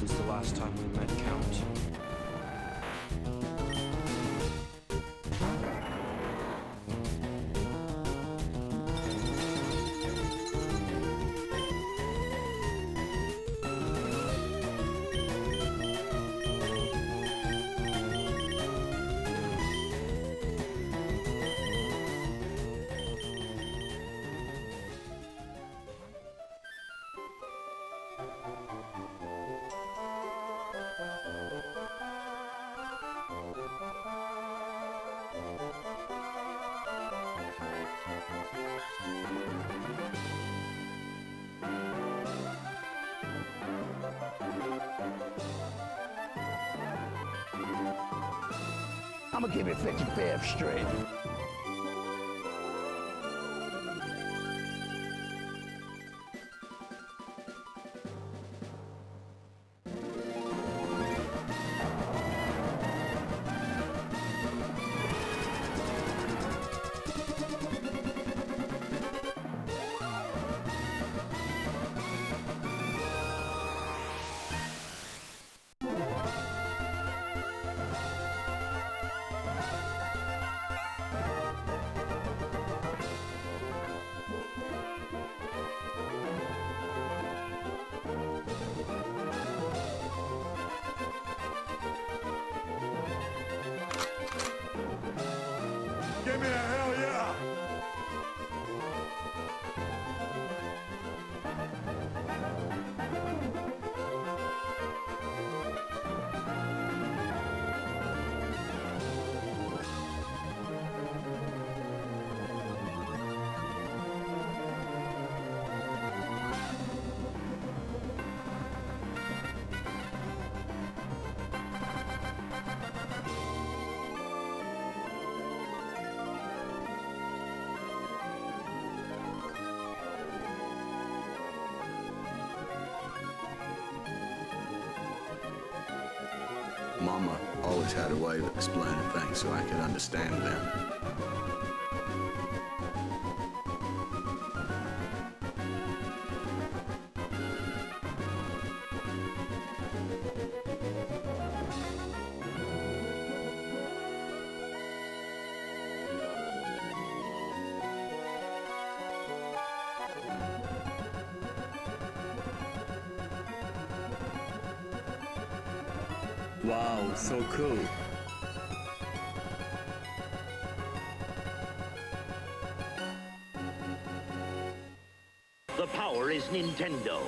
since the last time we met, Count. I'm gonna give you 55th straight. Give me a hell yeah! Mama always had a way of explaining things so I could understand them. Wow, so cool. The power is Nintendo.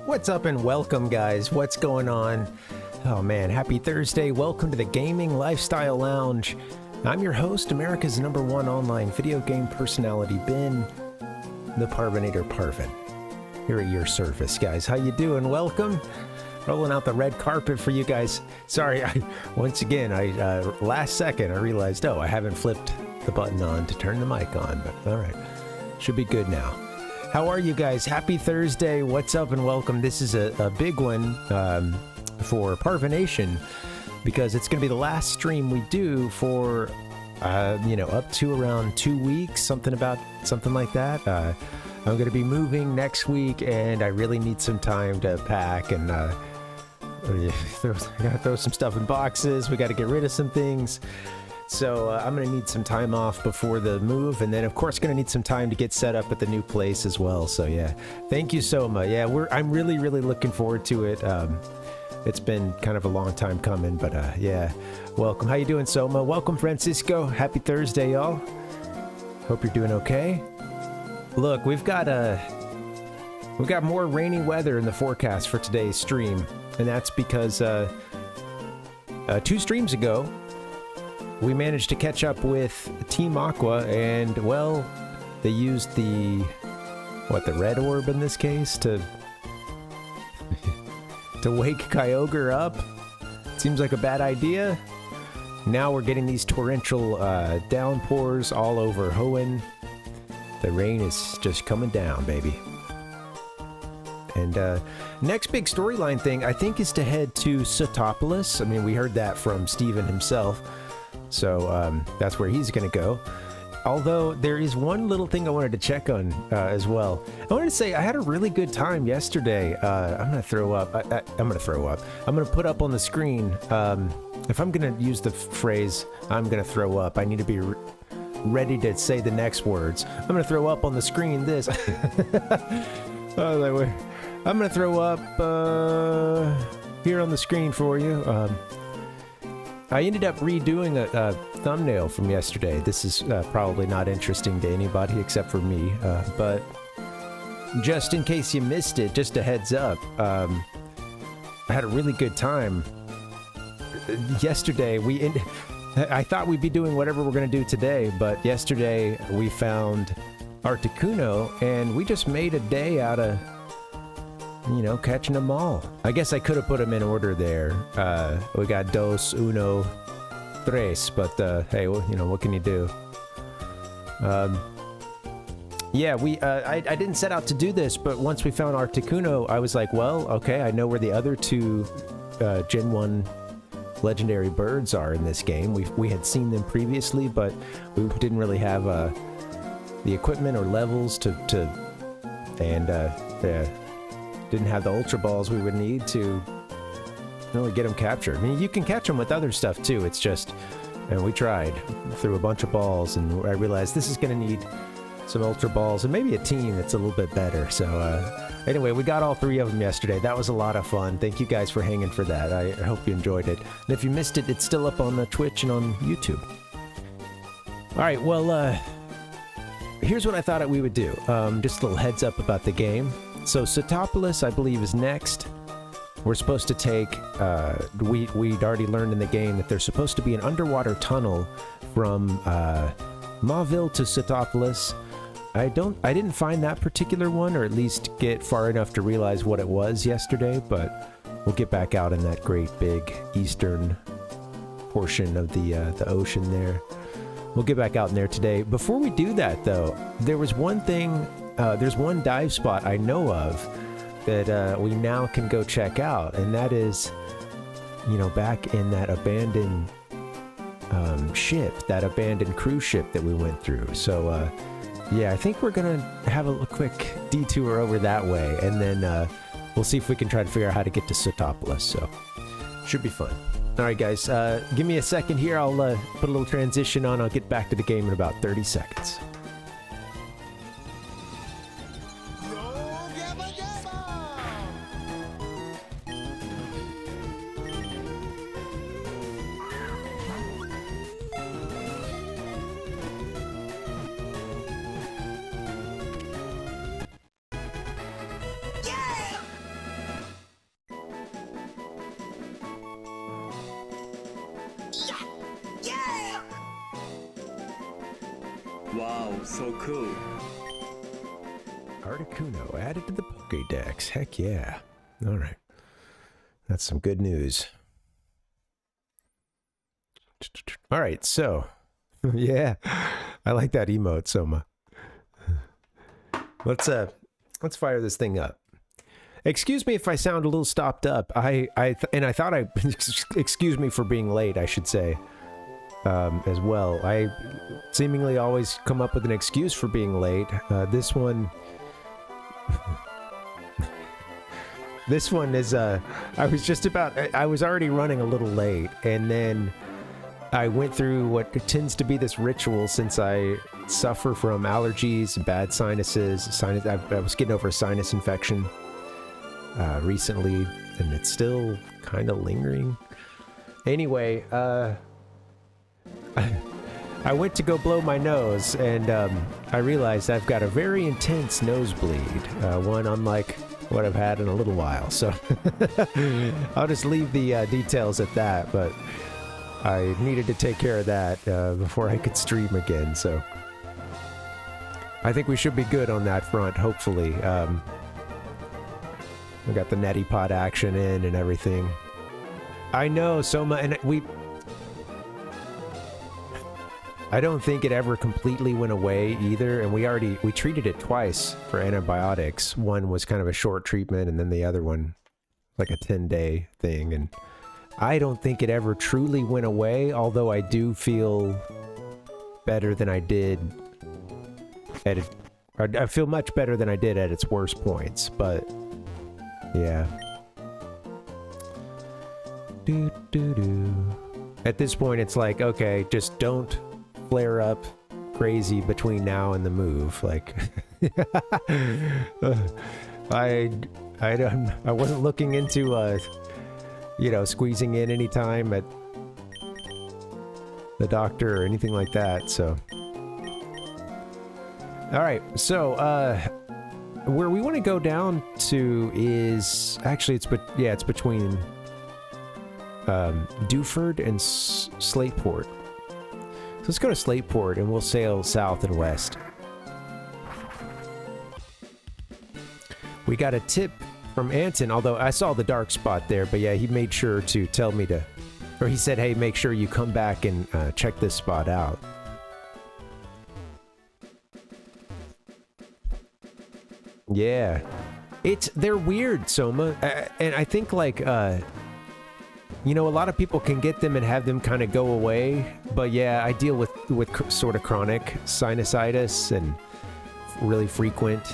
What's up and welcome, guys. What's going on? Oh man, happy Thursday. Welcome to the Gaming Lifestyle Lounge. I'm your host, America's #1 online video game personality, Ben, the Parvinator Parvin. Here at your service, guys. How you doing? Welcome. Rolling out the red carpet for you guys. Sorry, once again, last second I realized, I haven't flipped the button on to turn the mic on, but all right. Should be good now. How are you guys? Happy Thursday. What's up and welcome. This is a big one for Parvination because it's going to be the last stream we do for, up to around 2 weeks, something like that. I'm going to be moving next week and I really need some time to pack and I gotta throw some stuff in boxes. We got to get rid of some things. So I'm going to need some time off before the move, and then of course going to need some time to get set up at the new place as well. So yeah, thank you so much. Yeah, I'm really looking forward to it. It's been kind of a long time coming, but yeah, welcome. How you doing, Soma? Welcome, Francisco. Happy Thursday, y'all. Hope you're doing okay. Look, we've got more rainy weather in the forecast for today's stream, and that's because 2 streams ago we managed to catch up with Team Aqua, and well, they used the what, the red orb in this case to wake Kyogre up. Seems like a bad idea. Now we're getting these torrential downpours all over Hoenn. The rain is just coming down, baby. And next big storyline thing, I think, is to head to Sootopolis. I mean, we heard that from Steven himself. So that's where he's going to go. Although, there is one little thing I wanted to check on as well. I wanted to say I had a really good time yesterday. I'm going to throw up. I'm going to throw up. I'm going to put up on the screen. If I'm going to use the phrase, I'm going to throw up, I need to be ready to say the next words. I'm going to throw up on the screen this. Oh, that way. I'm going to throw up here on the screen for you. I ended up redoing a thumbnail from yesterday. This is probably not interesting to anybody except for me, but just in case you missed it, just a heads up, I had a really good time. Yesterday, I thought we'd be doing whatever we're going to do today, but yesterday we found Articuno, and we just made a day out of, you know, catching them all. I guess I could have put them in order there. We got dos, uno, tres, but hey, well, you know, what can you do? Yeah, I didn't set out to do this, but once we found Articuno, I was like, well, okay, I know where the other two Gen 1 legendary birds are in this game. We had seen them previously, but we didn't really have the equipment or levels to didn't have the Ultra Balls we would need to really get them captured. I mean, you can catch them with other stuff too. It's just, and we tried through a bunch of balls, and I realized this is going to need some Ultra Balls and maybe a team that's a little bit better. So anyway, we got all three of them yesterday. That was a lot of fun. Thank you guys for hanging for that. I hope you enjoyed it. And if you missed it, it's still up on the Twitch and on YouTube. All right, well, here's what I thought we would do. Just a little heads up about the game. So Sootopolis, I believe, is next. We're supposed to take, we'd already learned in the game that there's supposed to be an underwater tunnel from Mauville to Sootopolis. I didn't find that particular one, or at least get far enough to realize what it was yesterday, but we'll get back out in that great big eastern portion of the ocean there. We'll get back out in there today. Before we do that, though, there was one thing, there's one dive spot I know of that we now can go check out, and that is, you know, back in that abandoned ship, that abandoned cruise ship that we went through. So, yeah, I think we're gonna have a quick detour over that way, and then we'll see if we can try to figure out how to get to Sootopolis. So, should be fun. All right, guys, give me a second here. I'll put a little transition on. I'll get back to the game in about 30 seconds. Wow, so cool. Articuno added to the Pokédex. Heck yeah. All right. That's some good news. All right, so yeah, I like that emote, Soma. Let's fire this thing up. Excuse me if I sound a little stopped up. I thought I excuse me for being late, I should say. As well. I seemingly always come up with an excuse for being late. This one this one is I was already running a little late, and then I went through what tends to be this ritual since I suffer from allergies and bad sinuses. I was getting over a sinus infection recently, and it's still kind of lingering. Anyway, I went to go blow my nose, and I realized I've got a very intense nosebleed, one unlike what I've had in a little while. So I'll just leave the details at that, but I needed to take care of that before I could stream again. So I think we should be good on that front, hopefully. We got the neti pot action in and everything. I know, Soma, and I don't think it ever completely went away either, and we treated it twice for antibiotics. One was kind of a short treatment, and then the other one, like a 10-day thing, and I don't think it ever truly went away, although I do feel better than I did at it. I feel much better than I did at its worst points, but yeah. At this point, it's like, okay, just don't flare up crazy between now and the move. Like, I wasn't looking into, you know, squeezing in any time at the doctor or anything like that, so. Alright, so, where we want to go down to is, actually, it's between, Dewford and Slateport. So let's go to Slateport and we'll sail south and west. We got a tip from Anton, although I saw the dark spot there, but yeah, he made sure to tell me to, or he said, hey, make sure you come back and check this spot out. Yeah. They're weird, Soma, and I think, like, you know, a lot of people can get them and have them kind of go away, but yeah, I deal with sort of chronic sinusitis and really frequent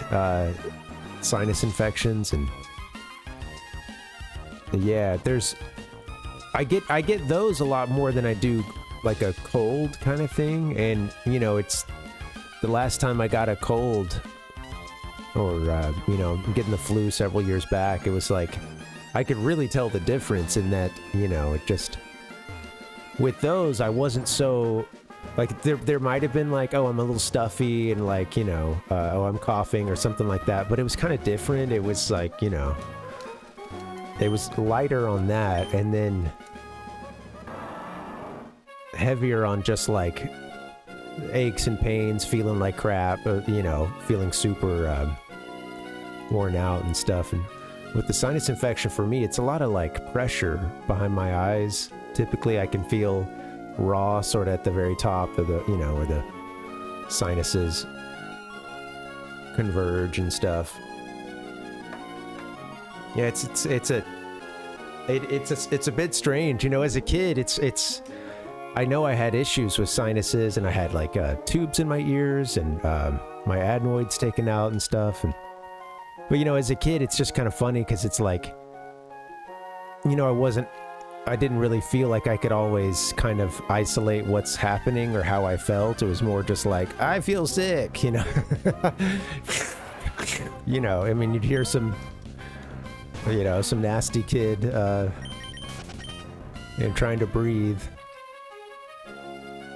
sinus infections, and yeah, I get those a lot more than I do like a cold kind of thing, and you know, it's the last time I got a cold or you know, getting the flu several years back, it was like I could really tell the difference in that, you know, it just, with those, I wasn't so, like, there might have been like, oh, I'm a little stuffy and like, you know, oh, I'm coughing or something like that, but it was kind of different. It was like, you know, it was lighter on that, and then heavier on just like aches and pains, feeling like crap, you know, feeling super worn out and stuff. And with the sinus infection, for me, it's a lot of like pressure behind my eyes. Typically I can feel raw sort of at the very top of the, you know, where the sinuses converge and stuff. Yeah, it's a bit strange, you know. As a kid, I know I had issues with sinuses, and I had like tubes in my ears and my adenoids taken out and stuff, but you know, as a kid, it's just kind of funny because it's like, you know, I didn't really feel like I could always kind of isolate what's happening or how I felt. It was more just like, I feel sick, you know. You know, I mean, you'd hear some, you know, some nasty kid and trying to breathe.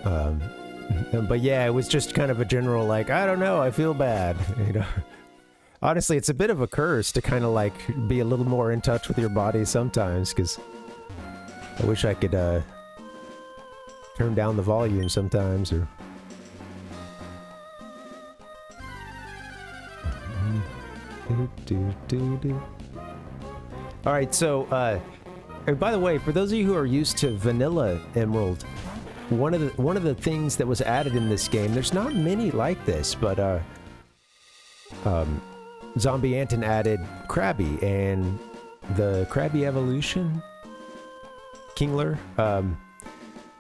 But yeah, it was just kind of a general like, I don't know, I feel bad, you know. Honestly, it's a bit of a curse to kind of like be a little more in touch with your body sometimes, because I wish I could turn down the volume sometimes, or Alright, so and by the way, for those of you who are used to vanilla Emerald, one of the things that was added in this game, there's not many like this, but ZombiAnton added Krabby, and the Krabby Evolution Kingler,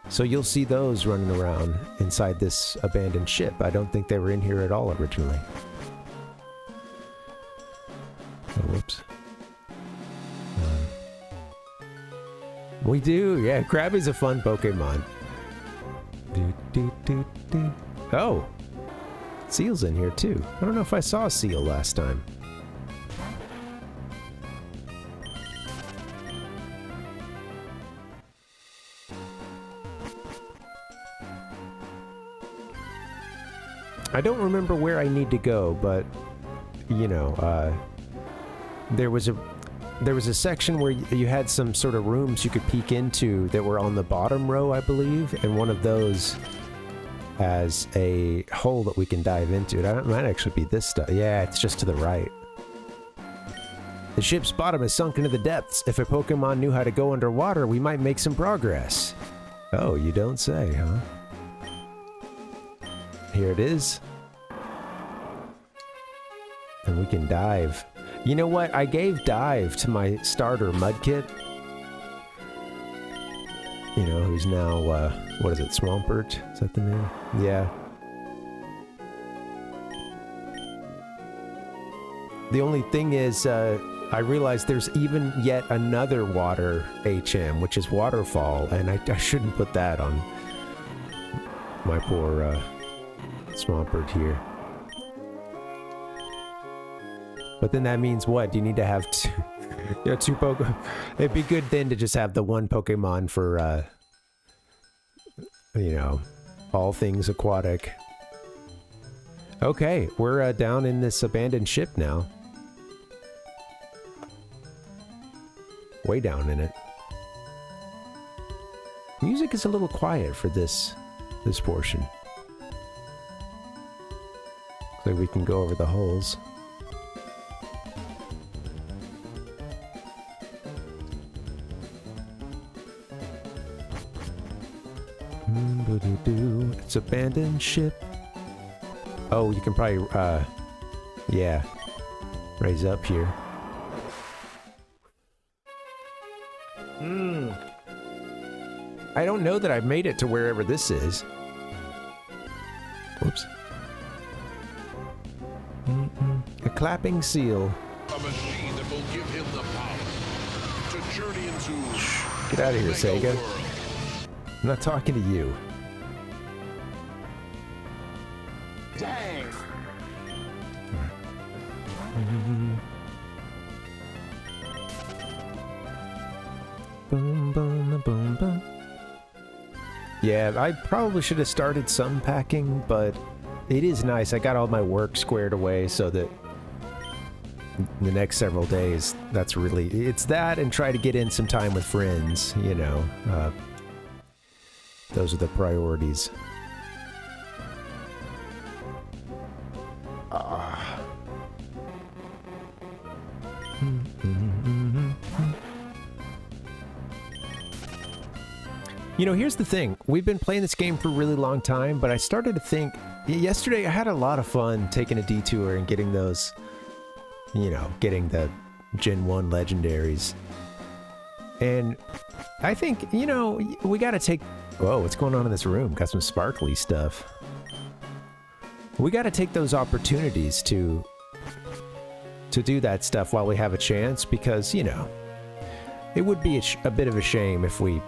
so you'll see those running around inside this abandoned ship. I don't think they were in here at all originally. Oh, whoops. We do, yeah, Krabby's a fun Pokemon. Oh! Seal's in here too. I don't know if I saw a seal last time. I don't remember where I need to go, but you know, there was a section where you had some sort of rooms you could peek into that were on the bottom row, I believe, and one of those as a hole that we can dive into. It might actually be this stuff. Yeah, it's just to the right. The ship's bottom is sunk into the depths. If a Pokemon knew how to go underwater, we might make some progress. Oh, you don't say, huh? Here it is. And we can dive. You know what? I gave dive to my starter Mudkip. You know, who's now, what is it, Swampert? Is that the name? Yeah. The only thing is, I realized there's even yet another water HM, which is Waterfall, and I shouldn't put that on my poor, Swampert here. But then that means what? Do you need to have two, you know, two Pokemon? It'd be good then to just have the one Pokemon for, you know, all things aquatic. Okay, we're down in this abandoned ship now. Way down in it. Music is a little quiet for this portion. So we can go over the holes. It's abandoned ship. Oh, you can probably, yeah, raise up here. I don't know that I've made it to wherever this is. Whoops. A clapping seal. A machine that will give him the power to journey into Get out of here, Mega Sega. World. I'm not talking to you. Dang. Boom, boom, boom, boom. Yeah, I probably should have started some packing, but it is nice. I got all my work squared away so that the next several days, that's really... It's that and try to get in some time with friends, you know. Those are the priorities. You know, here's the thing. We've been playing this game for a really long time, but I started to think... Yesterday, I had a lot of fun taking a detour and getting those... You know, getting the Gen 1 Legendaries. And I think, you know, we gotta take... Whoa, what's going on in this room? Got some sparkly stuff. We gotta take those opportunities to do that stuff while we have a chance, because, you know, it would be a bit of a shame if we...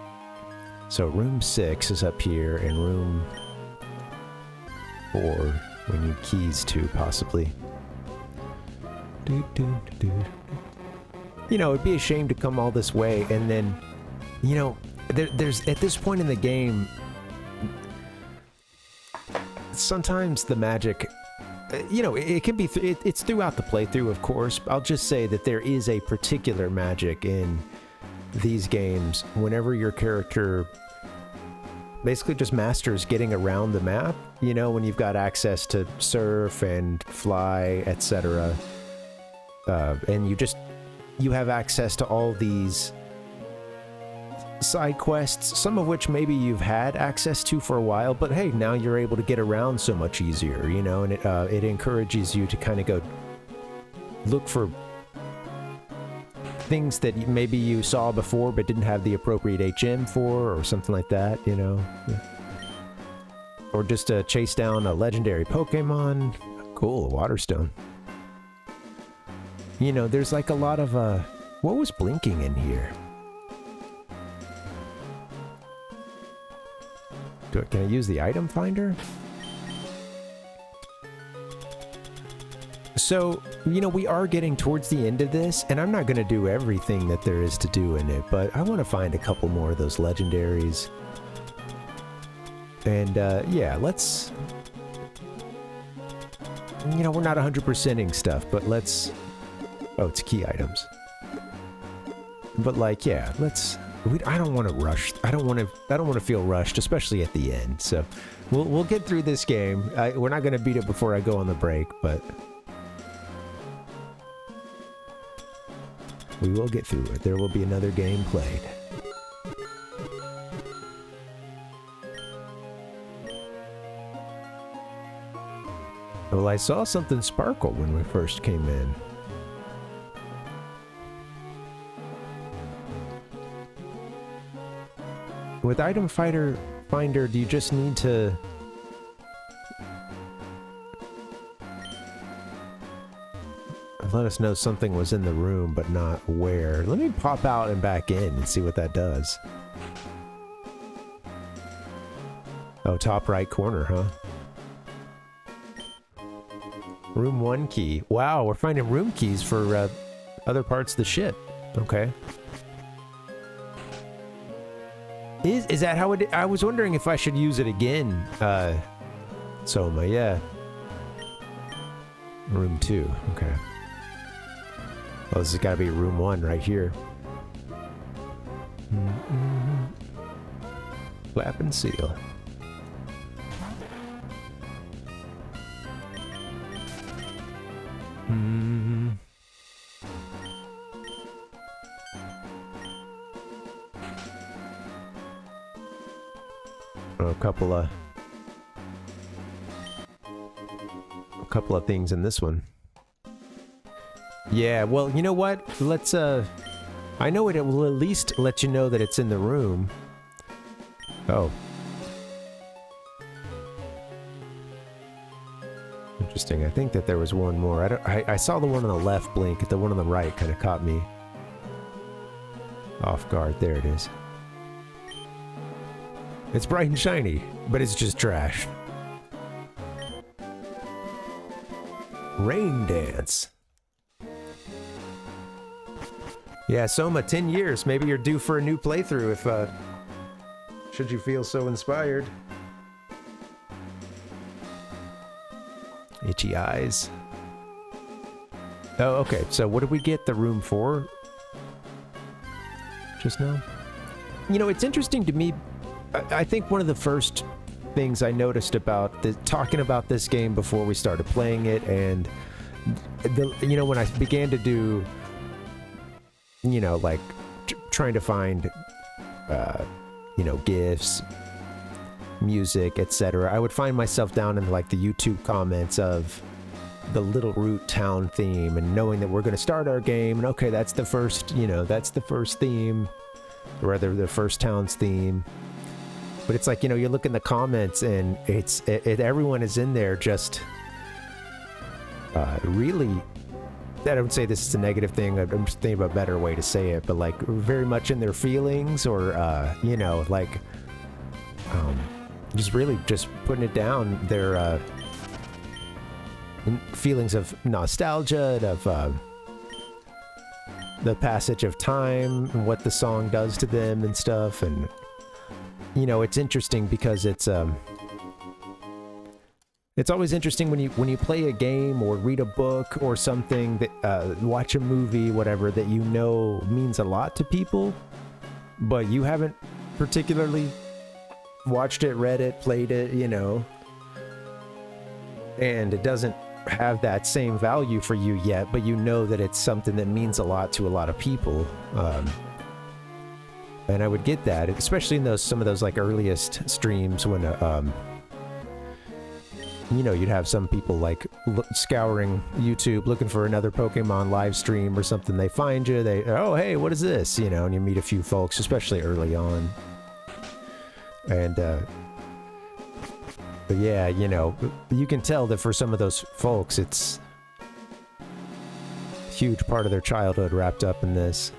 So room 6 is up here, and room 4 we need keys to, possibly. You know, it'd be a shame to come all this way, and then, you know, there's at this point in the game, sometimes the magic, you know, it can be, it's throughout the playthrough, of course. I'll just say that there is a particular magic in these games whenever your character basically just masters getting around the map, you know, when you've got access to surf and fly, etc. And you have access to all these side quests, some of which maybe you've had access to for a while, but hey, now you're able to get around so much easier, you know, and it encourages you to kind of go look for things that maybe you saw before but didn't have the appropriate HM for, or something like that, you know. Or just to chase down a legendary Pokemon. Cool, a Waterstone. You know, there's like a lot of, what was blinking in here? Can I use the item finder? So, you know, we are getting towards the end of this, and I'm not going to do everything that there is to do in it, but I want to find a couple more of those legendaries. And, yeah, let's... You know, we're not 100%ing stuff, but let's... Oh, it's key items. But, like, yeah, let's I don't want to rush. I don't want to feel rushed, especially at the end. So we'll get through this game. We're not going to beat it before I go on the break, but we will get through it. There will be another game played. Well, I saw something sparkle when we first came in. With Item Finder, do you just need to... let us know something was in the room, but not where? Let me pop out and back in and see what that does. Oh, top right corner, huh? Room 1 key. Wow, we're finding room keys for other parts of the ship. Okay. Is that how it... I was wondering if I should use it again. Soma, yeah. Room 2, okay. Oh, this has got to be room 1 right here. Flap and seal. A couple of things in this one. Yeah, well, you know what? Let's I know it will at least let you know that it's in the room. Oh. Interesting. I think that there was one more. I saw the one on the left blink. The one on the right kind of caught me off guard. There it is. It's bright and shiny, but it's just trash. Rain Dance. Yeah, Soma, 10 years. Maybe you're due for a new playthrough if, should you feel so inspired. Itchy eyes. Oh, okay. So what did we get the room for? Just now? You know, it's interesting to me. I think one of the first things I noticed about talking about this game before we started playing it, and you know, when I began to do, you know, like trying to find, you know, GIFs, music, etc., I would find myself down in like the YouTube comments of the Little Root Town theme, and knowing that we're going to start our game, and okay, that's the first, you know, that's the first theme, or rather the first town's theme. But it's like, you know, you look in the comments and everyone is in there just really, I don't say this is a negative thing, I'm just thinking of a better way to say it, but like very much in their feelings, or, you know, like just really just putting it down, their feelings of nostalgia, of the passage of time, and what the song does to them and stuff. And you know, it's interesting because it's always interesting when you play a game or read a book or something, that watch a movie, whatever, that you know means a lot to people, but you haven't particularly watched it, read it, played it, you know, and it doesn't have that same value for you yet, but you know that it's something that means a lot to a lot of people. And I would get that, especially in some of those like earliest streams when, you know, you'd have some people like scouring YouTube looking for another Pokemon live stream or something. They find you, oh, hey, what is this? You know, and you meet a few folks, especially early on. And, but yeah, you know, you can tell that for some of those folks, it's a huge part of their childhood wrapped up in this.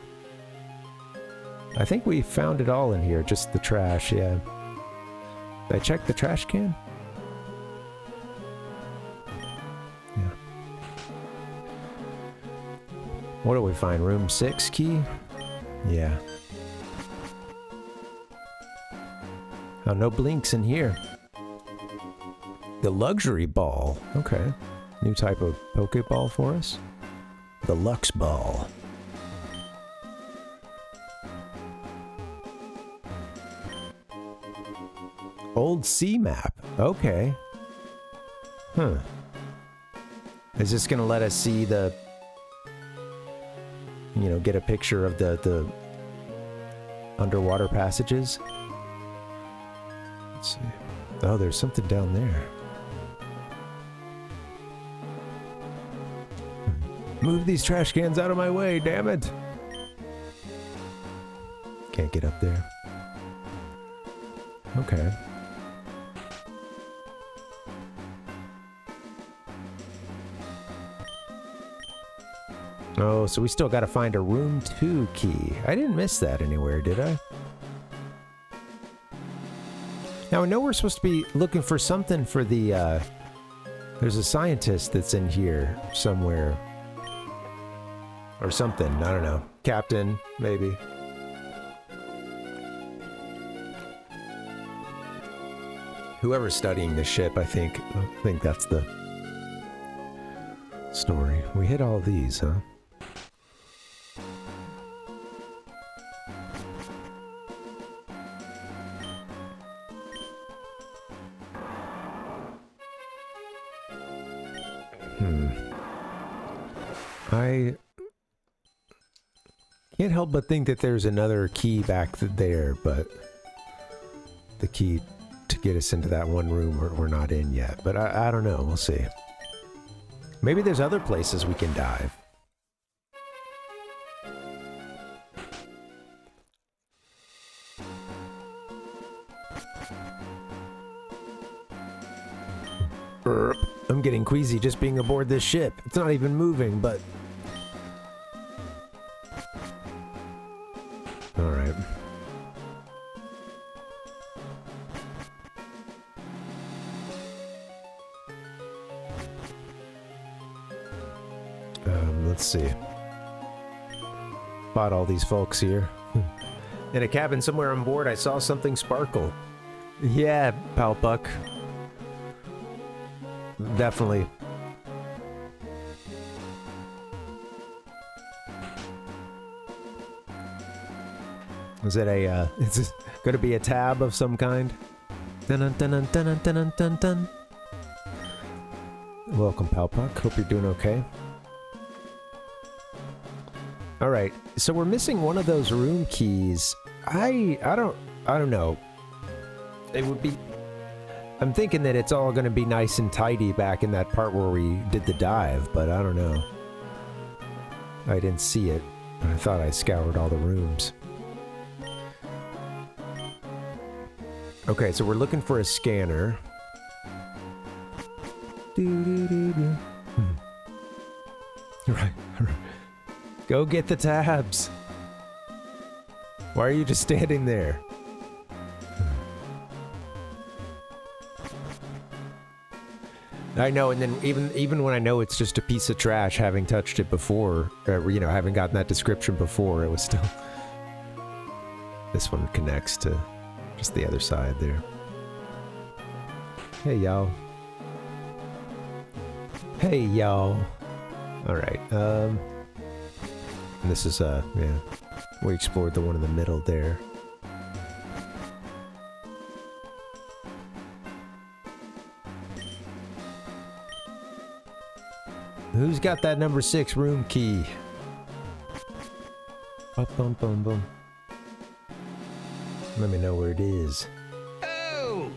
I think we found it all in here, just the trash, yeah. Did I check the trash can? Yeah. What do we find? Room 6 key? Yeah. Oh, no blinks in here. The luxury ball. Okay. New type of Pokeball for us. The Lux Ball. Old sea map. Okay. Huh. Is this gonna let us see the... You know, get a picture of the underwater passages? Let's see. Oh, there's something down there. Move these trash cans out of my way, damn it! Can't get up there. Okay. Oh, so we still gotta find a room 2 key. I didn't miss that anywhere, did I? Now, I know we're supposed to be looking for something for the, there's a scientist that's in here somewhere. Or something, I don't know. Captain, maybe. Whoever's studying the ship, I think that's the story. We hit all these, huh? I can't help but think that there's another key back there, but the key to get us into that one room we're not in yet. But I don't know. We'll see. Maybe there's other places we can dive. I'm getting queasy just being aboard this ship. It's not even moving, but... Alright. Let's see. Spot all these folks here. In a cabin somewhere on board, I saw something sparkle. Yeah, pal Puck. Definitely. Is it a, is this gonna be a tab of some kind? Dun dun dun dun dun dun dun dun. Welcome, pal Puck. Hope you're doing okay. Alright, so we're missing one of those room keys. I don't know. It would be... I'm thinking that it's all gonna be nice and tidy back in that part where we did the dive, but I don't know. I didn't see it. I thought I scoured all the rooms. Okay, so we're looking for a scanner. Right. Go get the tabs. Why are you just standing there? I know, and then even when I know it's just a piece of trash, having touched it before, you know, having gotten that description before, it was still... This one connects to just the other side there. Hey, y'all. Hey, y'all. Alright, and this is, yeah, we explored the one in the middle there. Who's got that number 6 room key? Bum, bum, bum, bum. Let me know where it is. Oh!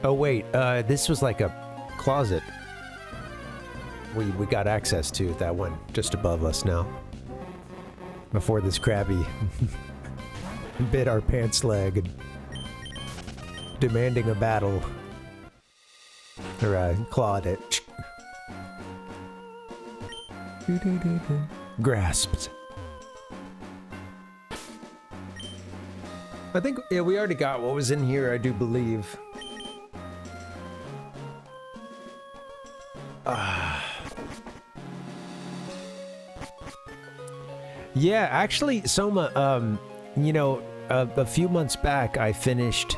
Oh wait, this was like a closet. We got access to that one just above us now. Before this crabby bit our pants leg and demanding a battle. Or clawed it. Grasped. I think, yeah, we already got what was in here, I do believe. Yeah, actually, Soma, you know, a few months back, I finished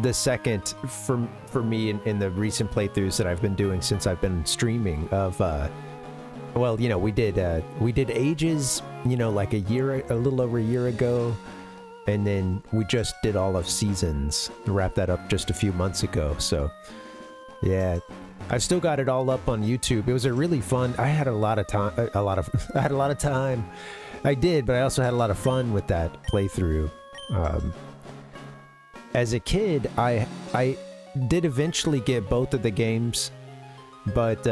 the second, for me, in the recent playthroughs that I've been doing since I've been streaming, of, well, you know, we did Ages, you know, like a little over a year ago. and then we just did all of Seasons, wrapped that up just a few months ago. So yeah, I've still got it all up on YouTube. It was a really fun. I had a lot of time. I had a lot of time. I did, but I also had a lot of fun with that playthrough. As a kid, I did eventually get both of the games, but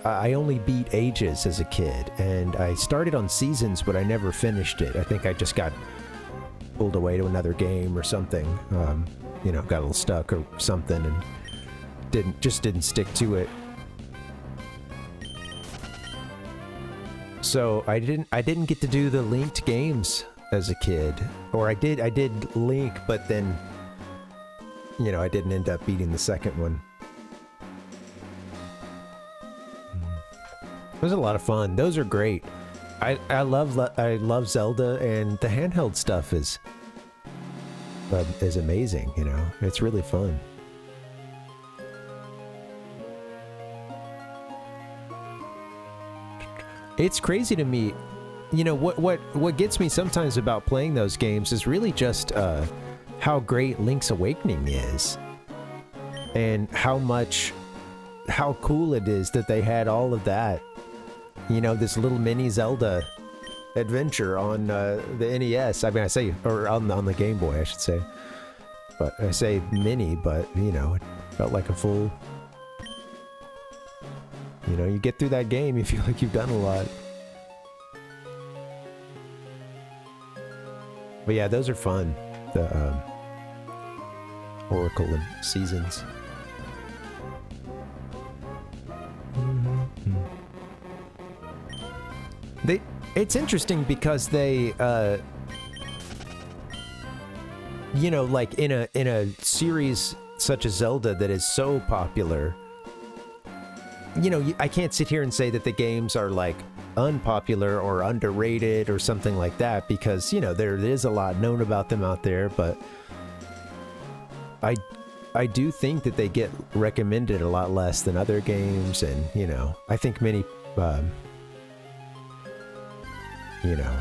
I only beat Ages as a kid, and I started on Seasons, but I never finished it. I think I just got pulled away to another game or something. You know, got a little stuck or something, and didn't stick to it. So I didn't get to do the linked games as a kid, or I did Link, but then, you know, I didn't end up beating the second one. It was a lot of fun. Those are great. I love Zelda, and the handheld stuff is amazing. You know, it's really fun. It's crazy to me. You know, what gets me sometimes about playing those games is really just how great Link's Awakening is, and how cool it is that they had all of that. You know, this little mini Zelda adventure on the NES. I mean, I say, or on the Game Boy, I should say. But I say mini, but, you know, it felt like a full... You know, you get through that game, you feel like you've done a lot. But yeah, those are fun. The Oracle and Seasons. It's interesting because they, you know, like in a series such as Zelda that is so popular, you know, I can't sit here and say that the games are like unpopular or underrated or something like that, because, you know, there is a lot known about them out there, but I do think that they get recommended a lot less than other games, and, you know, I think many, you know,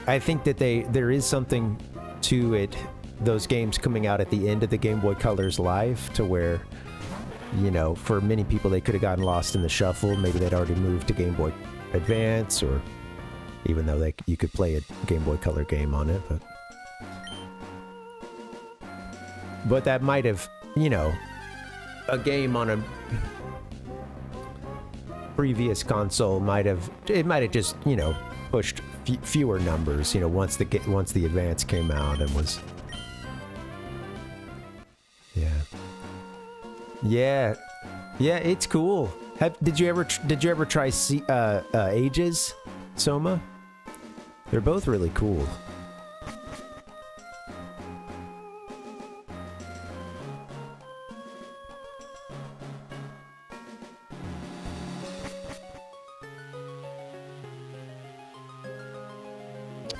I think that there is something to it, those games coming out at the end of the Game Boy Color's life, to where, you know, for many people they could have gotten lost in the shuffle. Maybe they'd already moved to Game Boy Advance, or even though you could play a Game Boy Color game on it, but that might have, you know, a game on a previous console might have just, you know, pushed fewer numbers, you know, once the Advance came out and was... Yeah, it's cool. Did you ever try Ages, Soma? They're both really cool.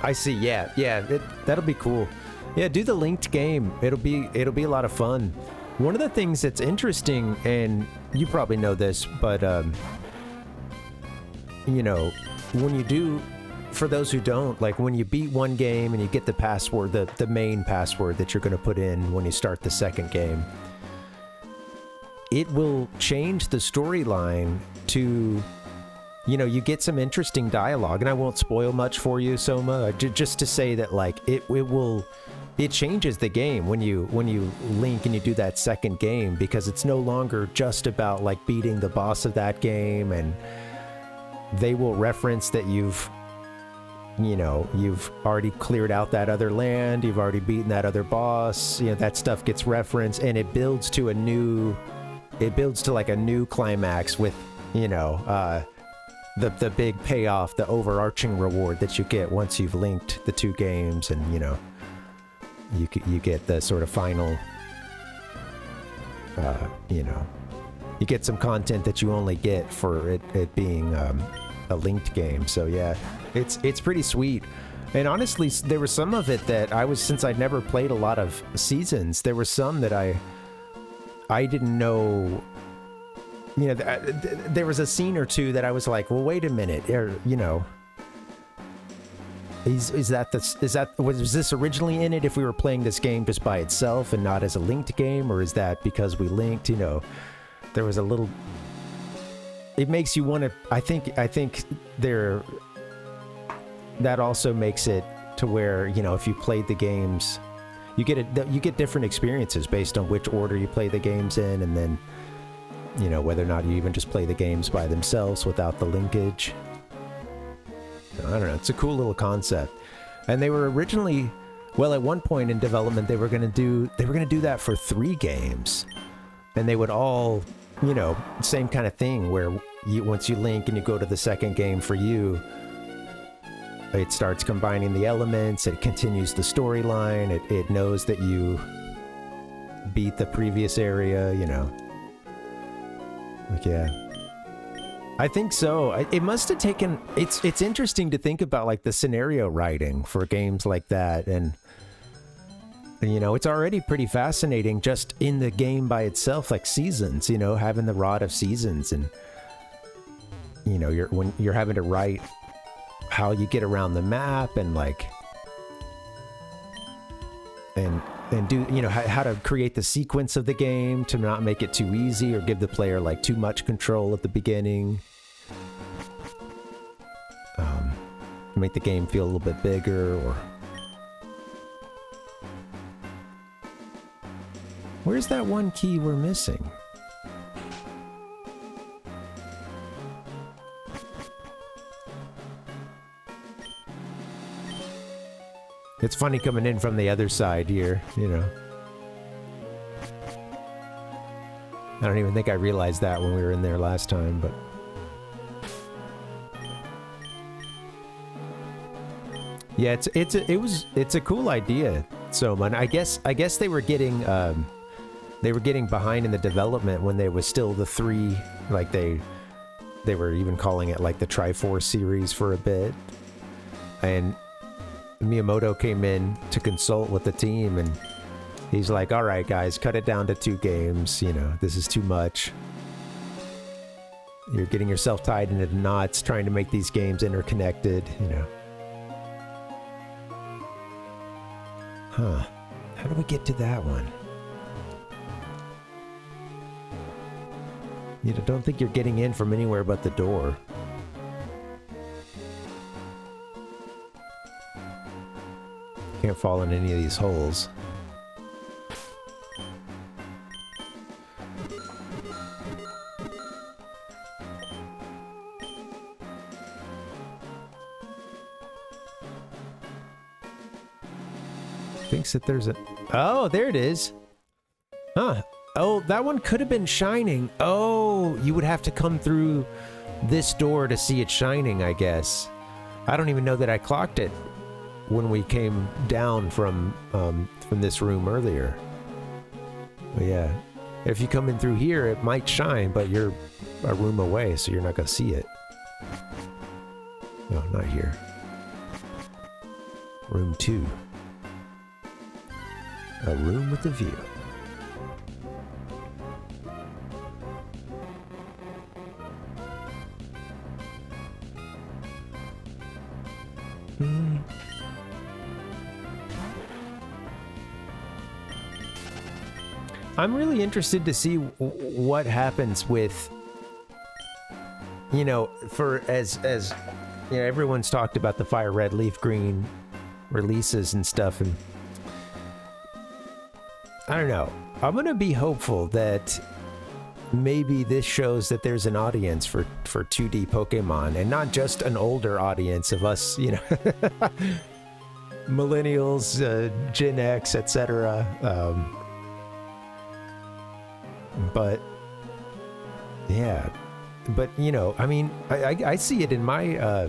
I see. Yeah, that'll be cool. Yeah, do the linked game. It'll be a lot of fun. One of the things that's interesting, and you probably know this, but you know, when you do, for those who don't, like when you beat one game and you get the password, the main password that you're going to put in when you start the second game, it will change the storyline to, you know, you get some interesting dialogue, and I won't spoil much for you, Soma, just to say that, like, it changes the game when you link and you do that second game, because it's no longer just about like beating the boss of that game, and they will reference that you've already cleared out that other land, you've already beaten that other boss, you know, that stuff gets referenced, and it builds to like a new climax with, you know, the big payoff, the overarching reward that you get once you've linked the two games, and, you know, you get the sort of final, you know, you get some content that you only get for it being a linked game. So yeah, it's pretty sweet. And honestly, there was some of it that since I'd never played a lot of Seasons, there were some that I didn't know. You know, there was a scene or two that I was like, well, wait a minute, or, you know, Was this originally in it if we were playing this game just by itself and not as a linked game, or is that because we linked, you know, there was a little, it makes you want to, I think that also makes it to where, you know, if you played the games, you get different experiences based on which order you play the games in, and then, you know, whether or not you even just play the games by themselves without the linkage. I don't know. It's a cool little concept. And they were originally, well, at one point in development, they were going to do that for 3 games. And they would all, you know, same kind of thing where once you link and you go to the second game for you, it starts combining the elements, it continues the storyline, it knows that you beat the previous area, you know. Like, yeah. I think so. It must have taken... It's interesting to think about, like, the scenario writing for games like that, and, you know, it's already pretty fascinating just in the game by itself, like seasons, you know, having the rod of seasons, and, you know, when you're having to write how you get around the map, and, like, and do, you know, how to create the sequence of the game to not make it too easy or give the player, like, too much control at the beginning. Make the game feel a little bit bigger, or... Where's that one key we're missing? It's funny coming in from the other side here, you know. I don't even think I realized that when we were in there last time, but... Yeah, it's a cool idea, Soma. I guess they were getting behind in the development when they was still the 3, like they were even calling it like the Triforce series for a bit, and Miyamoto came in to consult with the team, and he's like, all right, guys, cut it down to 2 games. You know, this is too much. You're getting yourself tied into knots trying to make these games interconnected, you know. Huh. How do we get to that one? You know, don't think you're getting in from anywhere but the door. Can't fall in any of these holes. Thinks that there's a... Oh, there it is. Huh. Oh, that one could have been shining. Oh, you would have to come through this door to see it shining, I guess. I don't even know that I clocked it when we came down from this room earlier. But yeah, if you come in through here, it might shine, but you're a room away, so you're not going to see it. No, not here. Room 2. A room with a view. I'm really interested to see what happens with, you know, for as you know, everyone's talked about the Fire Red, Leaf Green releases and stuff, and I don't know. I'm gonna be hopeful that maybe this shows that there's an audience for 2D Pokemon, and not just an older audience of us, you know, millennials, Gen X, etc. But yeah, but you know, I mean, I see it in my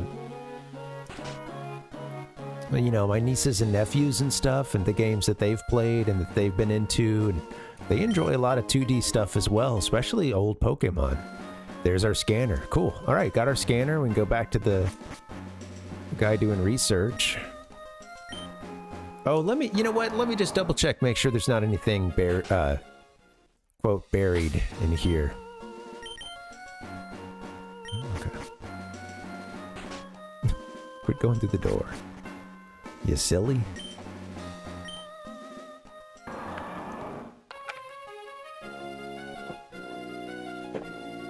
you know, my nieces and nephews and stuff, and the games that they've played and that they've been into, and they enjoy a lot of 2D stuff as well, especially old Pokemon. There's our scanner. Cool. All right, got our scanner. We can go back to the guy doing research. Oh, you know what? Let me just double check, make sure there's not anything quote, buried in here. Okay. Quit going through the door. You silly.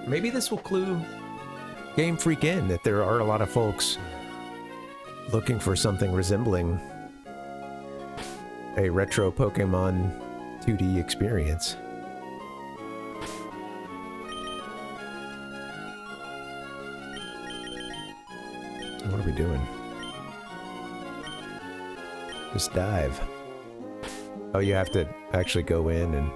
Maybe this will clue Game Freak in that there are a lot of folks looking for something resembling a retro Pokemon 2D experience. What are we doing? Just dive. Oh, you have to actually go in and...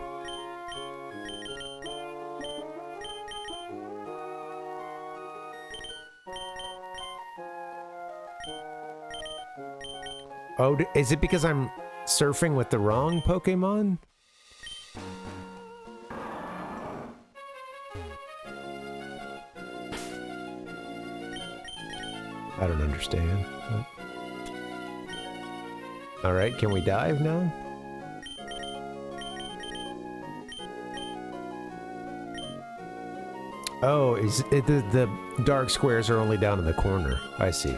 Oh, is it because I'm surfing with the wrong Pokemon? I don't understand. Alright, can we dive now? Oh, is it the dark squares are only down in the corner. I see.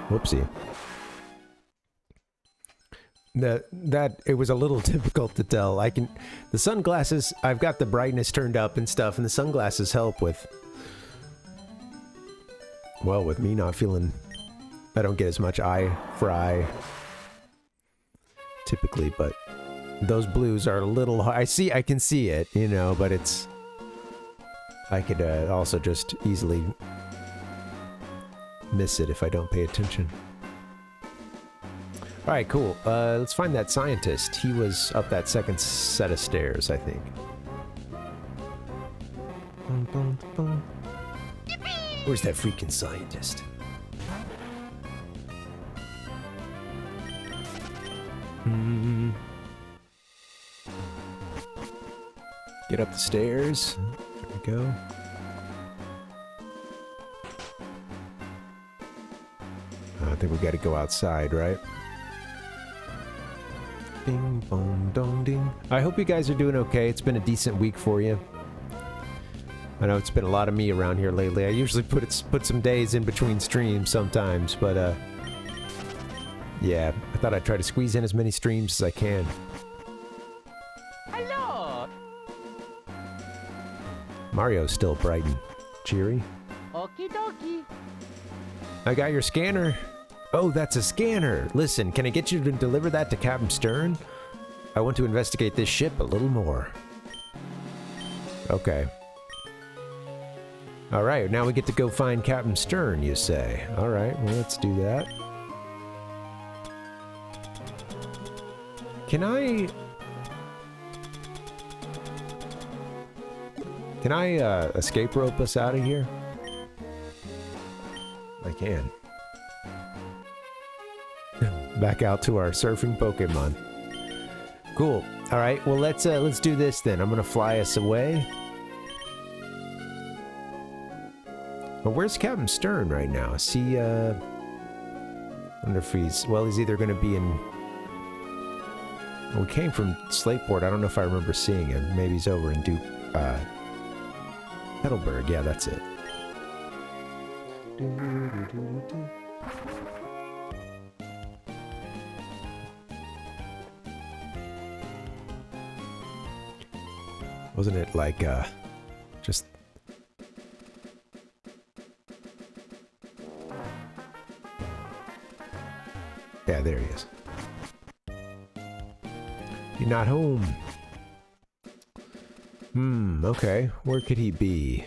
Whoopsie. That it was a little difficult to tell. The sunglasses, I've got the brightness turned up and stuff, and the sunglasses help with, well, with me not feeling, I don't get as much eye fry typically, but those blues are a little hard. I can see it, you know, but it's, I could also just easily miss it if I don't pay attention. Alright, cool. Let's find that scientist. He was up that second set of stairs, I think. Where's that freaking scientist? Get up the stairs. There we go. I think we gotta go outside, right? Ding, bong, dong, ding. I hope you guys are doing okay. It's been a decent week for you. I know it's been a lot of me around here lately. I usually put some days in between streams sometimes, but yeah, I thought I'd try to squeeze in as many streams as I can. Hello. Mario's still bright and cheery. Okie dokie. I got your scanner. Oh, that's a scanner. Listen, can I get you to deliver that to Captain Stern? I want to investigate this ship a little more. Okay. Alright, now we get to go find Captain Stern, you say. Alright, well, let's do that. Can I escape rope us out of here? I can. Back out to our surfing Pokemon. Cool. All right. Well, let's do this then. I'm gonna fly us away. Well, where's Captain Stern right now? Is he? I wonder if he's. Well, he's either gonna be in. Well, we came from Slateport. I don't know if I remember seeing him. Maybe he's over in Petalburg. Yeah, that's it. Wasn't it like, just... Yeah, there he is. You're not home. Okay. Where could he be?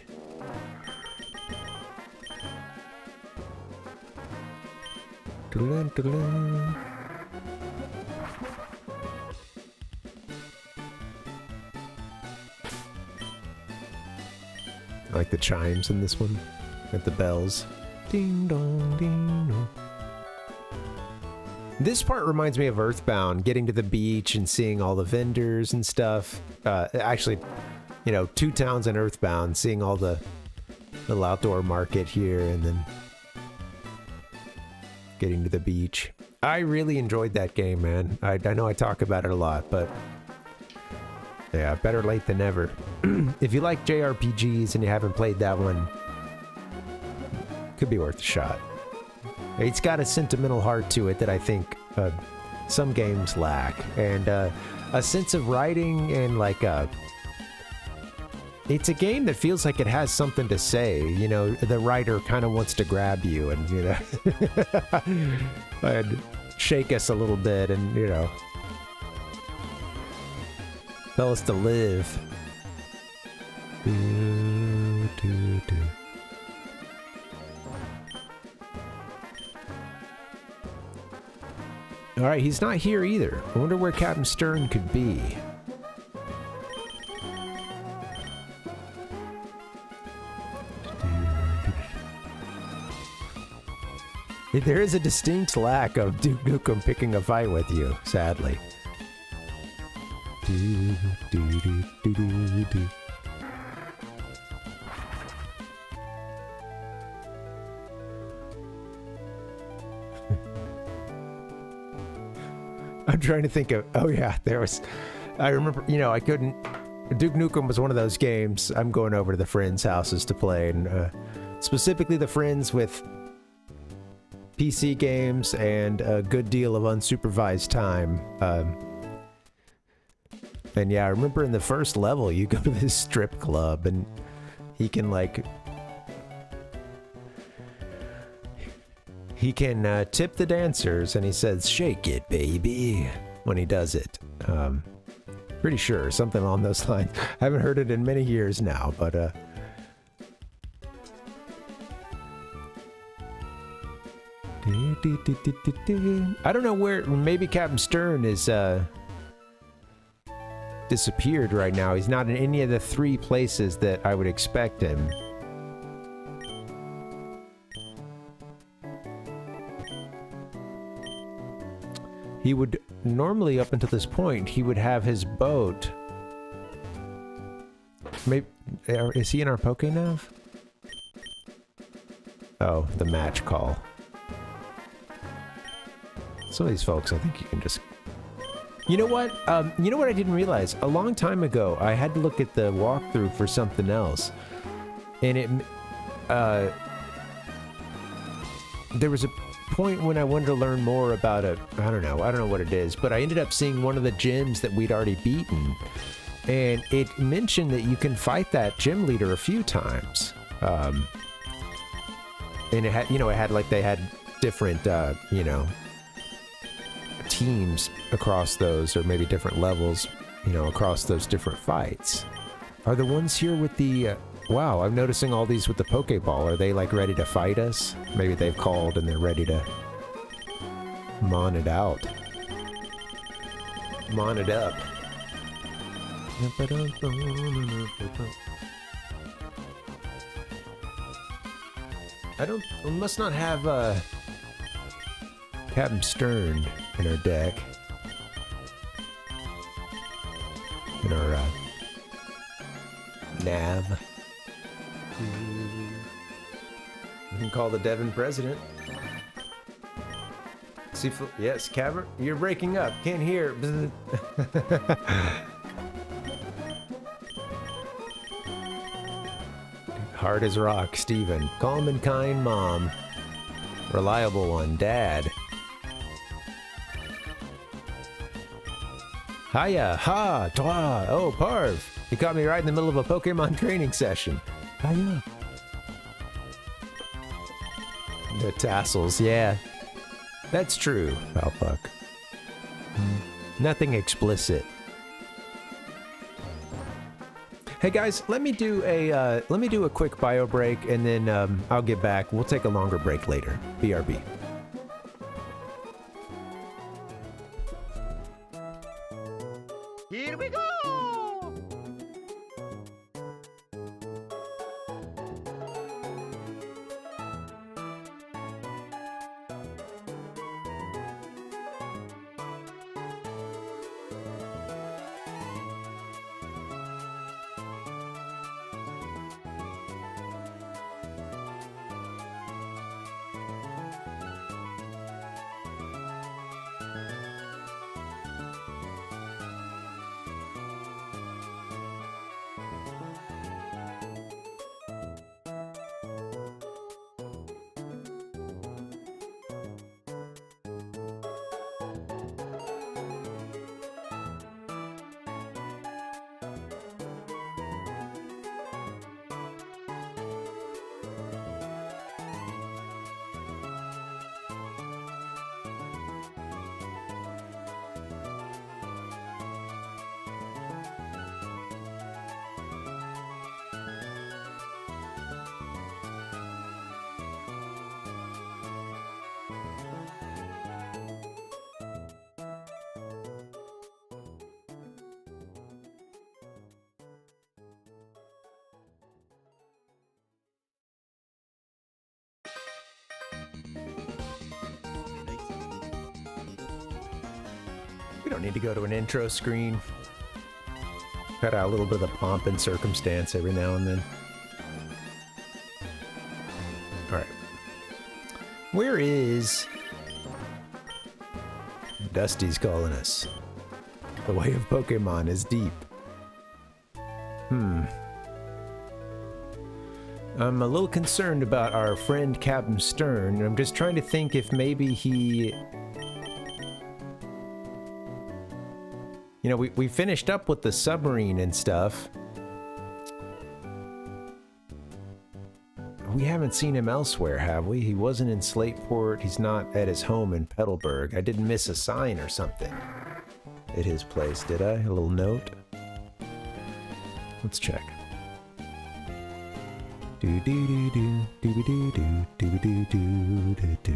I like the chimes in this one, with the bells. Ding dong, ding dong. This part reminds me of Earthbound, getting to the beach and seeing all the vendors and stuff. Actually, you know, 2 towns in Earthbound, seeing all the little outdoor market here and then getting to the beach. I really enjoyed that game, man. I know I talk about it a lot, but yeah, better late than never. If you like JRPGs and you haven't played that one, could be worth a shot. It's got a sentimental heart to it that I think some games lack, and a sense of writing and like it's a game that feels like it has something to say. You know, the writer kind of wants to grab you and, you know, and shake us a little bit and, you know, tell us to live. All right, he's not here either. I wonder where Captain Stern could be. There is a distinct lack of Duke Nukem picking a fight with you, sadly. I'm trying to think of, oh yeah, there was, I remember, you know, I couldn't, Duke Nukem was one of those games I'm going over to the friends' houses to play, and specifically the friends with PC games and a good deal of unsupervised time. And yeah, I remember in the first level, you go to this strip club and he can like, he can tip the dancers and he says, "Shake it, baby," when he does it. Pretty sure, something along those lines. I haven't heard it in many years now, but I don't know where, maybe Captain Stern is disappeared right now. He's not in any of the 3 places that I would expect him. He would normally, up until this point, he would have his boat. Maybe, is he in our Pokénav? Oh, the match call. Some of these folks, I think you can just... You know what? You know what I didn't realize? A long time ago, I had to look at the walkthrough for something else. And it... there was a point when I wanted to learn more about I don't know what it is, but I ended up seeing one of the gyms that we'd already beaten. And it mentioned that you can fight that gym leader a few times. And it had, you know, it had like, they had different, you know, teams across those, or maybe different levels, you know, across those different fights. Are the ones here with the wow, I'm noticing all these with the Pokeball. Are they like ready to fight us? Maybe they've called and they're ready to mon it out. Mon it up. We must not have Captain Stern in our deck. In our nav. You can call the Devon president. See, yes, Cavern, you're breaking up. Can't hear. Hard as rock, Steven. Calm and kind mom. Reliable one, Dad. Hiya, ha, twa. Oh, Parv. You caught me right in the middle of a Pokemon training session. Hiya. The tassels, yeah. That's true, Valpuck. Nothing explicit. Hey guys, let me do a quick bio break, and then I'll get back. We'll take a longer break later. BRB. Here we go! We don't need to go to an intro screen. Cut out a little bit of the pomp and circumstance every now and then. Alright. Where is... Dusty's calling us. The way of Pokemon is deep. I'm a little concerned about our friend Captain Stern. I'm just trying to think if maybe he... You know, we finished up with the submarine and stuff. We haven't seen him elsewhere, have we? He wasn't in Slateport. He's not at his home in Petalburg. I didn't miss a sign or something at his place, did I? A little note? Let's check. Do do do do do do do do do do do do.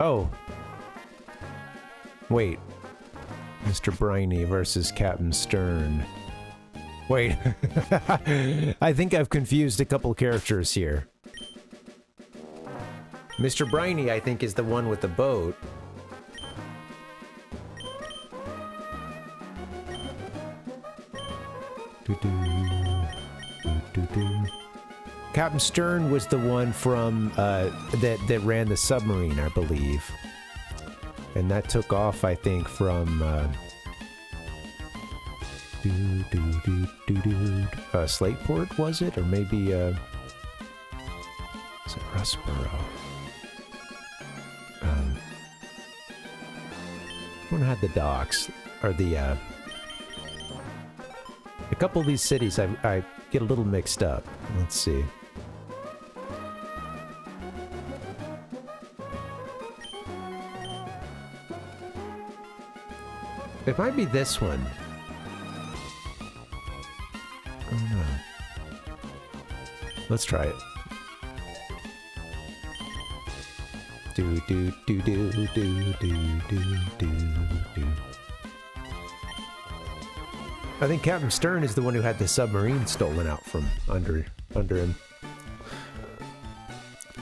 Oh. Wait. Mr. Briny versus Captain Stern. Wait. I think I've confused a couple characters here. Mr. Briny, I think, is the one with the boat. Captain Stern was the one from that ran the submarine, I believe, and that took off, I think, from Slateport, was it, or maybe is it Rustboro? One had the docks, or the a couple of these cities I get a little mixed up. Let's see. It might be this one. Oh no. Let's try it. Do do do do do do do do do. I think Captain Stern is the one who had the submarine stolen out from under him.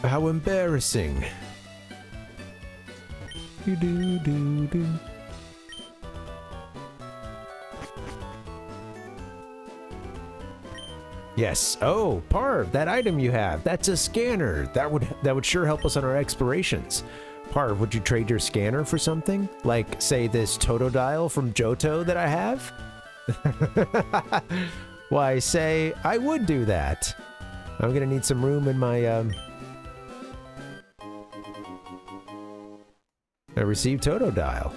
How embarrassing. Do do do do. Yes. Oh, Parv, that item you have. That's a scanner. That would sure help us on our explorations. Parv, would you trade your scanner for something? Like, say, this Totodile from Johto that I have? Why, say, I would do that. I'm gonna need some room in my, I received Totodile. Do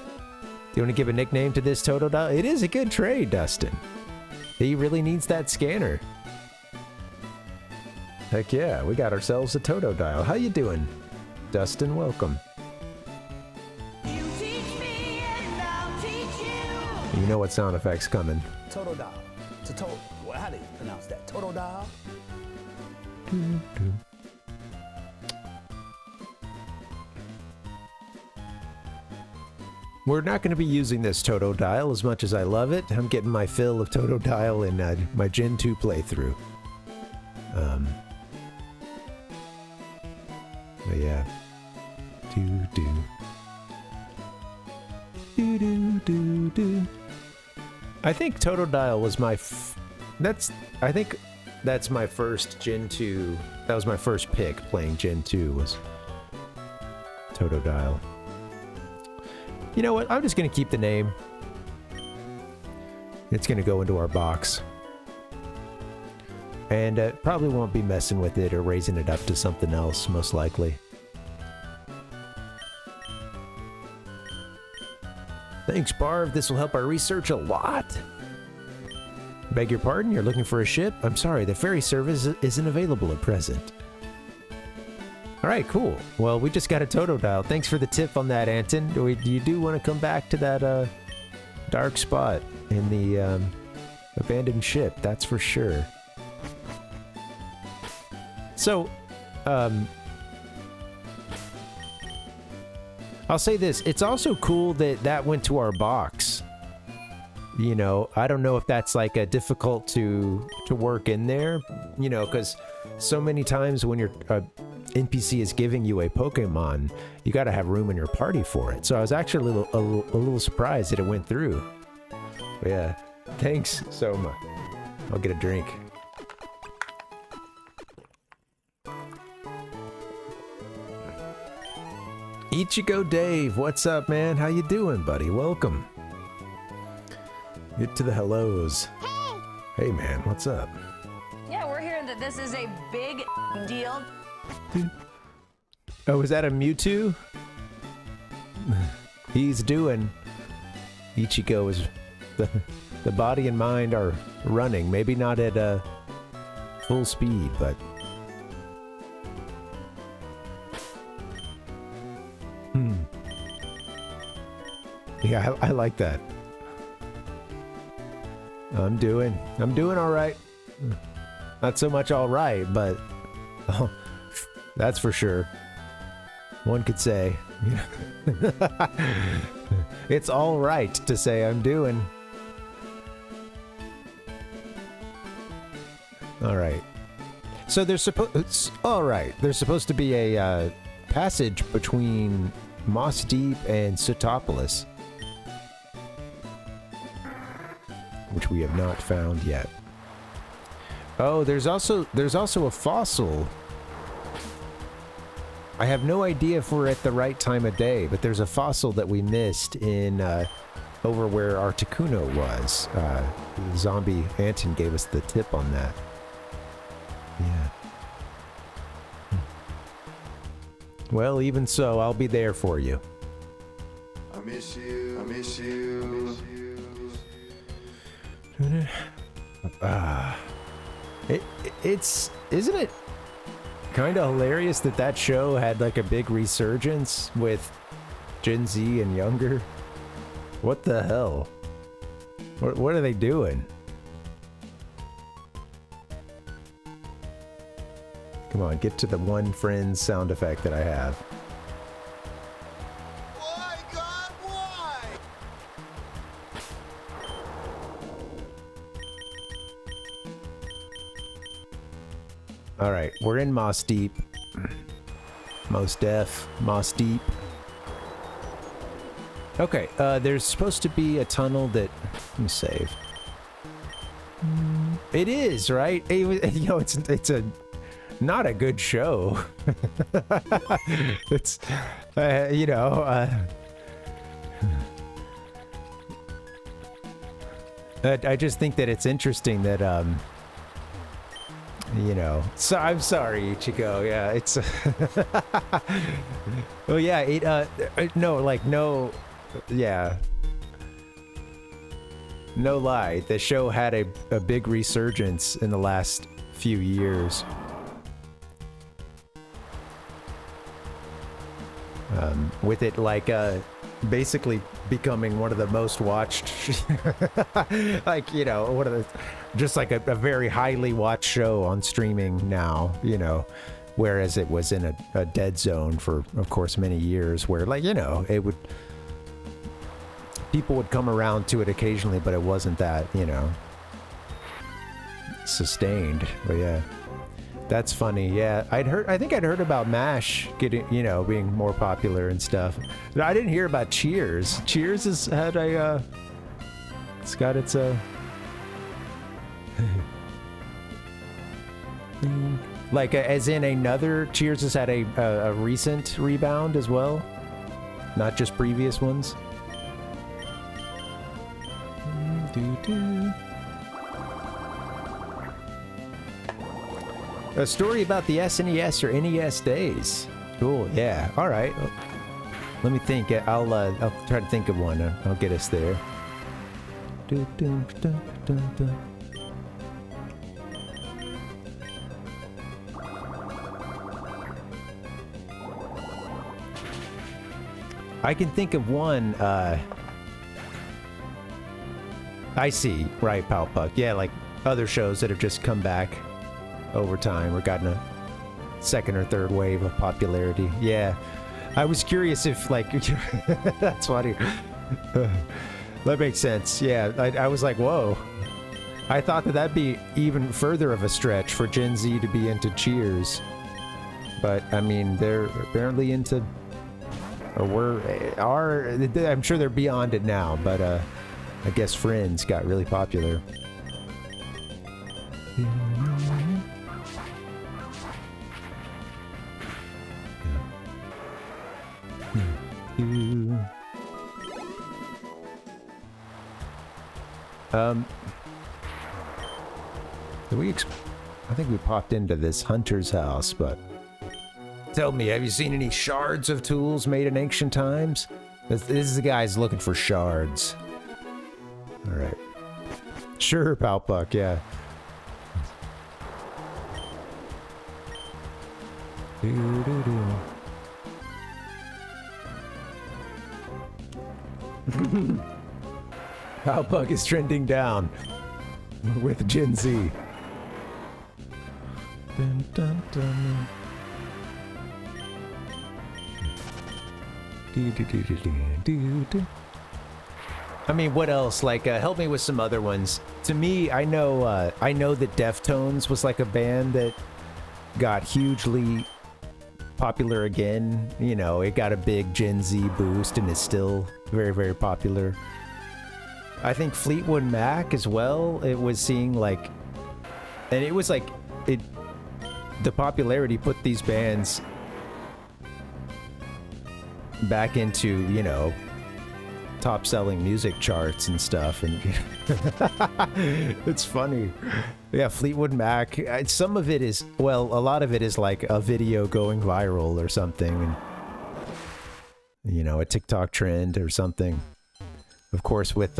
you want to give a nickname to this Totodile? It is a good trade, Dustin. He really needs that scanner. Heck yeah, we got ourselves a Totodile. How you doing, Dustin? Welcome. You teach me and I'll teach you. You know what sound effect's coming. Totodile. Well, how do you pronounce that? Totodile? We're not going to be using this Totodile as much as I love it. I'm getting my fill of Totodile in my Gen 2 playthrough. But yeah. I think Totodile was my I think that's my first Gen 2. That was my first pick playing Gen 2 was Totodile. You know what? I'm just going to keep the name. It's going to go into our box. And probably won't be messing with it or raising it up to something else, most likely. Thanks, Parv. This will help our research a lot. Beg your pardon? You're looking for a ship? I'm sorry, the ferry service isn't available at present. Alright, cool. Well, we just got a Totodile. Thanks for the tip on that, Anton. You do want to come back to that dark spot in the abandoned ship, that's for sure. So, I'll say this. It's also cool that that went to our box. You know, I don't know if that's like a difficult to work in there, you know, because so many times when you're NPC is giving you a Pokemon, you got to have room in your party for it. So I was actually a little surprised that it went through. But yeah, thanks, Soma. I'll get a drink. Ichigo Dave, what's up, man? How you doing, buddy? Welcome. Get to the hellos. Hey, man, what's up? Yeah, we're hearing that this is a big deal. Oh, is that a Mewtwo? He's doing. Ichigo is... The body and mind are running. Maybe not at full speed, but... Yeah, I like that. I'm doing all right. Not so much all right, but oh, that's for sure. One could say. It's all right to say I'm doing. All right. So there's supposed to be a passage between Moss Deep and Sootopolis, which we have not found yet. Oh, there's also a fossil. I have no idea if we're at the right time of day, but there's a fossil that we missed in over where Articuno was. ZombiAnton gave us the tip on that. Yeah. Well, even so, I'll be there for you. I miss you. I miss you. Isn't it kind of hilarious that that show had like a big resurgence with Gen Z and younger? What the hell? What are they doing? Come on, get to the one friend sound effect that I have. Why, God, why? All right, we're in Moss Deep. Moss Deep. Okay, there's supposed to be a tunnel that... Let me save. It is, right? It's a... Not a good show. It's, I just think that it's interesting that, so I'm sorry, Ichigo. Yeah, it's, well, yeah, no lie. The show had a big resurgence in the last few years. With it basically becoming one of the most watched, one of the, just like a very highly watched show on streaming now, whereas it was in a dead zone for, of course, many years where people would come around to it occasionally, but it wasn't that, sustained. But yeah. That's funny, yeah. I think I'd heard about MASH getting, being more popular and stuff. But I didn't hear about Cheers. Cheers has had it's got its as in another, Cheers has had a recent rebound as well, not just previous ones. A story about the SNES or NES days. Cool, yeah. All right. Let me think. I'll try to think of one. I'll get us there. I can think of one. I see. Right, Palpuck. Yeah, like other shows that have just come back over time or gotten a second or third wave of popularity. Yeah, I was curious if that's funny. That makes sense. Yeah, I was like, whoa. I thought that'd be even further of a stretch for Gen Z to be into Cheers. But, I mean, they're apparently into... Or I'm sure they're beyond it now, but, I guess Friends got really popular. I think we popped into this hunter's house, but... Tell me, have you seen any shards of tools made in ancient times? This is the guy's looking for shards. Alright. Sure, Palpuck, yeah. Palpuck is trending down with Gen Z. Dun, dun, dun. I mean, what else? Like, help me with some other ones. To me, I know that Deftones was like a band that got hugely popular again. You know, it got a big Gen Z boost and is still very, very popular. I think Fleetwood Mac as well. It was seeing like, and it was like the popularity put these bands back into, you know, top selling music charts and stuff, and it's funny. Yeah, Fleetwood Mac, some of it is, well, a lot of it is like a video going viral or something, and, you know, a TikTok trend or something. Of course, with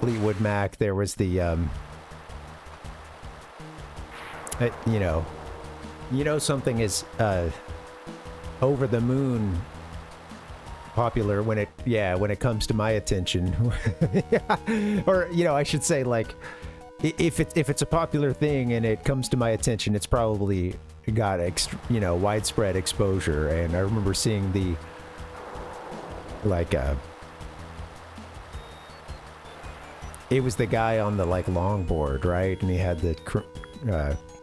Fleetwood Mac, there was the you know something is over the moon popular when it comes to my attention. Yeah. Or, you know, I should say, like, if it's a popular thing and it comes to my attention, it's probably got widespread exposure. And I remember seeing the it was the guy on the like longboard, right? And he had the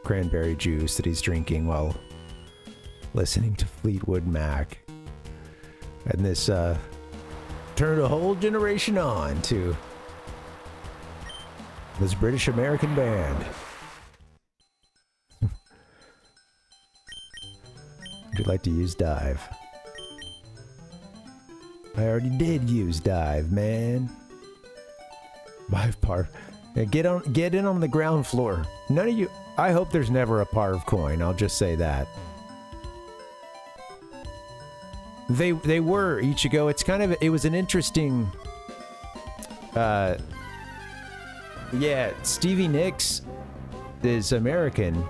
cranberry juice that he's drinking while listening to Fleetwood Mac. And this turned a whole generation on to this British American band. Would you like to use Dive? I already did use Dive, man. Buy PARV. Get in on the ground floor. None of you. I hope there's never a PARV coin. I'll just say that. They were Ichigo. It's kind of, it was an interesting. Yeah, Stevie Nicks is American.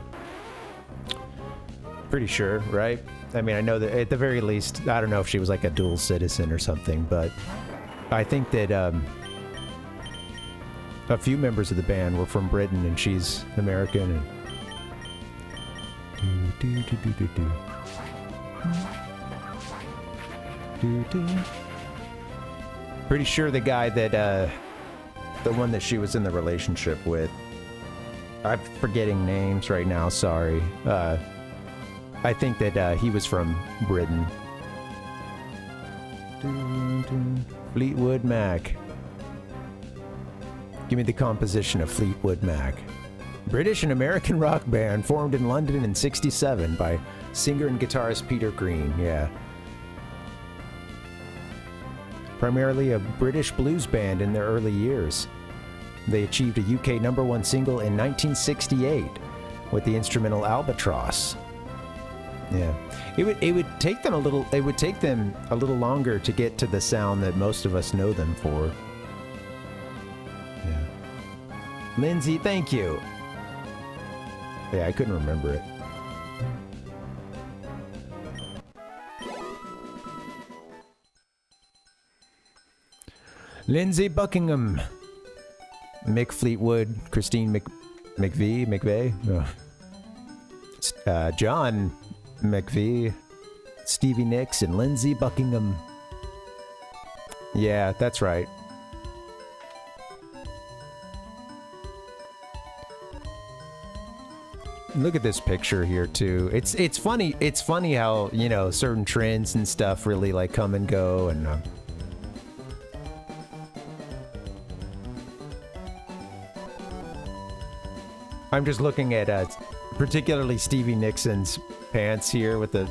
Pretty sure, right? I mean, I know that at the very least, I don't know if she was like a dual citizen or something, but I think that a few members of the band were from Britain, and she's American. And pretty sure the guy that the one that she was in the relationship with, I'm forgetting names right now, sorry. I think that he was from Britain. Fleetwood Mac. Give me the composition of Fleetwood Mac. British and American rock band formed in London in '67 by singer and guitarist Peter Green. Yeah. Primarily a British blues band in their early years. They achieved a UK #1 single in 1968 with the instrumental Albatross. Yeah. It would take them a little longer to get to the sound that most of us know them for. Yeah. Lindsay, thank you. Yeah, I couldn't remember it. Lindsay Buckingham, Mick Fleetwood, Christine McVie, John McVie, Stevie Nicks, and Lindsay Buckingham. Yeah, that's right. look at this picture here too. It's funny. It's funny how, you know, certain trends and stuff really like come and go. And I'm just looking at particularly Stevie Nixon's pants here with the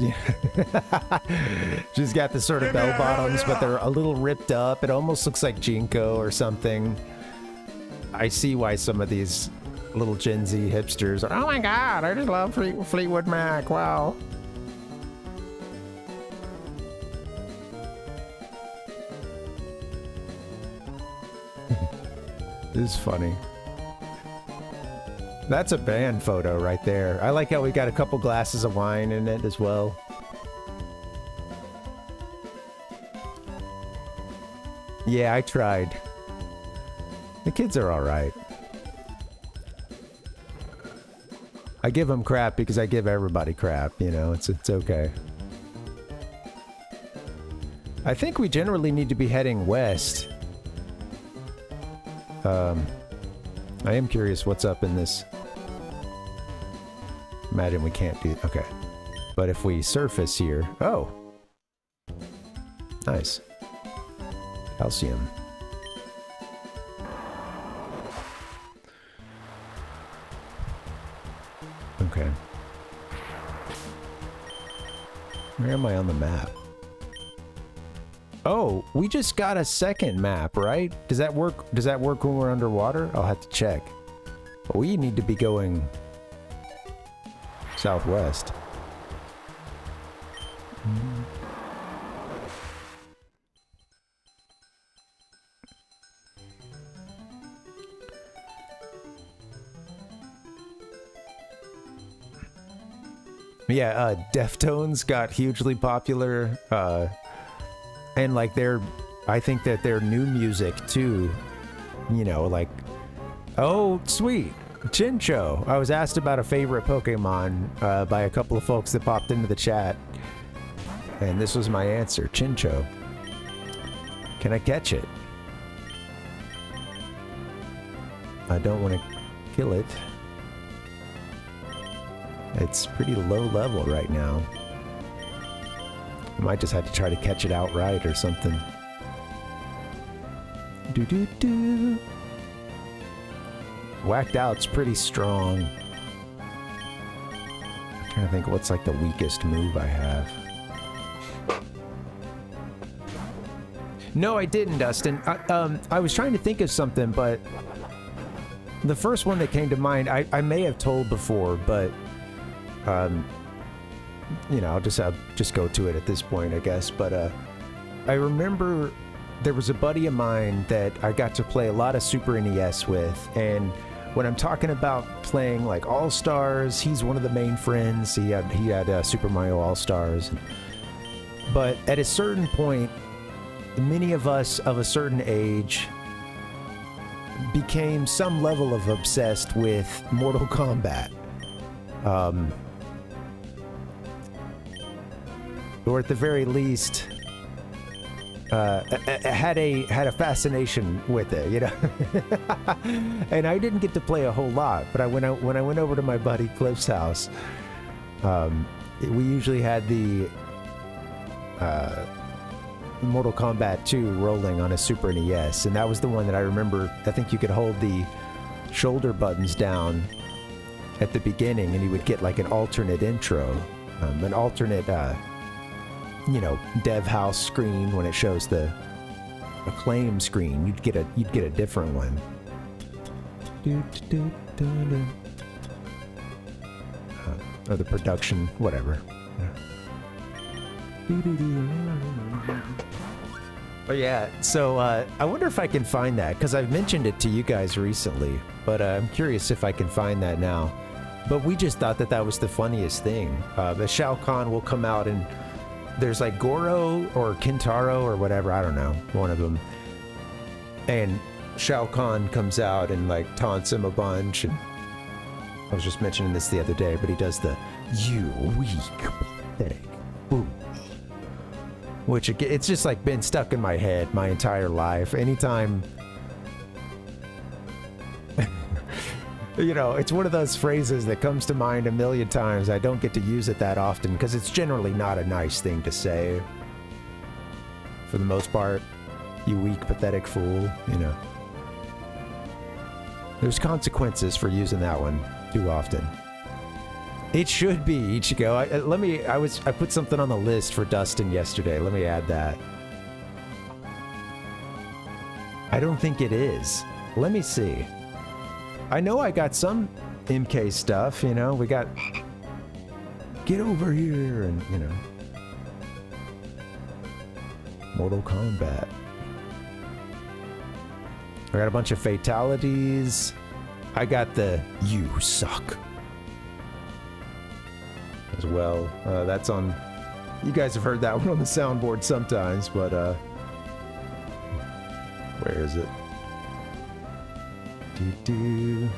she's got the sort of bell bottoms, but they're a little ripped up. It almost looks like Jinko or something. I see why some of these little Gen Z hipsters are, oh my god, I just love Fleetwood Mac, wow. This is funny. That's a band photo right there. I like how we got a couple glasses of wine in it as well. Yeah, I tried. The kids are alright. I give them crap because I give everybody crap, you know, it's okay. I think we generally need to be heading west. I am curious what's up in this. Imagine we can't do... Okay. But if we surface here... Oh! Nice. Calcium. Okay. Where am I on the map? Oh, we just got a second map, right? Does that work? Does that work when we're underwater? I'll have to check. But we need to be going southwest. Yeah, Deftones got hugely popular, and like I think that their new music too, you know, like, oh sweet, Chincho. I was asked about a favorite Pokemon by a couple of folks that popped into the chat, and this was my answer, Chincho. Can I catch it? I don't want to kill it. It's pretty low level right now. I might just have to try to catch it outright or something. Do-do-do. Whacked Out's pretty strong. I'm trying to think what's like the weakest move I have. No, I didn't, Dustin. I was trying to think of something, but the first one that came to mind, I may have told before, but you know, I'll just go to it at this point, I guess. But I remember there was a buddy of mine that I got to play a lot of Super NES with, and when I'm talking about playing like All Stars, he's one of the main friends. He had Super Mario All Stars, but at a certain point, many of us of a certain age became some level of obsessed with Mortal Kombat. Or at the very least, had a fascination with it, you know. And I didn't get to play a whole lot, but when I went over to my buddy Cliff's house, we usually had the Mortal Kombat 2 rolling on a Super NES, and that was the one that I remember. I think you could hold the shoulder buttons down at the beginning, and you would get like an alternate intro, an alternate. You know, dev house screen. When it shows the acclaim screen, you'd get a different one. Or the production, whatever. But yeah, so I wonder if I can find that, because I've mentioned it to you guys recently, but I'm curious if I can find that now. But we just thought that was the funniest thing. The Shao Kahn will come out, and there's like Goro or Kintaro or whatever, I don't know, one of them. And Shao Kahn comes out and like taunts him a bunch. And I was just mentioning this the other day, but he does the "you weak, pathetic," ooh. Which it's just like been stuck in my head my entire life. Anytime You know, it's one of those phrases that comes to mind a million times. I don't get to use it that often because it's generally not a nice thing to say. For the most part, you weak, pathetic fool, you know. There's consequences for using that one too often. It should be, Ichigo. I put something on the list for Dustin yesterday. Let me add that. I don't think it is. Let me see. I know I got some MK stuff, you know. We got get over here and, you know. Mortal Kombat. I got a bunch of fatalities. I got the you suck as well. That's on, you guys have heard that one on the soundboard sometimes, but where is it? Doo-doo.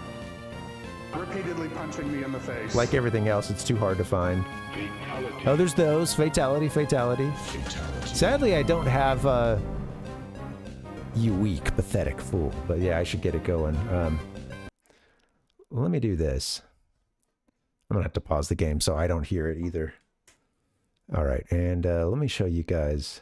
Repeatedly punching me in the face. Like everything else, it's too hard to find. Fatality. Oh, there's those. Fatality. Sadly, I don't have you weak, pathetic fool. But yeah, I should get it going. Let me do this. I'm gonna have to pause the game so I don't hear it either. All right, and let me show you guys.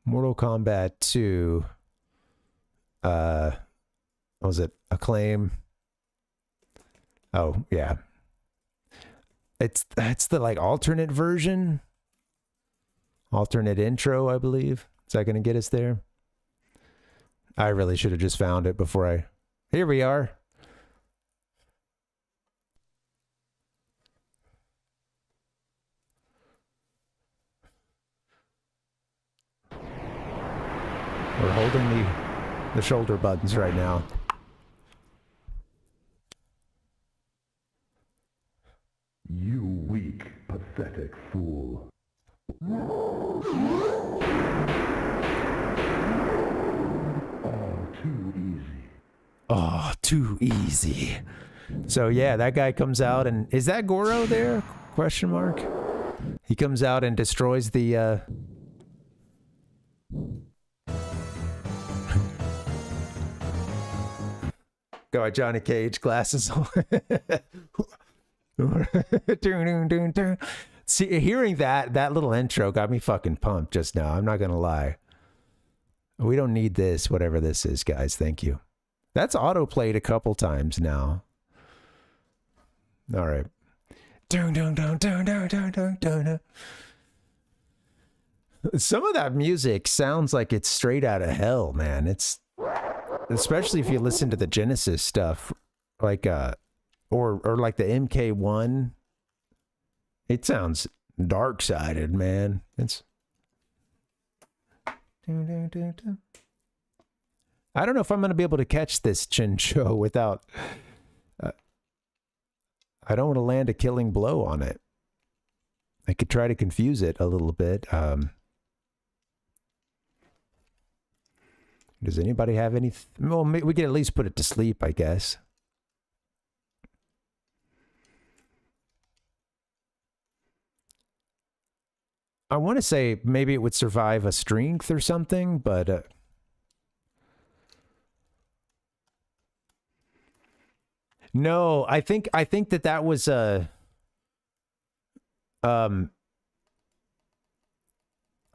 Mortal Kombat 2. What was it? Acclaim. Oh, yeah. That's the like alternate version. Alternate intro, I believe. Is that going to get us there? I really should have just found it before I... Here we are. We're holding the shoulder buttons right now. You weak, pathetic fool. Oh, too easy. Oh, too easy. So yeah, that guy comes out and... Is that Goro there? Question mark. He comes out and destroys the... Got Johnny Cage glasses on. See, hearing that little intro got me fucking pumped just now. I'm not gonna lie. We don't need this, whatever this is, guys. Thank you. That's auto-played a couple times now. All right. Some of that music sounds like it's straight out of hell, man. It's especially if you listen to the Genesis stuff, like or like the MK1. It sounds dark-sided, man. It's I don't know if I'm going to be able to catch this Chincho without I don't want to land a killing blow on it. I could try to confuse it a little bit. Does anybody have any... Well, we can at least put it to sleep, I guess. I want to say maybe it would survive a strength or something, but... No, I think that was a...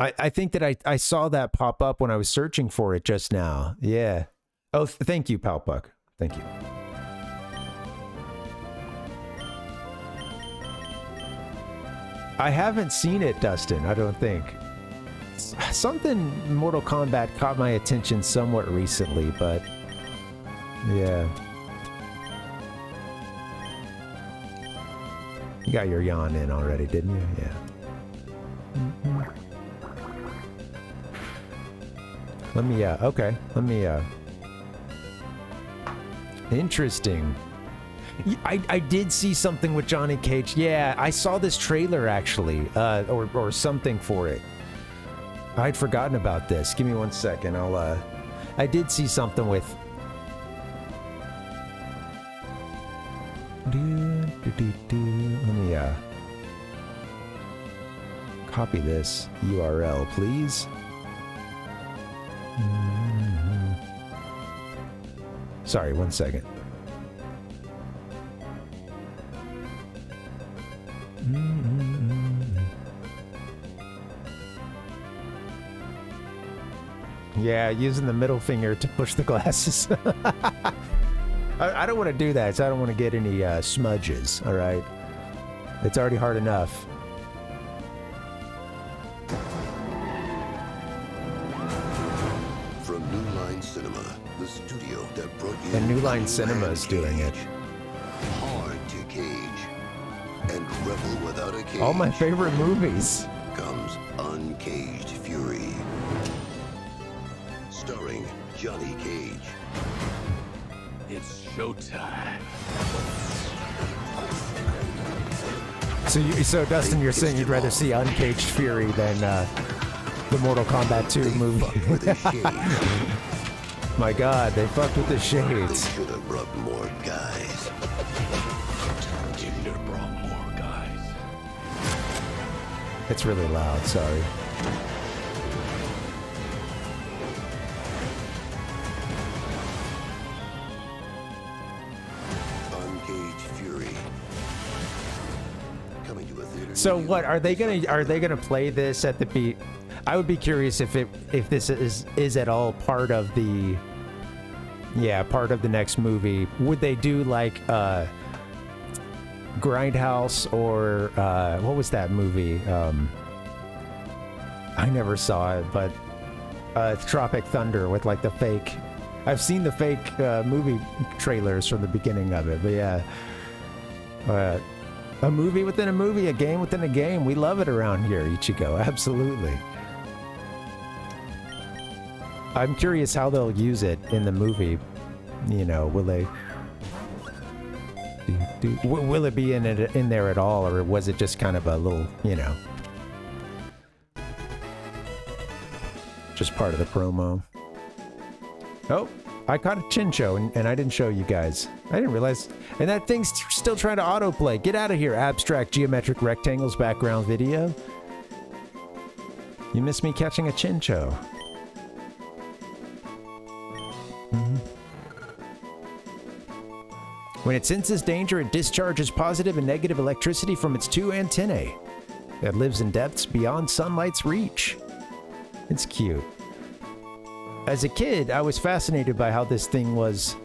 I think that I saw that pop up when I was searching for it just now. Yeah. Oh, thank you, Palpuck. Thank you. I haven't seen it, Dustin, I don't think. Something Mortal Kombat caught my attention somewhat recently, but... Yeah. You got your yawn in already, didn't you? Yeah. Mm-hmm. Let me, okay. Let me, Interesting. I did see something with Johnny Cage. Yeah, I saw this trailer, actually, or something for it. I'd forgotten about this. Give me 1 second. I did see something with... Let me, Copy this URL, please. Sorry, 1 second. Yeah, using the middle finger to push the glasses. I don't want to do that, so I don't want to get any smudges, alright? It's already hard enough. From New Line Cinema, the studio that brought you... And New Line Cinema is doing it. Hard to cage. And Rebel Without a Cage. All my favorite movies. Comes Uncaged Fury. Starring Johnny Cage. It's showtime. So Dustin, you're saying you'd rather see Uncaged Fury than the Mortal Kombat 2 movie? With the shades. My God, they fucked with the They shades. should have brought more guys. They should have brought more guys. It's really loud, sorry. Uncaged Fury. Coming to a theater. So near you. what are they gonna play this at the beat? I would be curious if this is at all part of the part of the next movie. Would they do like Grindhouse or what was that movie? I never saw it, but Tropic Thunder with like the fake. I've seen the fake movie trailers from the beginning of it, but yeah. A movie within a movie, a game within a game. We love it around here, Ichigo. Absolutely. I'm curious how they'll use it in the movie. You know, will they... Will it be in there at all, or was it just kind of a little, you know... just part of the promo? Oh, I caught a Chincho, and I didn't show you guys. I didn't realize... And that thing's still trying to autoplay. Get out of here, abstract geometric rectangles background video. You missed me catching a Chincho. When it senses danger, it discharges positive and negative electricity from its two antennae that lives in depths beyond sunlight's reach. It's cute. As a kid, I was fascinated by how this thing was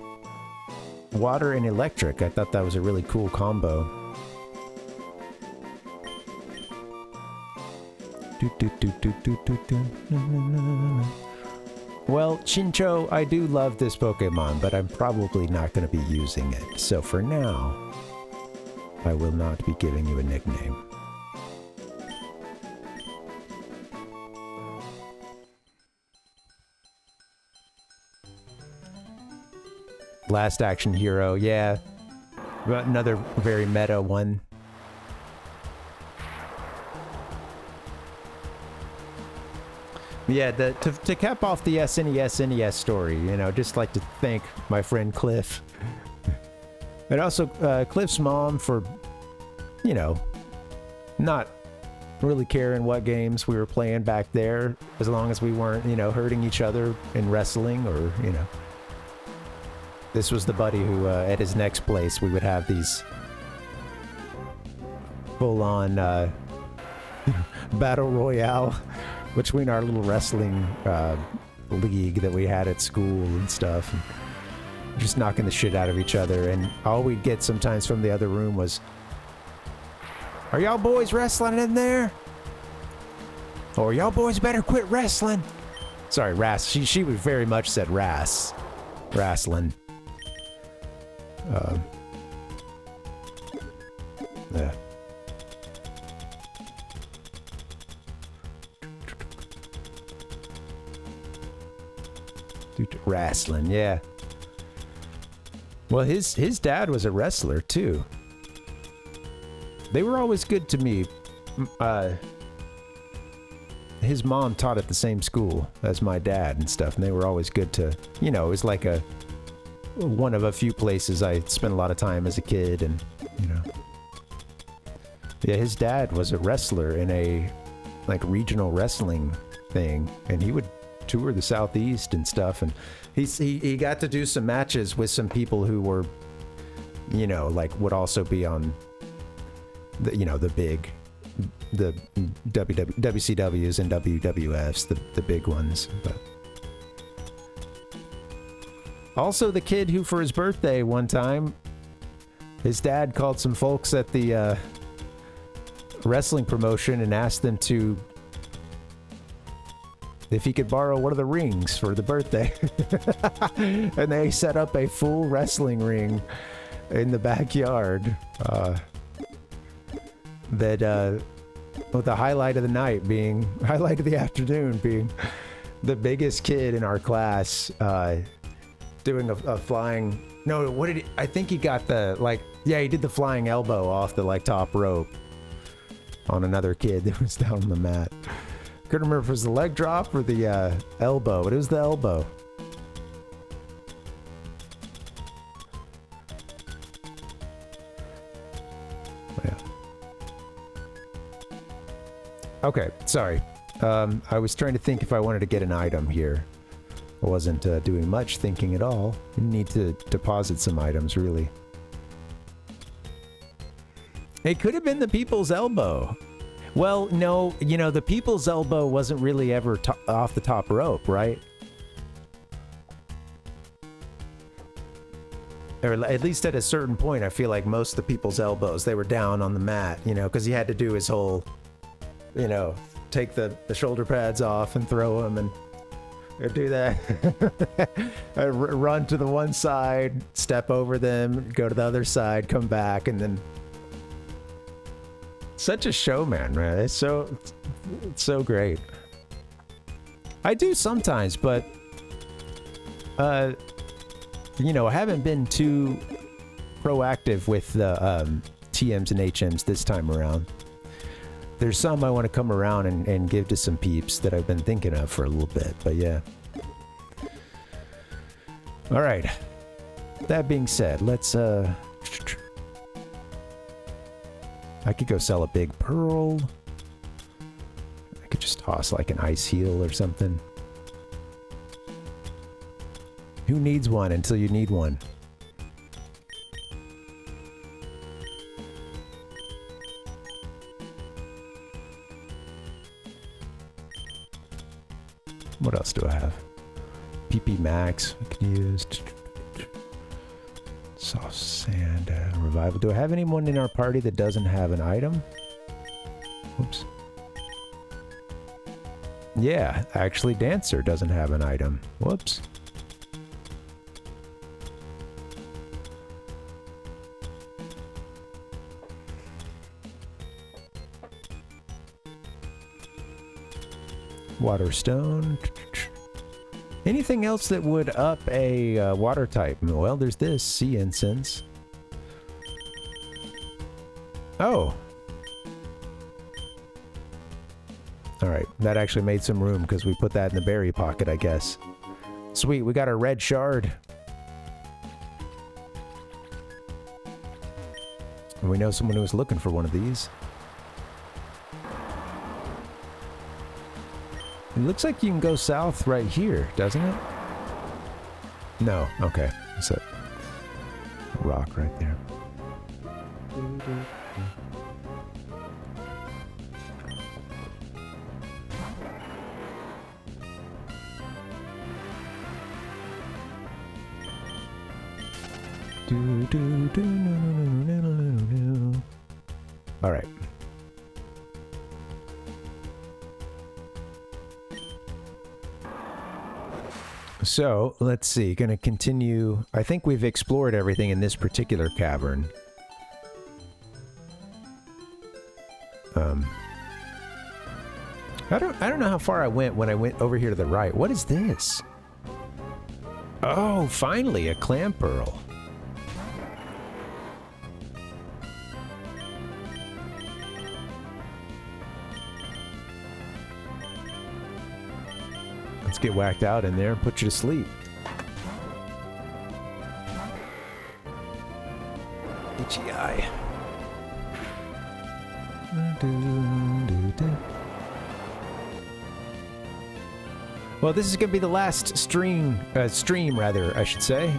water and electric. I thought that was a really cool combo. Well, Chincho, I do love this Pokemon, but I'm probably not going to be using it. So for now, I will not be giving you a nickname. Last Action Hero, yeah. Another very meta one. Yeah, to cap off the SNES story, you know, just like to thank my friend Cliff. And also Cliff's mom for, you know, not really caring what games we were playing back there, as long as we weren't, you know, hurting each other in wrestling or, you know. This was the buddy who, at his next place, we would have these full-on battle royale between our little wrestling league that we had at school and stuff. And just knocking the shit out of each other. And all we'd get sometimes from the other room was, "Are y'all boys wrestling in there? Or y'all boys better quit wrestling." Sorry, Ras. She would very much said Ras. Wrestling. Yeah. Wrestling, yeah. Well, his dad was a wrestler too. They were always good to me. His mom taught at the same school as my dad and stuff, and they were always good to, you know, it was like one of a few places I spent a lot of time as a kid, and, you know. Yeah, his dad was a wrestler in a like regional wrestling thing, and he would tour the Southeast and stuff, and he got to do some matches with some people who were, you know, like would also be on the, you know, the WCWs and WWFs, the big ones. But also the kid who for his birthday one time, his dad called some folks at the wrestling promotion and asked them to, if he could borrow one of the rings for the birthday. And they set up a full wrestling ring in the backyard. With the highlight of the afternoon being the biggest kid in our class doing a flying. No, what did he? I think he got the, like, yeah, he did the flying elbow off the, like, top rope on another kid that was down on the mat. Couldn't remember if it was the leg drop or the elbow, but it was the elbow. Yeah. Okay, sorry. I was trying to think if I wanted to get an item here. I wasn't doing much thinking at all. You need to deposit some items, really. It could have been the people's elbow. Well, no, you know, the people's elbow wasn't really ever off the top rope, right? Or at least at a certain point, I feel like most of the people's elbows, they were down on the mat, you know, because he had to do his whole, you know, take the shoulder pads off and throw them and do that. Run to the one side, step over them, go to the other side, come back, and then... Such a showman, man. It's so great. I do sometimes, but you know, I haven't been too proactive with the TMs and HMs this time around. There's some I want to come around and give to some peeps that I've been thinking of for a little bit, but yeah. All right. That being said, let's I could go sell a big pearl. I could just toss like an ice heal or something. Who needs one until you need one? What else do I have? PP Max I can use. Soft sand, revival. Do I have anyone in our party that doesn't have an item? Oops. Yeah, actually Dancer doesn't have an item. Whoops. Waterstone. Anything else that would up a water type? Well, there's this sea incense. Oh. Alright, that actually made some room because we put that in the berry pocket, I guess. Sweet, we got our red shard. And we know someone who was looking for one of these. It looks like you can go south right here, doesn't it? No, okay. It's a rock right there. All right. So, let's see, gonna continue. I think we've explored everything in this particular cavern. I don't know how far I went when I went over here to the right. What is this? Oh, finally, a clam pearl. Let's get whacked out in there and put you to sleep. Itchy eye. Well, this is going to be the last stream rather, I should say.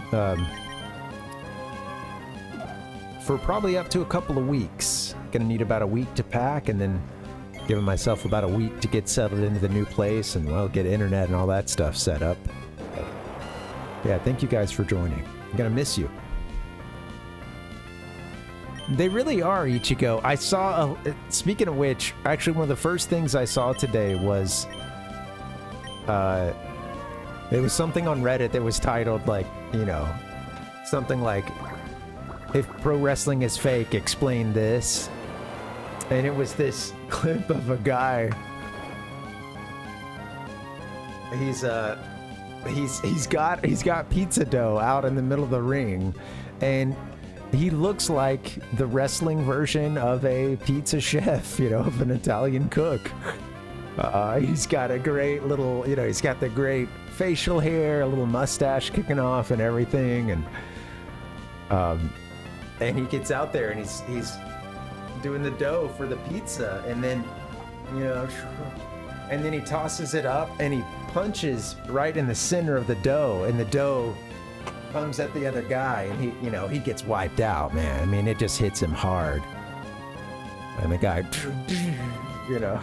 For probably up to a couple of weeks. Gonna need about a week to pack, and then giving myself about a week to get settled into the new place and, well, get internet and all that stuff set up. Yeah, thank you guys for joining. I'm gonna miss you. They really are, Ichigo. I saw speaking of which, actually one of the first things I saw today was it was something on Reddit that was titled, like, you know, something like, if pro wrestling is fake, explain this. And it was this clip of a guy. He's got pizza dough out in the middle of the ring, and he looks like the wrestling version of a pizza chef, you know, of an Italian cook. He's got a great little, you know, he's got the great facial hair, a little mustache kicking off and everything, and he gets out there and he's doing the dough for the pizza, and then, you know, and then he tosses it up and he punches right in the center of the dough, and the dough comes at the other guy, and he, you know, he gets wiped out, man. I mean, it just hits him hard, and the guy, you know,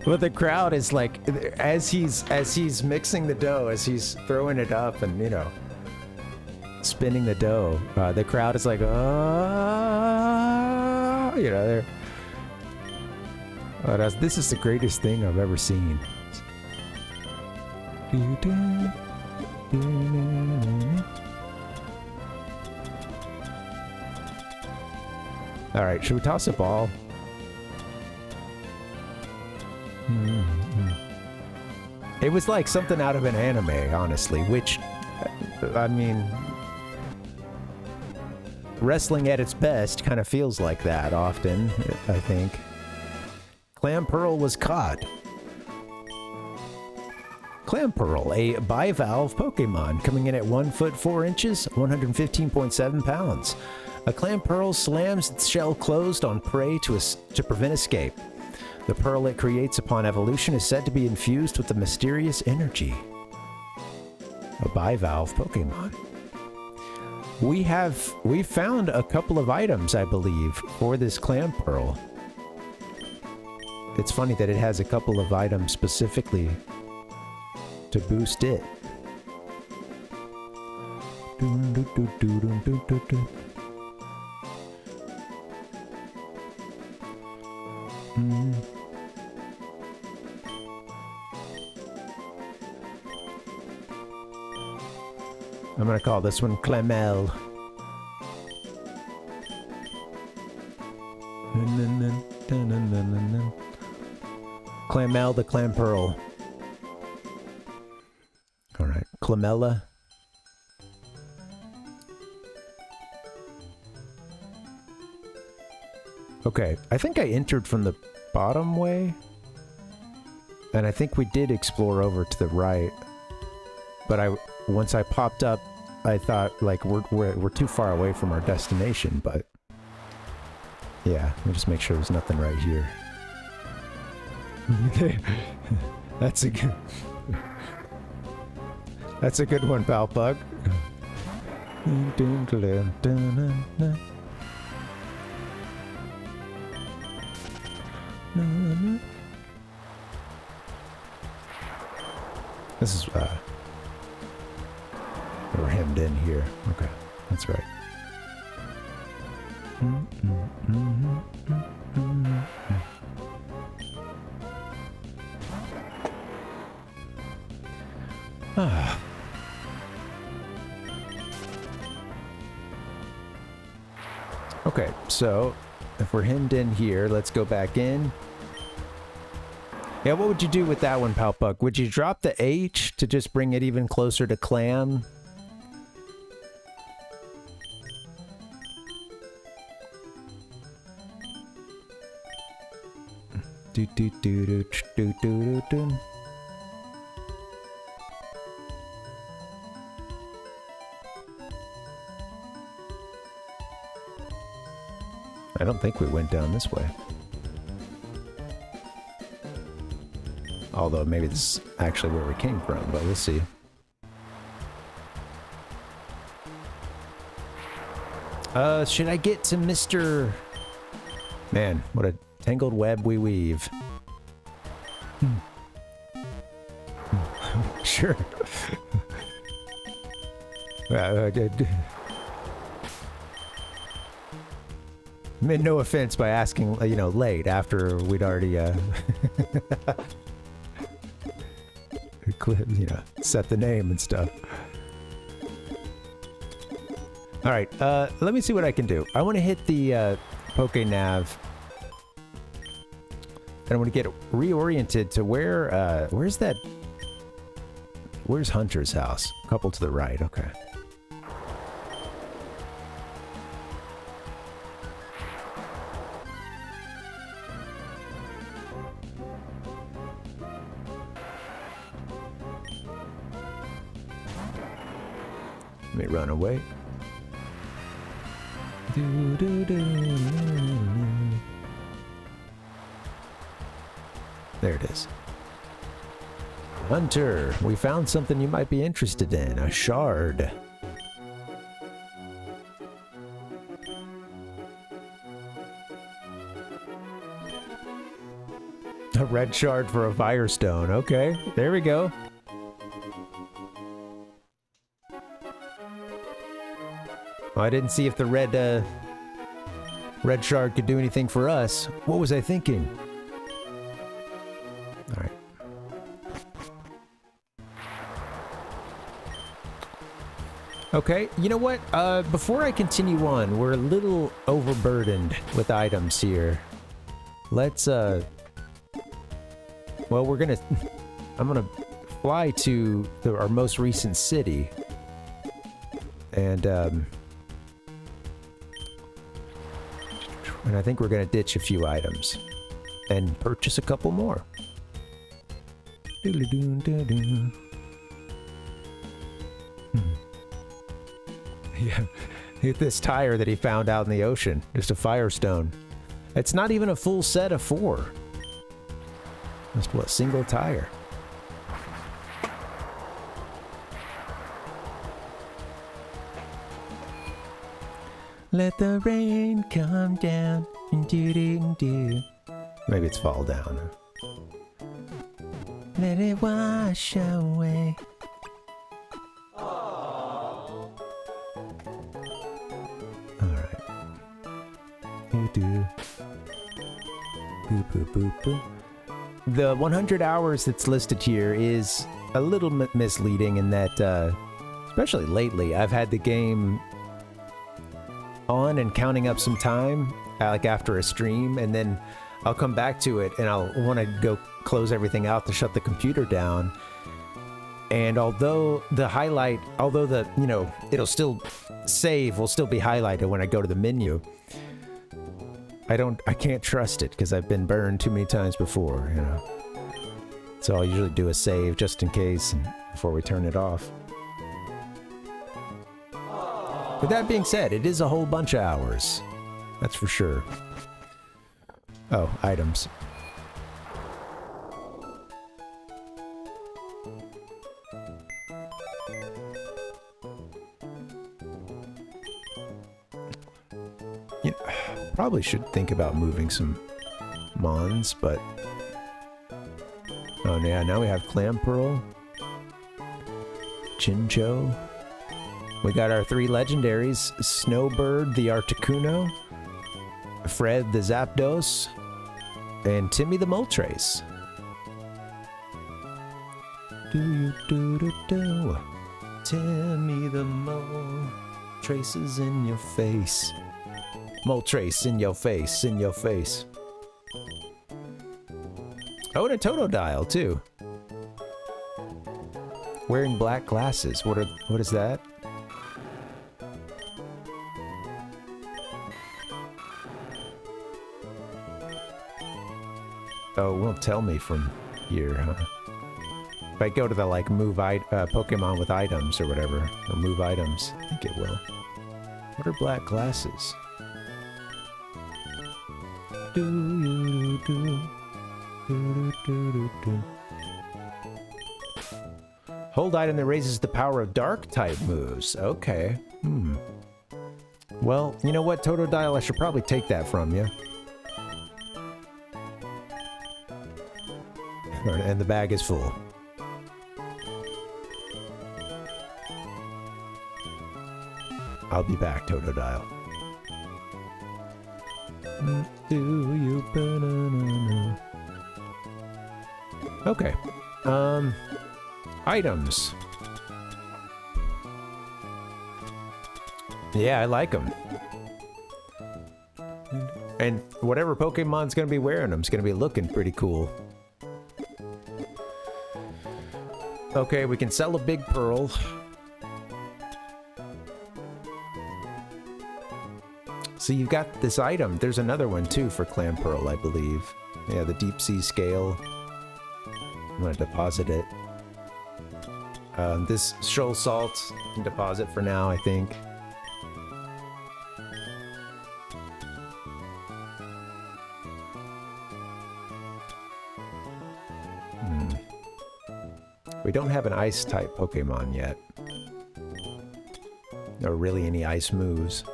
but the crowd is like, as he's mixing the dough, as he's throwing it up and, you know, spinning the dough, the crowd is like, oh, you know, they're, this is the greatest thing I've ever seen. All right, should we toss a ball? It was like something out of an anime, honestly, which, I mean, wrestling at its best kind of feels like that often, I think. Clamperl was caught. Clamperl, a bivalve Pokemon, coming in at 1 foot 4 inches, 115.7 pounds. A Clamperl slams its shell closed on prey to prevent escape. The pearl it creates upon evolution is said to be infused with a mysterious energy. A bivalve Pokemon. We found a couple of items, I believe, for this Clamperl. It's funny that it has a couple of items specifically to boost it. I'm gonna call this one Clamel. Clamel the Clamperl. Alright, Clamella. Okay, I think I entered from the bottom way. And I think we did explore over to the right. But once I popped up, I thought, like, we're too far away from our destination, but yeah, let me just make sure there's nothing right here. That's a good one, Palpug. This is we're hemmed in here. Okay, that's right. Ah. Okay, so if we're hemmed in here, let's go back in. Yeah, what would you do with that one, Palpuck? Would you drop the H to just bring it even closer to Clam? Do do do do do do do. I don't think we went down this way. Although maybe this is actually where we came from, but we'll see. Should I get to Mr... Man, what a tangled web we weave. Sure. Meant no offense by asking, you know, late after we'd already, you know, set the name and stuff. All right, let me see what I can do. I want to hit the Pokénav. And I want to get reoriented to where, where's that? Where's Hunter's house? A couple to the right, okay. Let me run away. There it is. Hunter, we found something you might be interested in. A shard. A red shard for a Firestone. Okay, there we go. Well, I didn't see if the red shard could do anything for us. What was I thinking? All right. Okay, you know what? Before I continue on, we're a little overburdened with items here. Let's, well, we're gonna... I'm gonna fly to our most recent city. And I think we're gonna ditch a few items. And purchase a couple more. Yeah, hit this tire that he found out in the ocean. Just a Firestone. It's not even a full set of 4. Just what, single tire. Let the rain come down. Do-do-do. Maybe it's fall down. Let it wash away. The 100 hours that's listed here is a little misleading in that, especially lately, I've had the game on and counting up some time, like after a stream, and then I'll come back to it and I'll want to go close everything out to shut the computer down. And although the you know, it'll still save, will still be highlighted when I go to the menu. I can't trust it because I've been burned too many times before, you know. So I'll usually do a save just in case and before we turn it off. With that being said, it is a whole bunch of hours. That's for sure. Oh, items. You know, probably should think about moving some Mons, but... Oh yeah, now we have Clam Pearl. Chincho. We got our 3 legendaries. Snowbird the Articuno. Fred the Zapdos. And Timmy the Moltres. Do-do-do-do. Timmy the Moltres in your face. Moltres in your face, in your face. Oh, and a Totodile, too. Wearing black glasses. What is that? Oh, it won't tell me from here, huh? If I go to the, like, move Pokemon with items or whatever, or move items, I think it will. What are black glasses? Do-do-do. Do-do-do-do-do. Hold item that raises the power of dark type moves. Okay. Well, you know what, Totodile? I should probably take that from you. And the bag is full. I'll be back, Totodile. Do you banana? Okay. Items. Yeah, I like them. And whatever Pokemon's gonna be wearing them is gonna be looking pretty cool. Okay, we can sell a big pearl. So you've got this item. There's another one too for Clan Pearl, I believe. Yeah, the deep sea scale. I'm gonna deposit it. This shoal salt can deposit for now, I think. We don't have an ice type Pokemon yet. Or really any ice moves.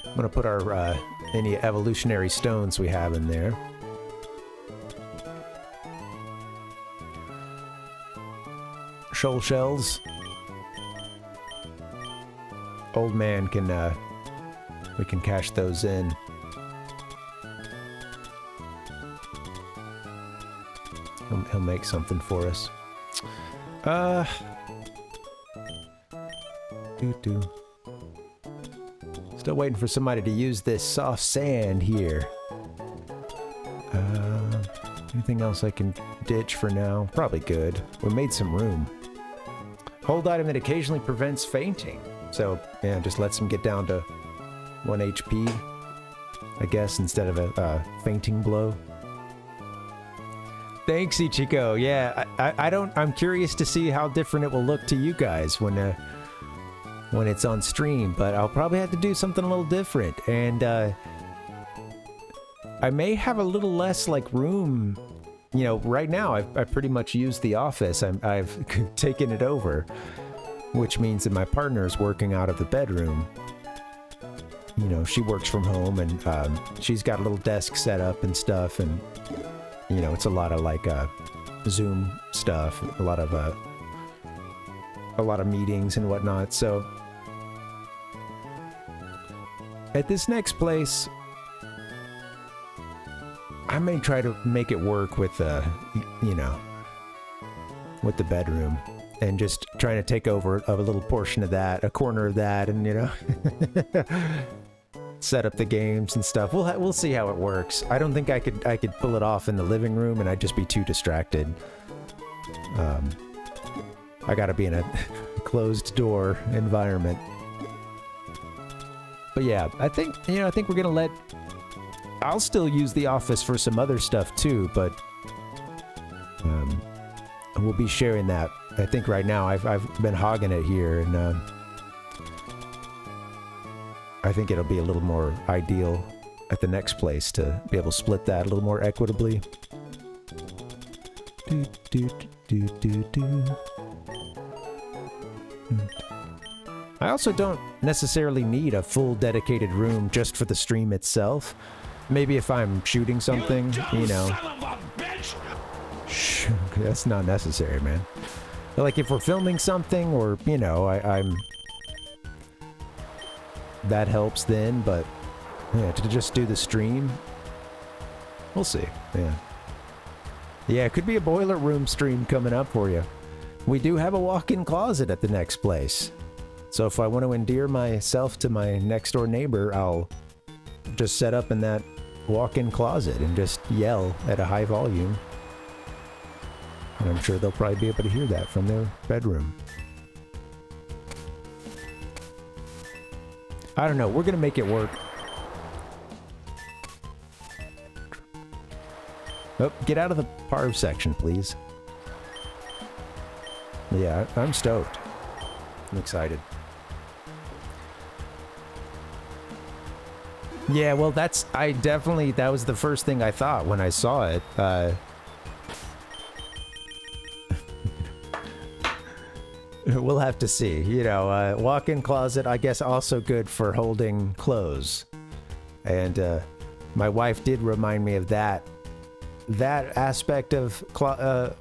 I'm gonna put our any evolutionary stones we have in there. Shoal shells. Old man can we can cash those in. He'll make something for us. Still waiting for somebody to use this soft sand here. Anything else I can ditch for now? Probably good. We made some room. Hold item that occasionally prevents fainting. So, yeah, just lets him get down to 1 HP, I guess, instead of a fainting blow. Thanks, Ichiko. Yeah, I'm curious to see how different it will look to you guys when it's on stream, but I'll probably have to do something a little different. And I may have a little less like room. You know, right now I pretty much use the office. I've taken it over, which means that my partner is working out of the bedroom. You know, she works from home, and she's got a little desk set up and stuff, and you know, it's a lot of like Zoom stuff, a lot of meetings and whatnot. So at this next place, I may try to make it work with you know, with the bedroom, and just trying to take over a little portion of that, a corner of that, and you know, set up the games and stuff. We'll see how it works. I don't think I could pull it off in the living room, and I'd just be too distracted. I gotta be in a closed door environment. But yeah, I think we're gonna let. I'll still use the office for some other stuff too, but we'll be sharing that. I think right now I've been hogging it here, and I think it'll be a little more ideal at the next place to be able to split that a little more equitably. I also don't necessarily need a full dedicated room just for the stream itself. Maybe if I'm shooting something, you know. That's not necessary, man. But like if we're filming something, or you know, I'm. That helps then, but yeah, to just do the stream, we'll see. Yeah, it could be a boiler room stream coming up for you. We do have a walk-in closet at the next place, so if I want to endear myself to my next door neighbor, I'll just set up in that walk-in closet and just yell at a high volume, and I'm sure they'll probably be able to hear that from their bedroom. I don't know, we're gonna make it work. Oh, get out of the PARV section, please. Yeah, I'm stoked. I'm excited. Yeah, well, that was the first thing I thought when I saw it. We'll have to see. You know, walk-in closet, I guess, also good for holding clothes. And my wife did remind me of that aspect of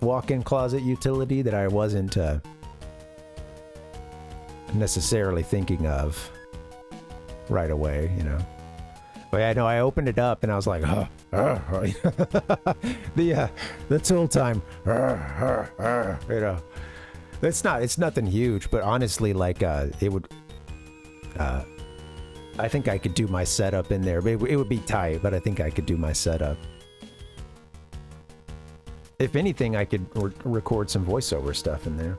walk-in closet utility that I wasn't necessarily thinking of right away, you know. But yeah, no, I opened it up and I was like, the tool time, you know. It's nothing huge, but honestly, like, it would, I think I could do my setup in there. It would be tight, but I think I could do my setup. If anything, I could record some voiceover stuff in there.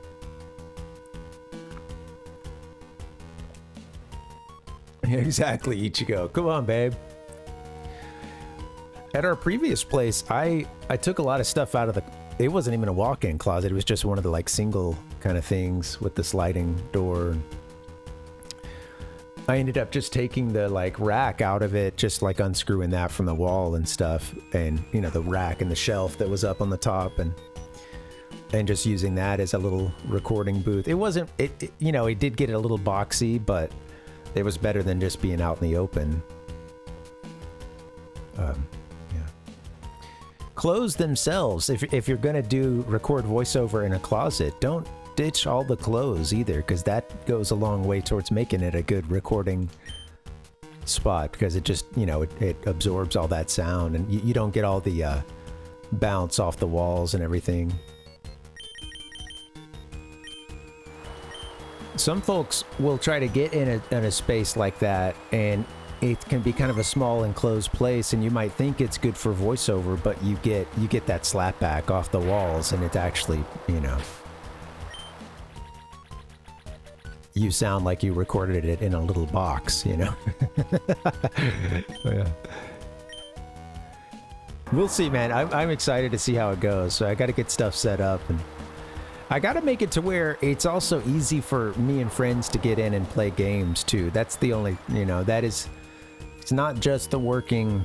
Exactly, Ichigo. Come on, babe. At our previous place, I took a lot of stuff out of the... It wasn't even a walk-in closet. It was just one of the, like, single kind of things with the sliding door. I ended up just taking the, like, rack out of it, just, like, unscrewing that from the wall and stuff. And, you know, the rack and the shelf that was up on the top, and just using that as a little recording booth. It wasn't... you know, it did get a little boxy, but it was better than just being out in the open. Yeah. Clothes themselves, if you're gonna record voiceover in a closet, don't ditch all the clothes either, because that goes a long way towards making it a good recording spot, because it just, you know, it absorbs all that sound, and you don't get all the bounce off the walls and everything. Some folks will try to get in a space like that, and it can be kind of a small enclosed place, and you might think it's good for voiceover, but you get that slap back off the walls, and it's actually, you know, you sound like you recorded it in a little box, you know. Yeah. We'll see, man. I'm excited to see how it goes. So I got to get stuff set up, and I got to make it to where it's also easy for me and friends to get in and play games too. That's the only, you know, it's not just the working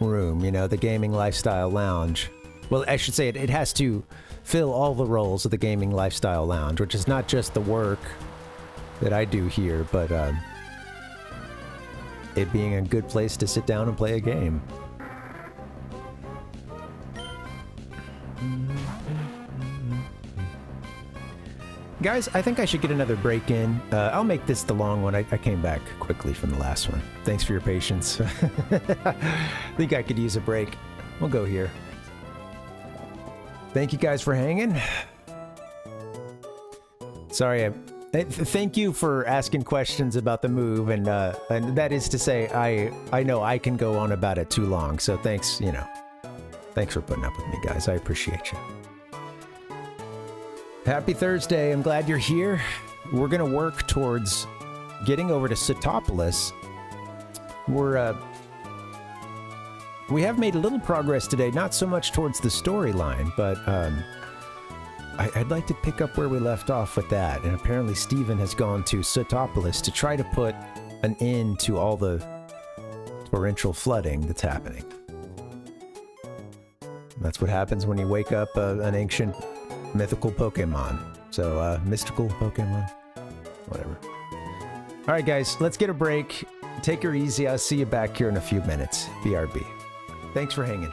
room, you know, the gaming lifestyle lounge. Well, I should say it has to fill all the roles of the gaming lifestyle lounge, which is not just the work that I do here, but it being a good place to sit down and play a game. Guys, I think I should get another break in. I'll make this the long one. I came back quickly from the last one. Thanks for your patience. I think I could use a break. We'll go here. Thank you guys for hanging. Sorry, thank you for asking questions about the move, and that is to say, I know I can go on about it too long, so thanks, you know. Thanks for putting up with me, guys. I appreciate you. Happy Thursday. I'm glad you're here. We're going to work towards getting over to Sootopolis. We have made a little progress today, not so much towards the storyline, but I'd like to pick up where we left off with that. And apparently Steven has gone to Sootopolis to try to put an end to all the torrential flooding that's happening. That's what happens when you wake up an ancient mythical Pokemon. So, mystical Pokemon? Whatever. Alright guys, let's get a break. Take her easy. I'll see you back here in a few minutes. BRB. Thanks for hanging.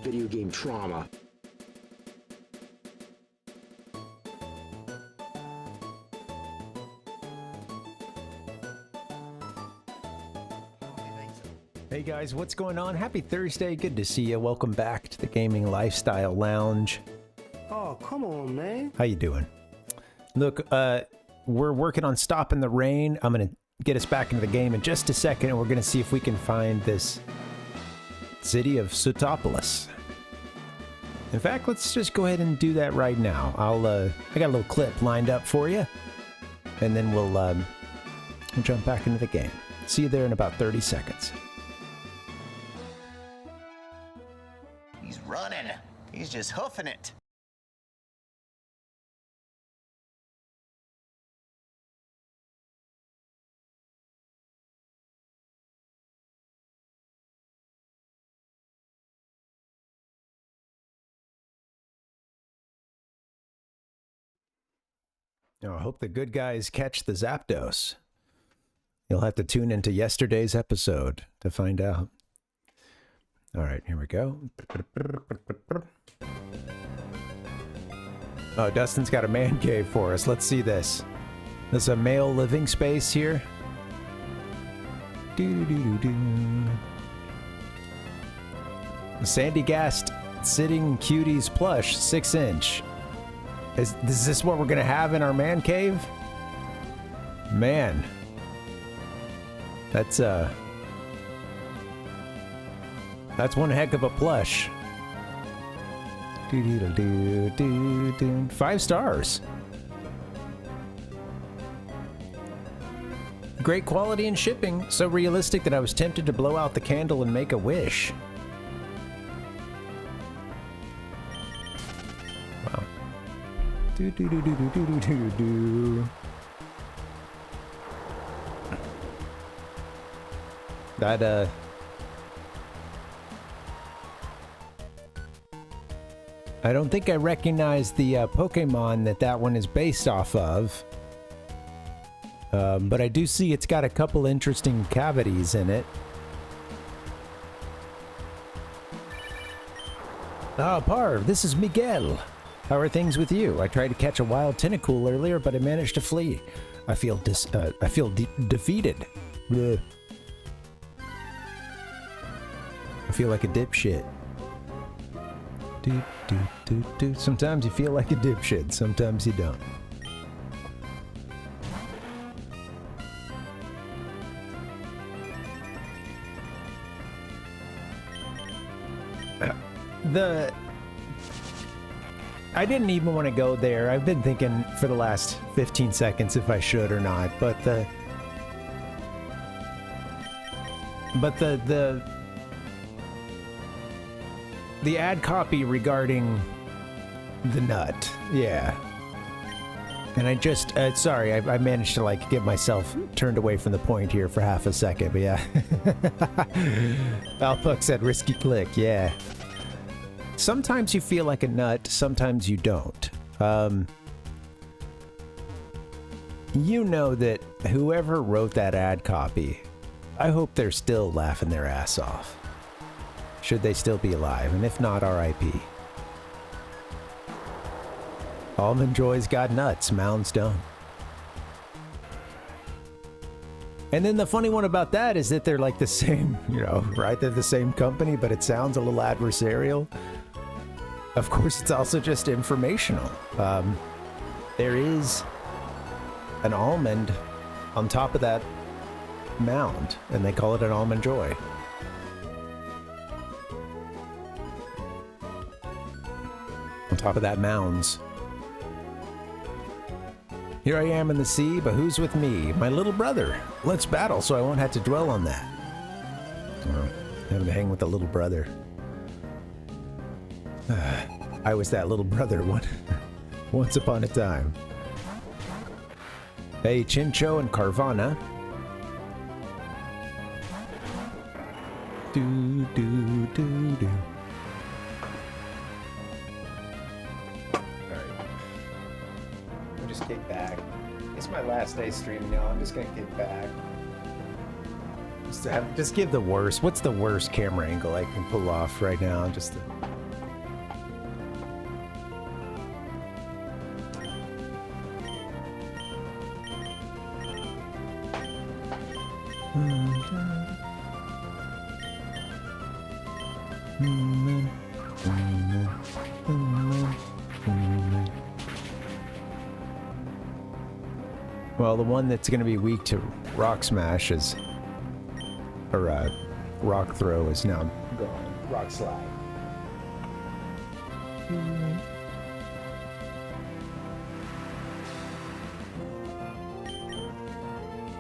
video game trauma. Hey guys, what's going on? Happy Thursday. Good to see you. Welcome back to the Gaming Lifestyle Lounge. Oh, come on, man. How you doing? Look, we're working on stopping the rain. I'm going to get us back into the game in just a second, and we're going to see if we can find this city of Sootopolis. In fact, let's just go ahead and do that right now. I got a little clip lined up for you, and then we'll jump back into the game. See you there in about 30 seconds. He's running. He's just hoofing it. Now, I hope the good guys catch the Zapdos. You'll have to tune into yesterday's episode to find out. All right, here we go. Oh, Dustin's got a man cave for us. Let's see this. There's a male living space here. Sandy Gast Sitting Cuties plush, 6-inch. Is this what we're gonna have in our man cave? Man. That's one heck of a plush. 5 stars. Great quality and shipping. So realistic that I was tempted to blow out the candle and make a wish. Wow. That I don't think I recognize the Pokemon that one is based off of. But I do see it's got a couple interesting cavities in it. Ah, Parv, this is Miguel. How are things with you? I tried to catch a wild Tentacool earlier, but I managed to flee. I feel defeated. Bleh. I feel like a dipshit. Sometimes you feel like a dipshit, sometimes you don't. I didn't even want to go there. I've been thinking for the last 15 seconds if I should or not, but the ad copy regarding the nut, yeah. And I just, sorry, I managed to like get myself turned away from the point here for half a second, but yeah. Alpuck said risky click, yeah. Sometimes you feel like a nut, sometimes you don't. You know that whoever wrote that ad copy, I hope they're still laughing their ass off. Should they still be alive, and if not, R.I.P. Almond Joy's got nuts, Mounds don't. And then the funny one about that is that they're like the same, you know, right? They're the same company, but it sounds a little adversarial. Of course, it's also just informational. There is an almond on top of that mound, and they call it an Almond Joy. On top of that mounds. Here I am in the sea, but who's with me? My little brother. Let's battle so I won't have to dwell on that. Oh, having to hang with the little brother. I was that little brother once upon a time. Hey, Chincho and Carvana. Do, do, do, do. Just kick back. It's my last day streaming now. I'm just gonna kick back. Just give the worst. What's the worst camera angle I can pull off right now? Just to Well, the one that's going to be weak to rock smash is, or rock throw is now gone. Rock slide.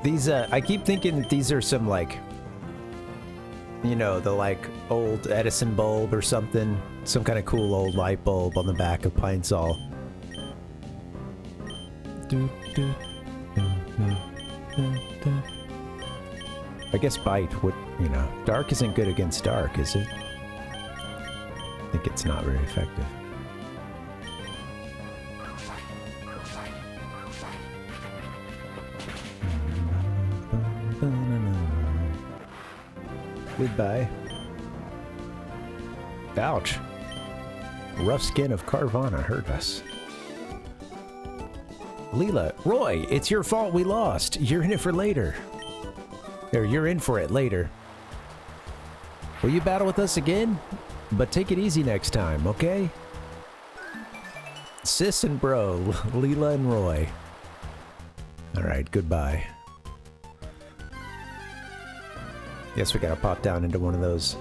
These, I keep thinking that these are some, like, you know, the, like, old Edison bulb or something. Some kind of cool old light bulb on the back of Pine Sol. I guess Bite would, you know, Dark isn't good against Dark, is it? I think it's not very effective. Goodbye. Ouch. Rough skin of Carvana hurt us. Leela, Roy, it's your fault we lost. You're in it for later. Or you're in for it later. Will you battle with us again? But take it easy next time, okay? Sis and bro, Leela and Roy. Alright, goodbye. Guess we gotta pop down into one of those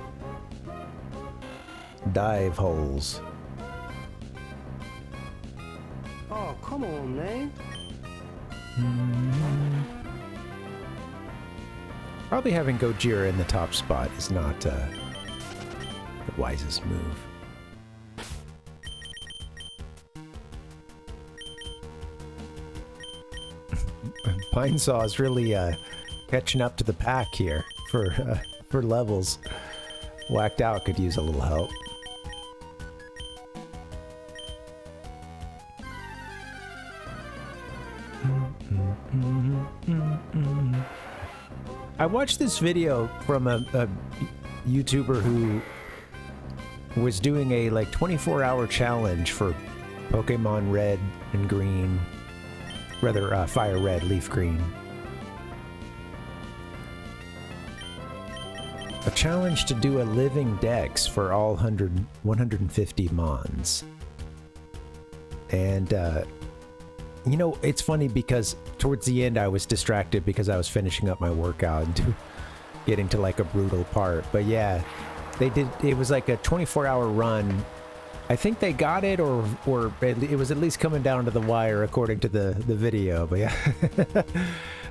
dive holes. Oh, come on, man. Probably having Gojira in the top spot is not the wisest move. Pine Saw is really catching up to the pack here for levels. Whacked Out could use a little help. I watched this video from a YouTuber who was doing a like 24-hour challenge for Pokemon Red and Green, rather Fire Red, Leaf Green. A challenge to do a living dex for all 150 mons. And you know, it's funny because towards the end I was distracted because I was finishing up my workout and getting to like a brutal part. But yeah, they did, it was like a 24-hour run. I think they got it, or it was at least coming down to the wire according to the video. But yeah,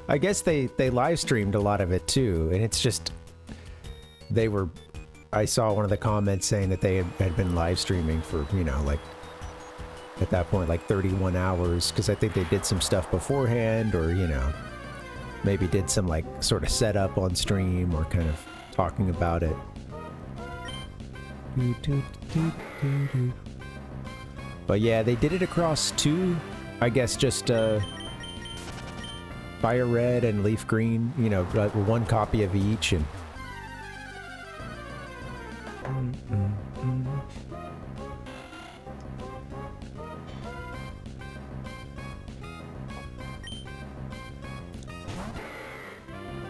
I guess they live streamed a lot of it too. And it's just, I saw one of the comments saying that they had been live streaming for, you know, like, at that point, like 31 hours, because I think they did some stuff beforehand, or, you know, maybe did some, like, sort of setup on stream, or kind of talking about it. But yeah, they did it across two, I guess, just Fire Red and Leaf Green, you know, one copy of each, and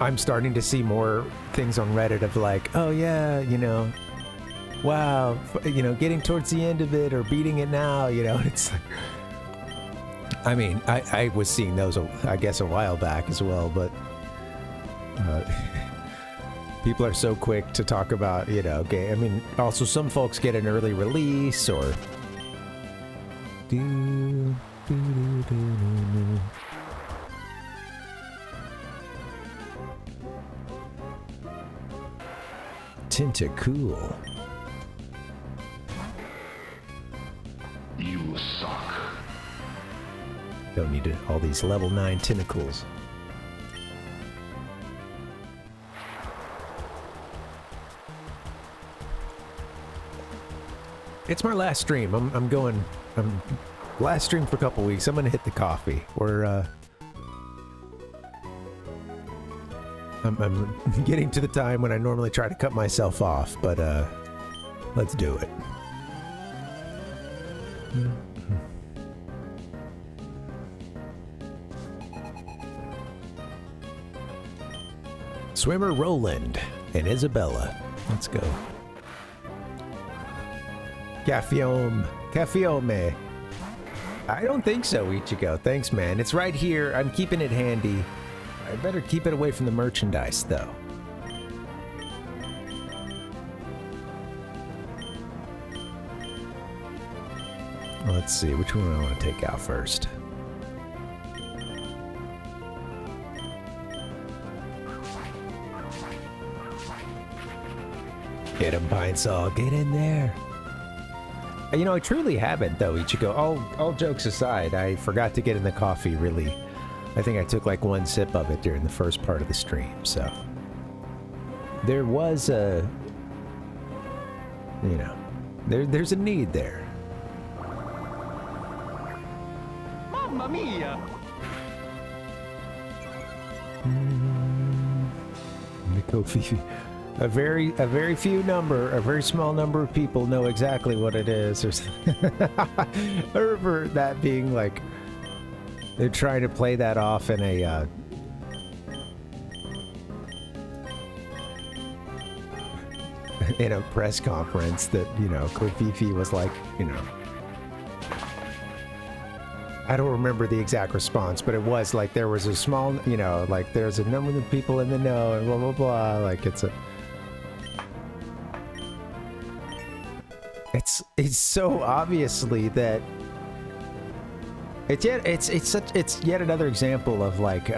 I'm starting to see more things on Reddit of like, oh yeah, you know, wow, you know, getting towards the end of it or beating it now, you know, it's like, I mean, I was seeing those, I guess, a while back as well, but people are so quick to talk about, you know, I mean, also some folks get an early release, or Tentacool. You suck. Don't need all these level 9 tentacles. It's my last stream. I'm last stream for a couple weeks. I'm gonna hit the coffee. I'm getting to the time when I normally try to cut myself off, but let's do it. Swimmer Roland and Isabella. Let's go. Cafeome. I don't think so, Ichigo. Thanks, man. It's right here. I'm keeping it handy. I better keep it away from the merchandise, though. Let's see, which one do I want to take out first? Get him, Pine-Saw. Get in there. You know, I truly haven't, though, Ichigo. All jokes aside, I forgot to get in the coffee, really. I think I took like one sip of it during the first part of the stream, so... There was a... You know, there's a need there. Mamma mia! A very small number of people know exactly what it is. I remember that being like, they're trying to play that off in a in a press conference that, you know, Kofifi was like, you know, I don't remember the exact response, but it was like there was a small, you know, like there's a number of people in the know and blah blah blah. Like it's so obviously that it's yet another example of like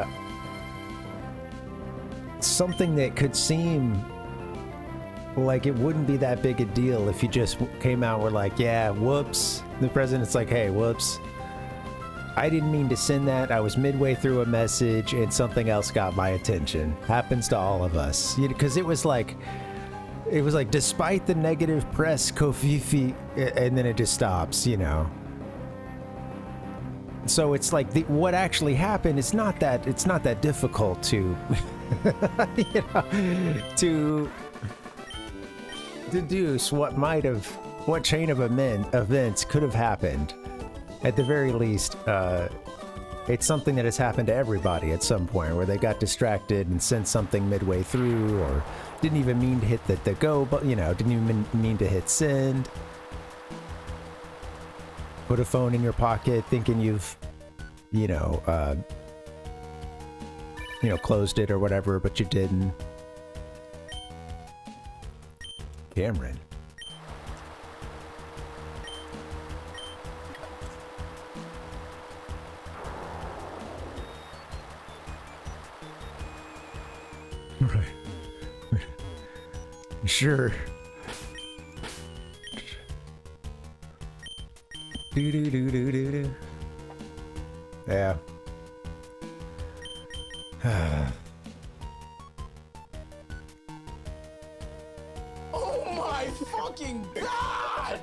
something that could seem like it wouldn't be that big a deal if you just came out and were like, yeah, whoops. The president's like, hey, whoops. I didn't mean to send that. I was midway through a message and something else got my attention. Happens to all of us. Because it was like, despite the negative press, Kofifi, and then it just stops, you know. So it's like what actually happened. It's not that difficult to, you know, to deduce what chain of events could have happened. At the very least, it's something that has happened to everybody at some point, where they got distracted and sent something midway through, or didn't even mean to hit the go, but you know, didn't even mean to hit send. Put a phone in your pocket, thinking you've, you know, closed it or whatever, but you didn't. Cameron. Right. Sure. Do. Yeah. Oh my fucking god!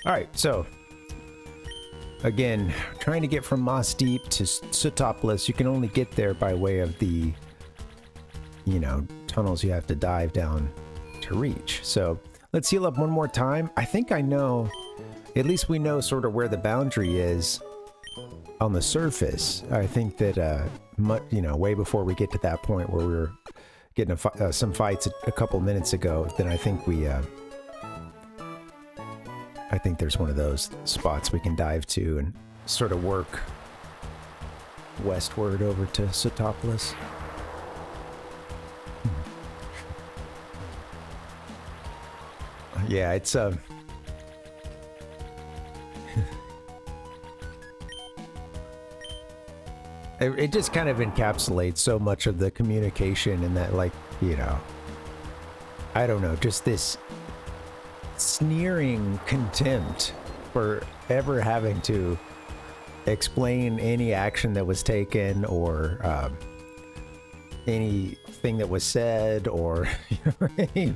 Alright, so again, trying to get from Moss Deep to Sootopolis, you can only get there by way of the, you know, tunnels you have to dive down to reach. So let's heal up one more time. I think I know, at least we know sort of where the boundary is on the surface. I think that, you know, way before we get to that point where we were getting some fights a couple minutes ago, then I think I think there's one of those spots we can dive to and sort of work westward over to Sootopolis. Yeah, it's it just kind of encapsulates so much of the communication, and that, like, you know, I don't know, just this sneering contempt for ever having to explain any action that was taken, or anything that was said, or any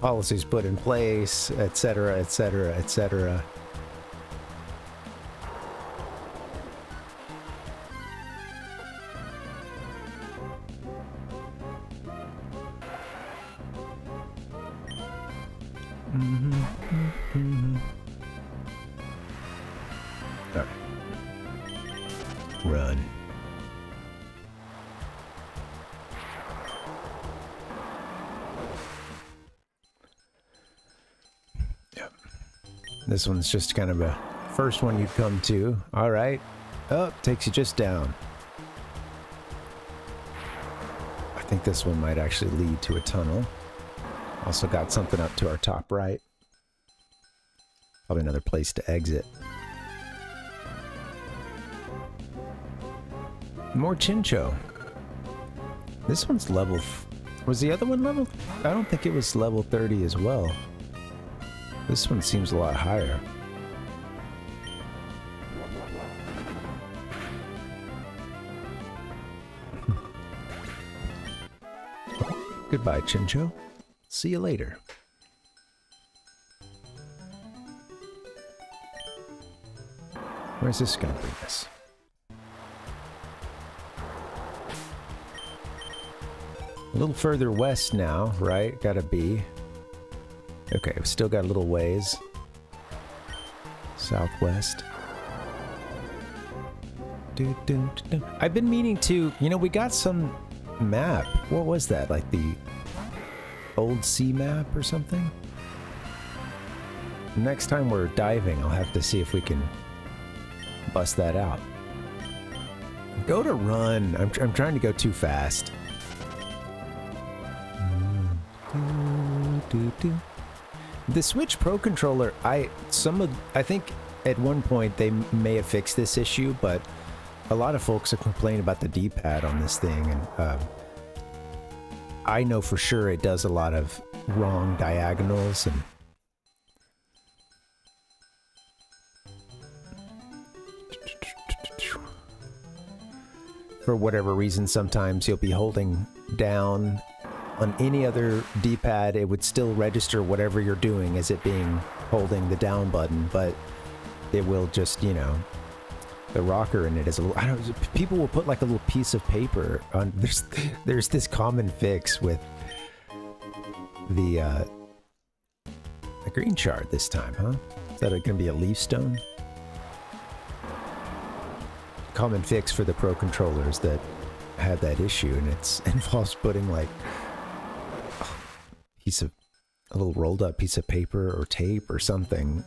policies put in place, etc., etc., etc. Alright. Run. Yep. This one's just kind of a first one you'd come to. Alright. Oh, takes you just down. I think this one might actually lead to a tunnel. Also got something up to our top right. Probably another place to exit. More Chincho. This one's level... Was the other one level... I don't think it was level 30 as well. This one seems a lot higher. Goodbye, Chincho. See you later. Where's this gonna bring us? A little further west now, right? Gotta be. Okay, we've still got a little ways. Southwest. I've been meaning to... You know, we got some map. What was that? Like the old sea map or something? Next time we're diving, I'll have to see if we can bust that out. Go to run. I'm trying to go too fast. The Switch Pro controller, I think at one point they may have fixed this issue, but a lot of folks are complaining about the D-pad on this thing, and I know for sure it does a lot of wrong diagonals, and for whatever reason sometimes you'll be holding down on any other D-pad, it would still register whatever you're doing as it being holding the down button, but it will just, you know, the rocker in it is a little, I don't know, people will put like a little piece of paper on, there's this common fix with the green shard this time, huh? Is that gonna be a leaf stone? Common fix for the Pro controllers that had that issue, and it involves putting like a little rolled up piece of paper or tape or something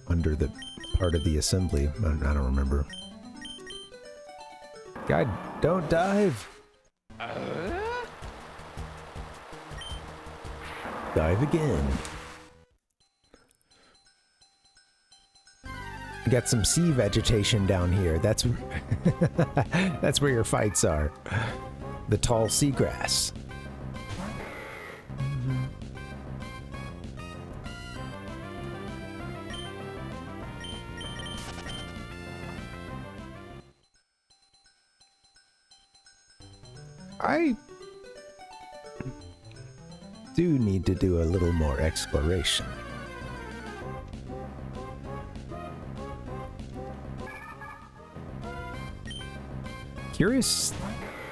under the part of the assembly. I don't remember. God, don't dive! Dive again. You got some sea vegetation down here. That's that's where your fights are. The tall seagrass. I do need to do a little more exploration. Curious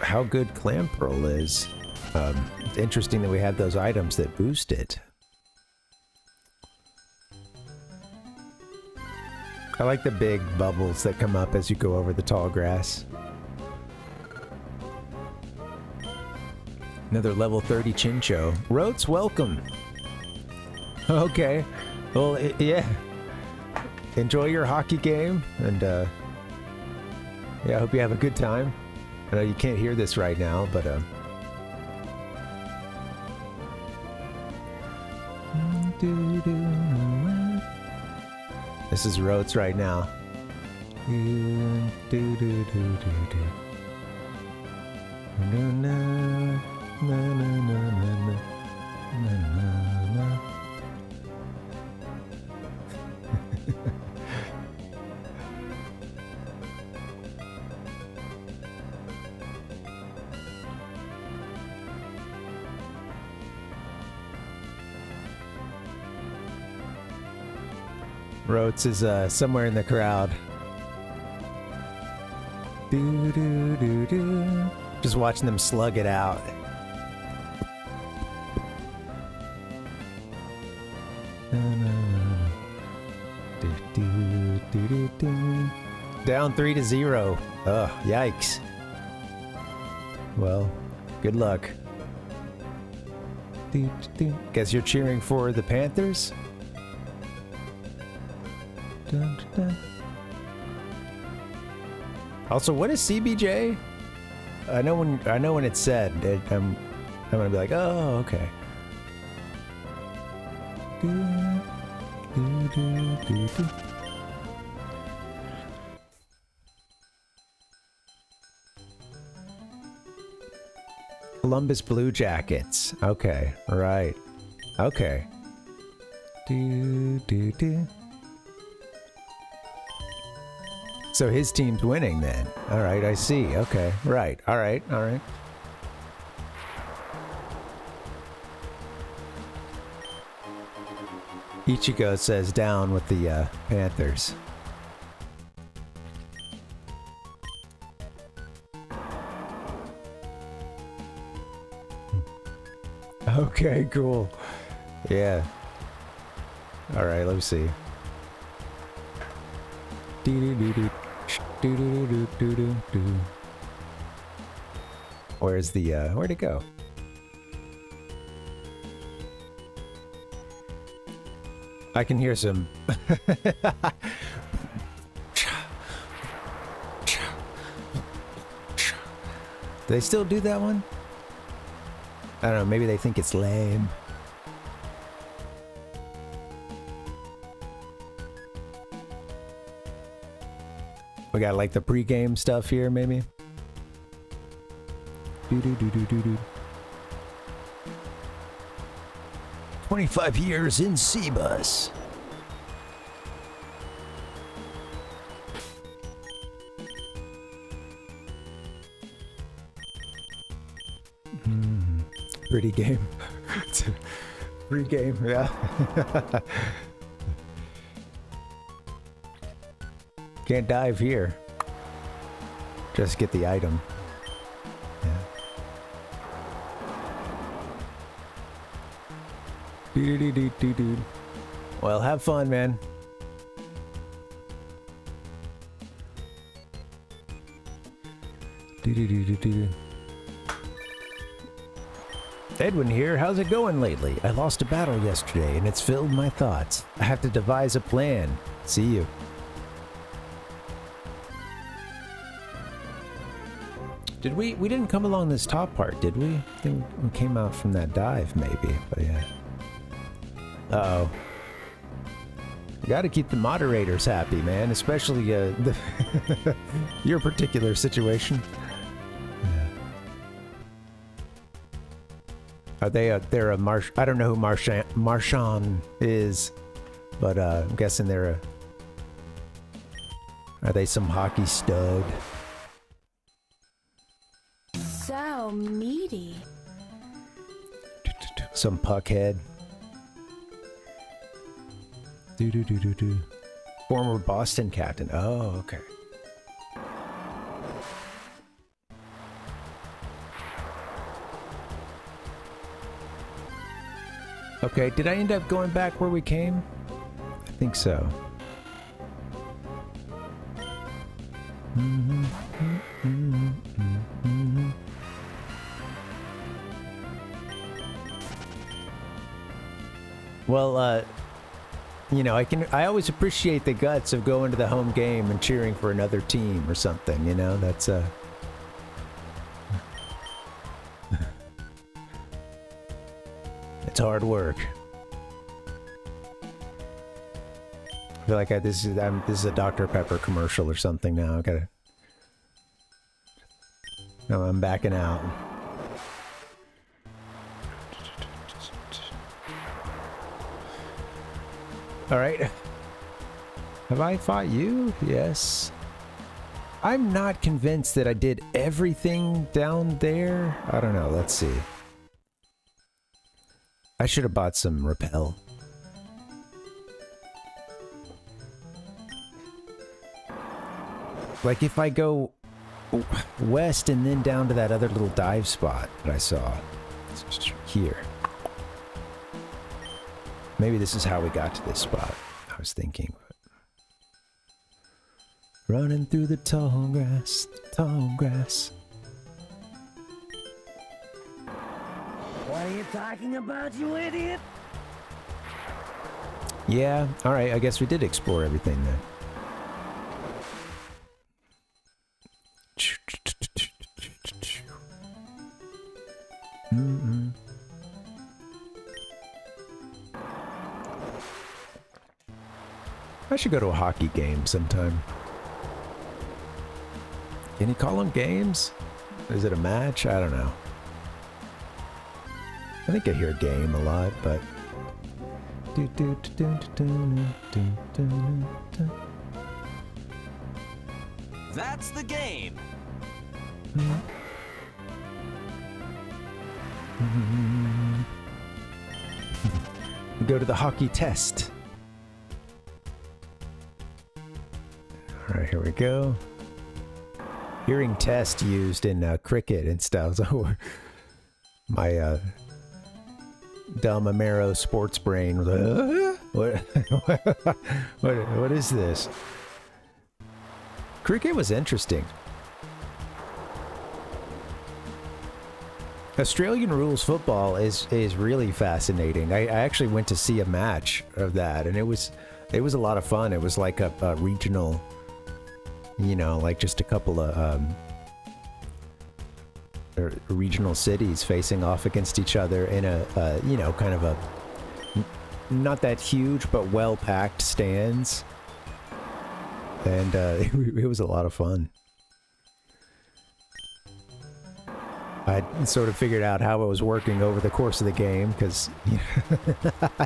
how good Clam Pearl is. It's interesting that we have those items that boost it. I like the big bubbles that come up as you go over the tall grass. Another level 30 Chincho. Rotes, welcome. Okay. Well, yeah. Enjoy your hockey game, and yeah, I hope you have a good time. I know you can't hear this right now, but this is Rotes right now. Na, na, na, na, na, na, na. Rotes is somewhere in the crowd. Do, do, do, do. Just watching them slug it out. Down 3-0. Ugh, yikes. Well, good luck. Guess you're cheering for the Panthers? Dun, dun. Also, what is CBJ? I know when it's said. I'm gonna be like, oh, okay. Columbus Blue Jackets. Okay, right. Okay. So his team's winning then. All right, I see. Okay, right. All right, all right. Ichigo says down with the Panthers. Okay, cool. Yeah. All right, let me see. Where's the where'd it go? I can hear some do they still do that one? I don't know, maybe they think it's lame. We got like the pre-game stuff here, maybe. 25 years in C-Bus. Pretty game. Free game, yeah. Can't dive here. Just get the item. Yeah. Well, have fun, man. Edwin here, how's it going lately? I lost a battle yesterday and it's filled my thoughts. I have to devise a plan. See you. Did we didn't come along this top part, did we? I think we came out from that dive maybe, but yeah. Uh-oh. You gotta keep the moderators happy, man, especially your particular situation. Are they they're a I don't know who Marshawn is, but I'm guessing they're are they some hockey stud? So meaty. Some puckhead. Former Boston captain. Oh, okay. Okay, did I end up going back where we came? I think so. Well, you know, I always appreciate the guts of going to the home game and cheering for another team or something, you know, that's it's hard work. I feel like this is a Dr. Pepper commercial or something now. I gotta. No, I'm backing out. All right. Have I fought you? Yes. I'm not convinced that I did everything down there. I don't know. Let's see. I should have bought some repel. Like if I go west and then down to that other little dive spot that I saw. It's just here. Maybe this is how we got to this spot. I was thinking. Running through the tall grass, tall grass. What are you talking about, you idiot? Yeah, alright, I guess we did explore everything then. I should go to a hockey game sometime. Can you call them games? Is it a match? I don't know. I think I hear game a lot, but... That's the game. We go to the hockey test. Alright, here we go. Hearing test used in cricket and stuff. So my dumb Amero sports brain was like, what is this? Cricket was interesting. Australian rules football is really fascinating. I actually went to see a match of that, and it was a lot of fun. It was like a regional, you know, like just a couple of regional cities facing off against each other in a you know, kind of a not that huge but well-packed stands, and it was a lot of fun. I sort of figured out how it was working over the course of the game, because I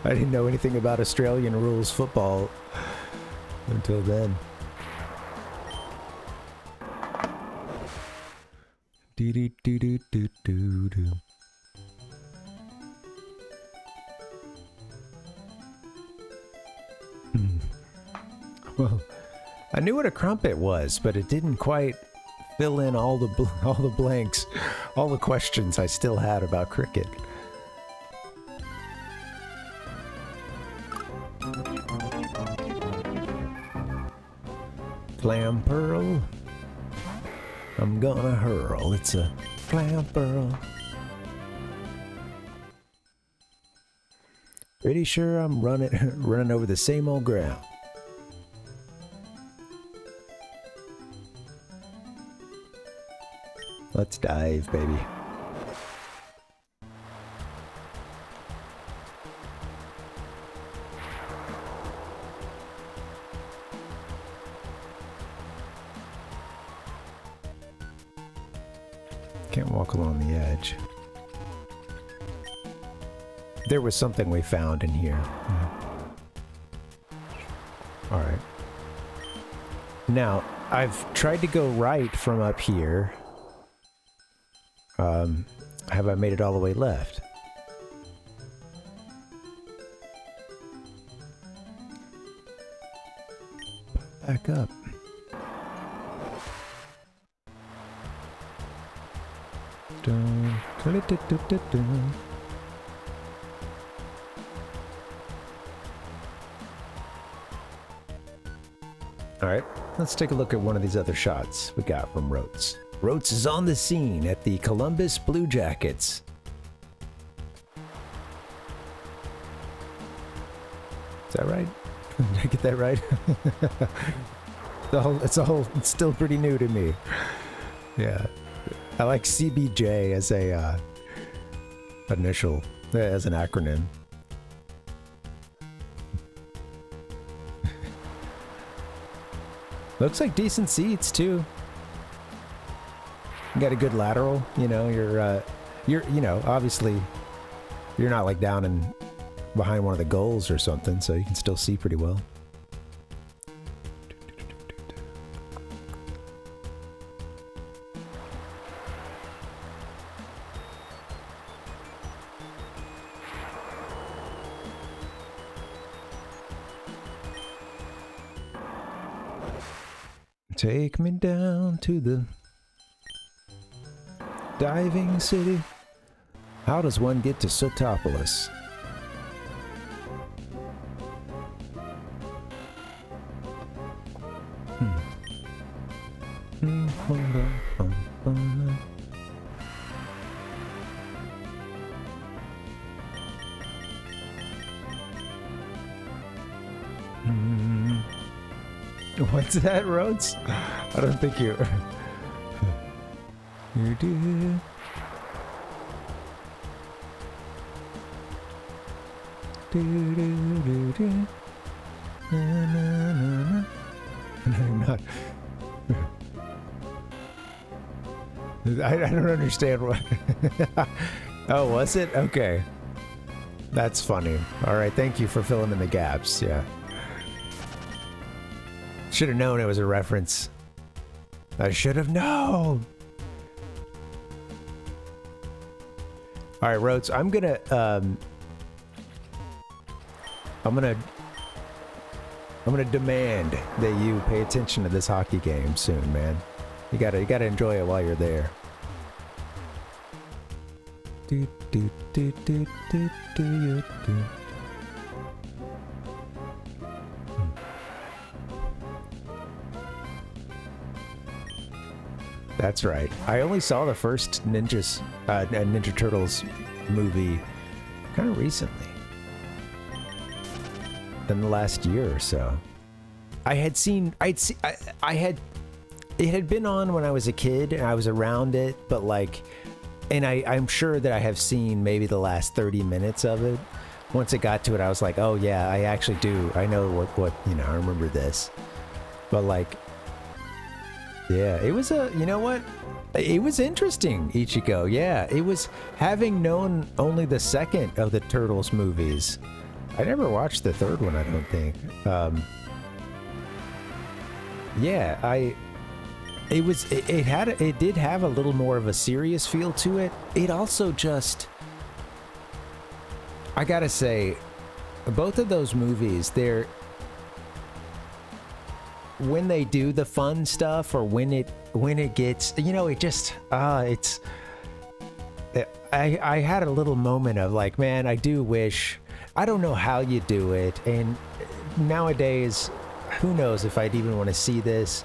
didn't know anything about Australian rules football until then. Well, I knew what a crumpet was, but it didn't quite fill in all the blanks, all the questions I still had about cricket. Clam pearl, I'm gonna hurl. It's a clam pearl. Pretty sure I'm running over the same old ground. Let's dive, baby. Can't walk along the edge. There was something we found in here. All right. Now, I've tried to go right from up here. Have I made it all the way left? Back up. Dun, dun, dun, dun, dun, dun. All right, let's take a look at one of these other shots we got from Rotes. Rotes is on the scene at the Columbus Blue Jackets. Is that right? Did I get that right? It's still pretty new to me. Yeah. I like CBJ as a initial, as an acronym. Looks like decent seats too. You got a good lateral, you know, you're you know, obviously you're not like down and behind one of the goals or something, so you can still see pretty well. Take me down to the diving city. How does one get to Sootopolis? What's that, Rhodes? I don't think you. You do. Do do do do. Na, na, na, na. I'm not. I don't understand what. Oh, was it? Okay. That's funny. All right, thank you for filling in the gaps. Yeah. Should have known it was a reference. I should have known. All right, Rhodes, I'm gonna demand that you pay attention to this hockey game soon, man. You gotta enjoy it while you're there. Do do do do do do do. That's right. I only saw the first Ninja Turtles movie kind of recently. In the last year or so. It had been on when I was a kid and I was around it, but like, and I'm sure that I have seen maybe the last 30 minutes of it. Once it got to it, I was like, oh yeah, I actually do. I know what, you know, I remember this. But like, yeah, it was you know what? It was interesting, Ichigo. Yeah, it was, having known only the second of the Turtles movies. I never watched the third one, I don't think. Yeah, it did have a little more of a serious feel to it. It also just, I gotta say, both of those movies, when they do the fun stuff, or when it gets, you know, it just I had a little moment of like, man, I do wish, I don't know how you do it, and nowadays who knows if I'd even want to see this,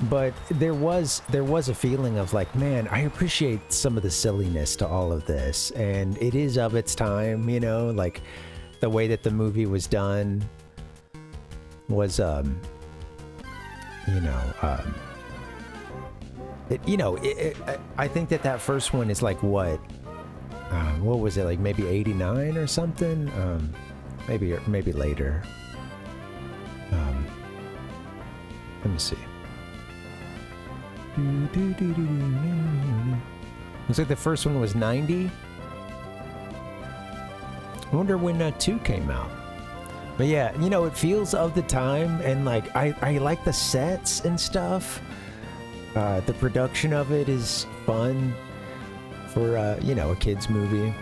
but there was a feeling of like, man, I appreciate some of the silliness to all of this, and it is of its time, you know, like the way that the movie was done was I think that first one is like what was it, like maybe 89 or something, maybe later. Let me see. Looks like the first one was 90. I wonder when 2 came out. But yeah, you know, it feels of the time, and like I like the sets and stuff. The production of it is fun for you know, a kid's movie.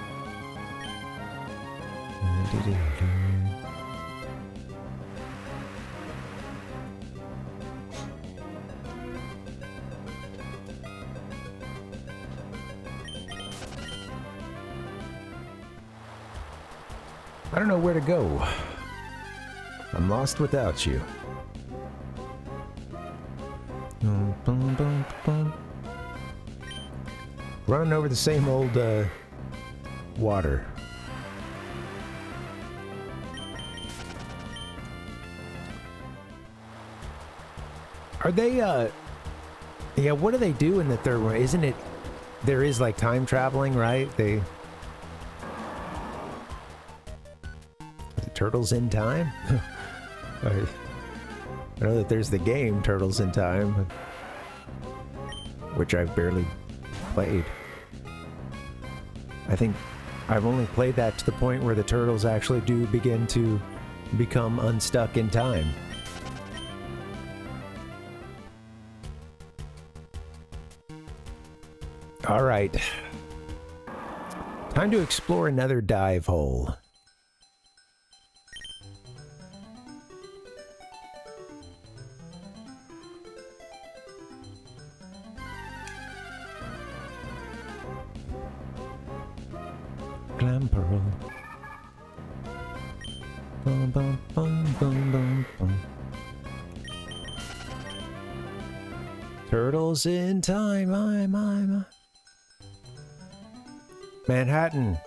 I don't know where to go. I'm lost without you. Running over the same old water. Are they yeah, what do they do in the third one? Isn't it, there is like time traveling, right? The Turtles in Time? I know that there's the game Turtles in Time, which I've barely played. I think I've only played that to the point where the turtles actually do begin to become unstuck in time. All right. Time to explore another dive hole. Glam Pearl. Bum, bum, bum, bum, bum, bum. Turtles in time, I'm Manhattan.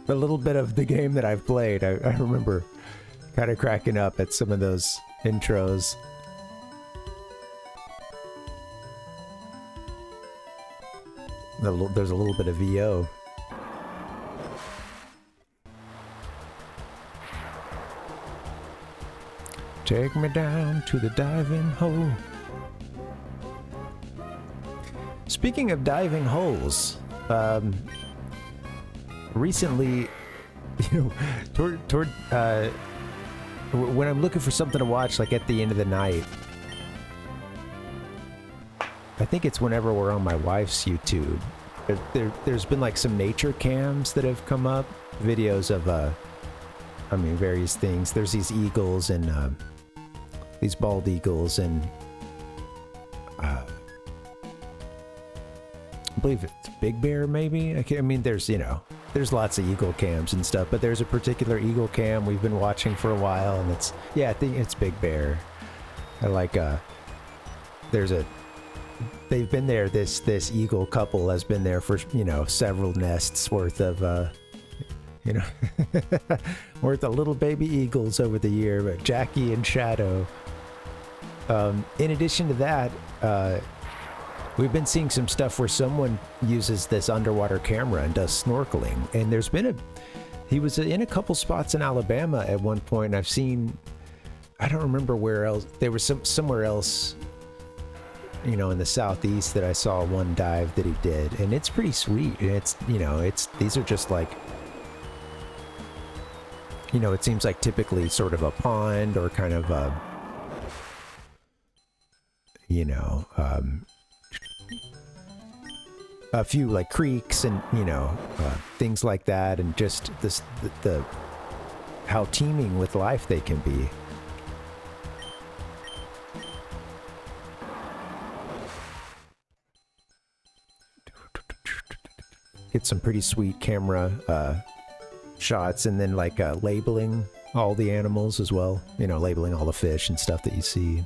The little bit of the game that I've played, I remember kind of cracking up at some of those intros. There's a little bit of VO. Take me down to the diving hole. Speaking of diving holes, recently, you know, when I'm looking for something to watch, like at the end of the night, I think it's whenever we're on my wife's YouTube. There's been like some nature cams that have come up, videos of, I mean, various things. There's these eagles and these bald eagles and I believe it's Big Bear, maybe. I mean, there's, you know, there's lots of eagle cams and stuff, but there's a particular eagle cam we've been watching for a while, and it's, yeah, I think it's Big Bear. I like, they've been there, this eagle couple has been there for, you know, several nests worth of, you know, worth of little baby eagles over the year, but Jackie and Shadow. In addition to that, we've been seeing some stuff where someone uses this underwater camera and does snorkeling, and there's been he was in a couple spots in Alabama at one point, and I've seen, I don't remember where else, there was somewhere else, you know, in the southeast that I saw one dive that he did, and it's pretty sweet. And it's, you know, these are just like, you know, it seems like typically sort of a pond or kind of a, you know, a few like creeks and, you know, things like that, and just the how teeming with life they can be. Get some pretty sweet camera shots, and then like labeling all the animals as well, you know, labeling all the fish and stuff that you see,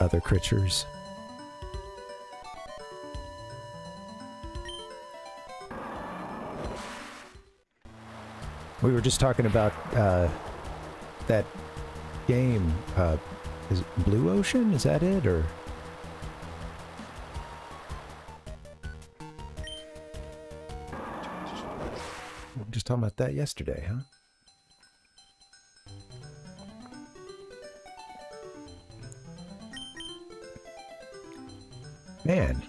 other creatures. We were just talking about that game, is it Blue Ocean? Is that it, or? We were just talking about that yesterday, huh? Man.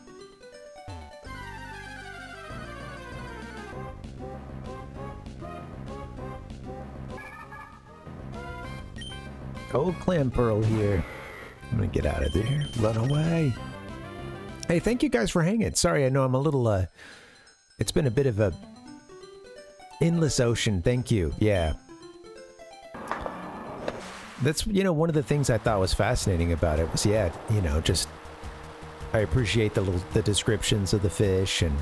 Old Clam Pearl here. I'm gonna get out of there. Run away. Hey, thank you guys for hanging. Sorry, I know I'm a little, it's been a bit of a endless ocean. Thank you. Yeah. That's, you know, one of the things I thought was fascinating about it was, yeah, you know, just, I appreciate the descriptions of the fish and,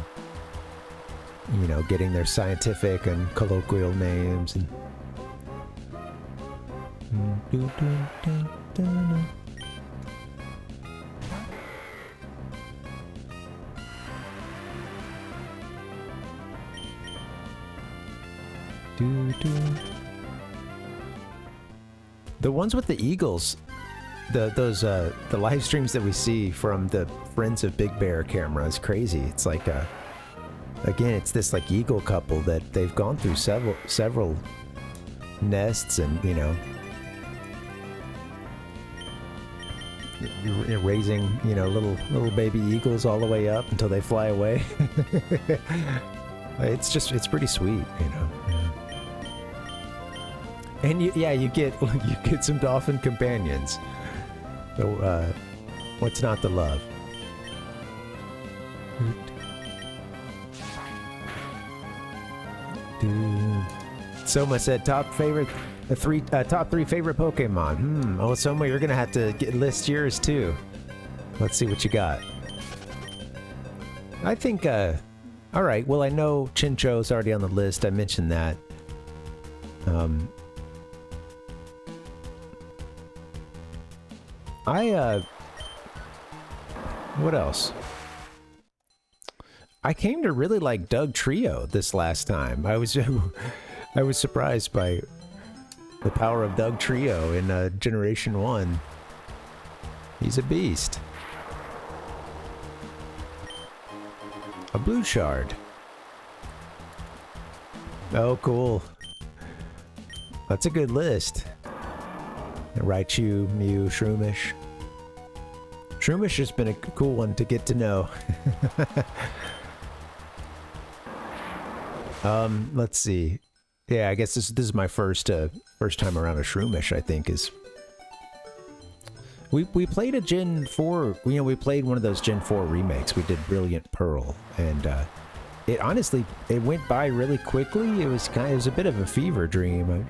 you know, getting their scientific and colloquial names and the ones with the eagles, the live streams that we see from the Friends of Big Bear camera is crazy. It's like again, it's this like eagle couple that they've gone through several nests, and, you know, you're raising, you know, little baby eagles all the way up until they fly away. It's pretty sweet, you know. Yeah. And you get some dolphin companions. So what's not to love? Soma said top three favorite Pokemon. Oh, Soma, you're gonna have to list yours too. Let's see what you got. I think, all right. Well, I know Chincho's already on the list. I mentioned that. What else? I came to really like Doug Trio this last time. I was surprised by the power of Doug Trio in Generation 1. He's a beast. A blue shard. Oh, cool. That's a good list. Raichu, Mew, Shroomish. Shroomish has been a cool one to get to know. Let's see. Yeah, I guess this is my first time around a Shroomish, I think, is... We played a Gen 4, you know, we played one of those Gen 4 remakes. We did Brilliant Pearl, and it honestly, it went by really quickly. It was a bit of a fever dream.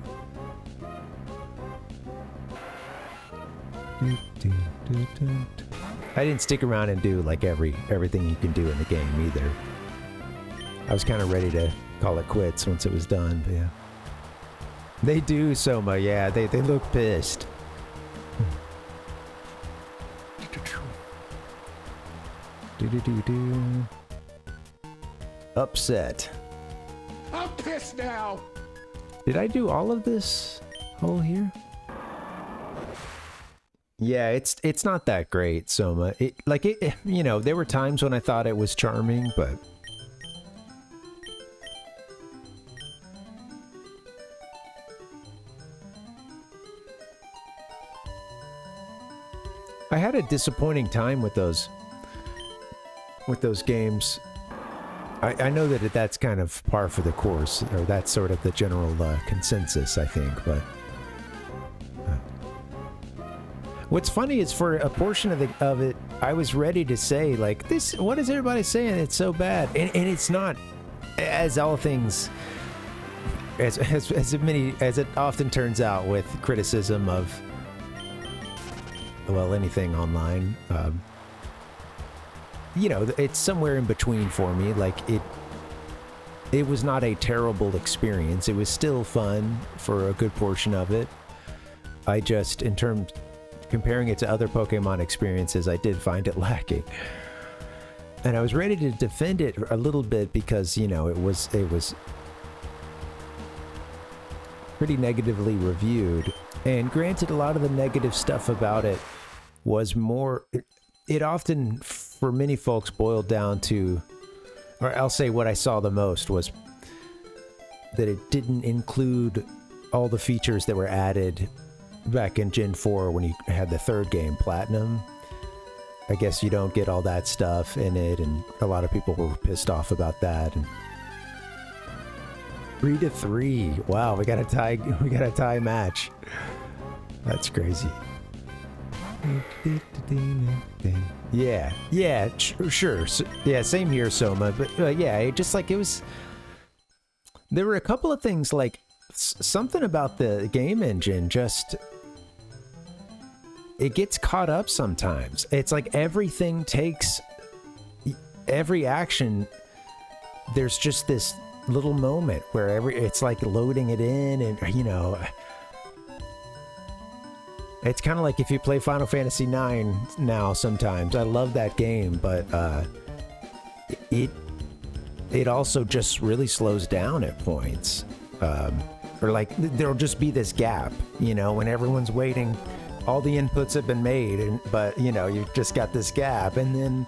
I didn't stick around and do like everything you can do in the game either. I was kind of ready to call it quits once it was done, but yeah. They do, Soma, yeah, they look pissed. Upset. I'm pissed now. Did I do all of this hole here? Yeah, it's not that great, Soma. You know, there were times when I thought it was charming, but I had a disappointing time with those games. I know that that's kind of par for the course, or that's sort of the general consensus, I think, but what's funny is for a portion of it, I was ready to say, like, this, what is everybody saying? It's so bad. And it's not, as all things, as it often turns out with criticism of, well, anything online, you know, it's somewhere in between for me. Like, it was not a terrible experience. It was still fun for a good portion of it. I just, in terms, comparing it to other Pokemon experiences, I did find it lacking. And I was ready to defend it a little bit because, you know, it was pretty negatively reviewed. And granted, a lot of the negative stuff about it was more... It often, for many folks, boiled down to... Or I'll say what I saw the most was that it didn't include all the features that were added back in Gen 4 when you had the third game, Platinum. I guess you don't get all that stuff in it, and a lot of people were pissed off about that. And 3-3. Wow, we got a tie match. That's crazy. Yeah, sure. Yeah, same here, Soma. But yeah, it just like it was. There were a couple of things like something about the game engine just. It gets caught up sometimes. It's like everything takes. Every action. There's just this little moment where it's like loading it in, and you know. It's kind of like if you play Final Fantasy IX now sometimes. I love that game, but it also just really slows down at points. Or like there'll just be this gap, you know, when everyone's waiting, all the inputs have been made, but you know, you've just got this gap, and then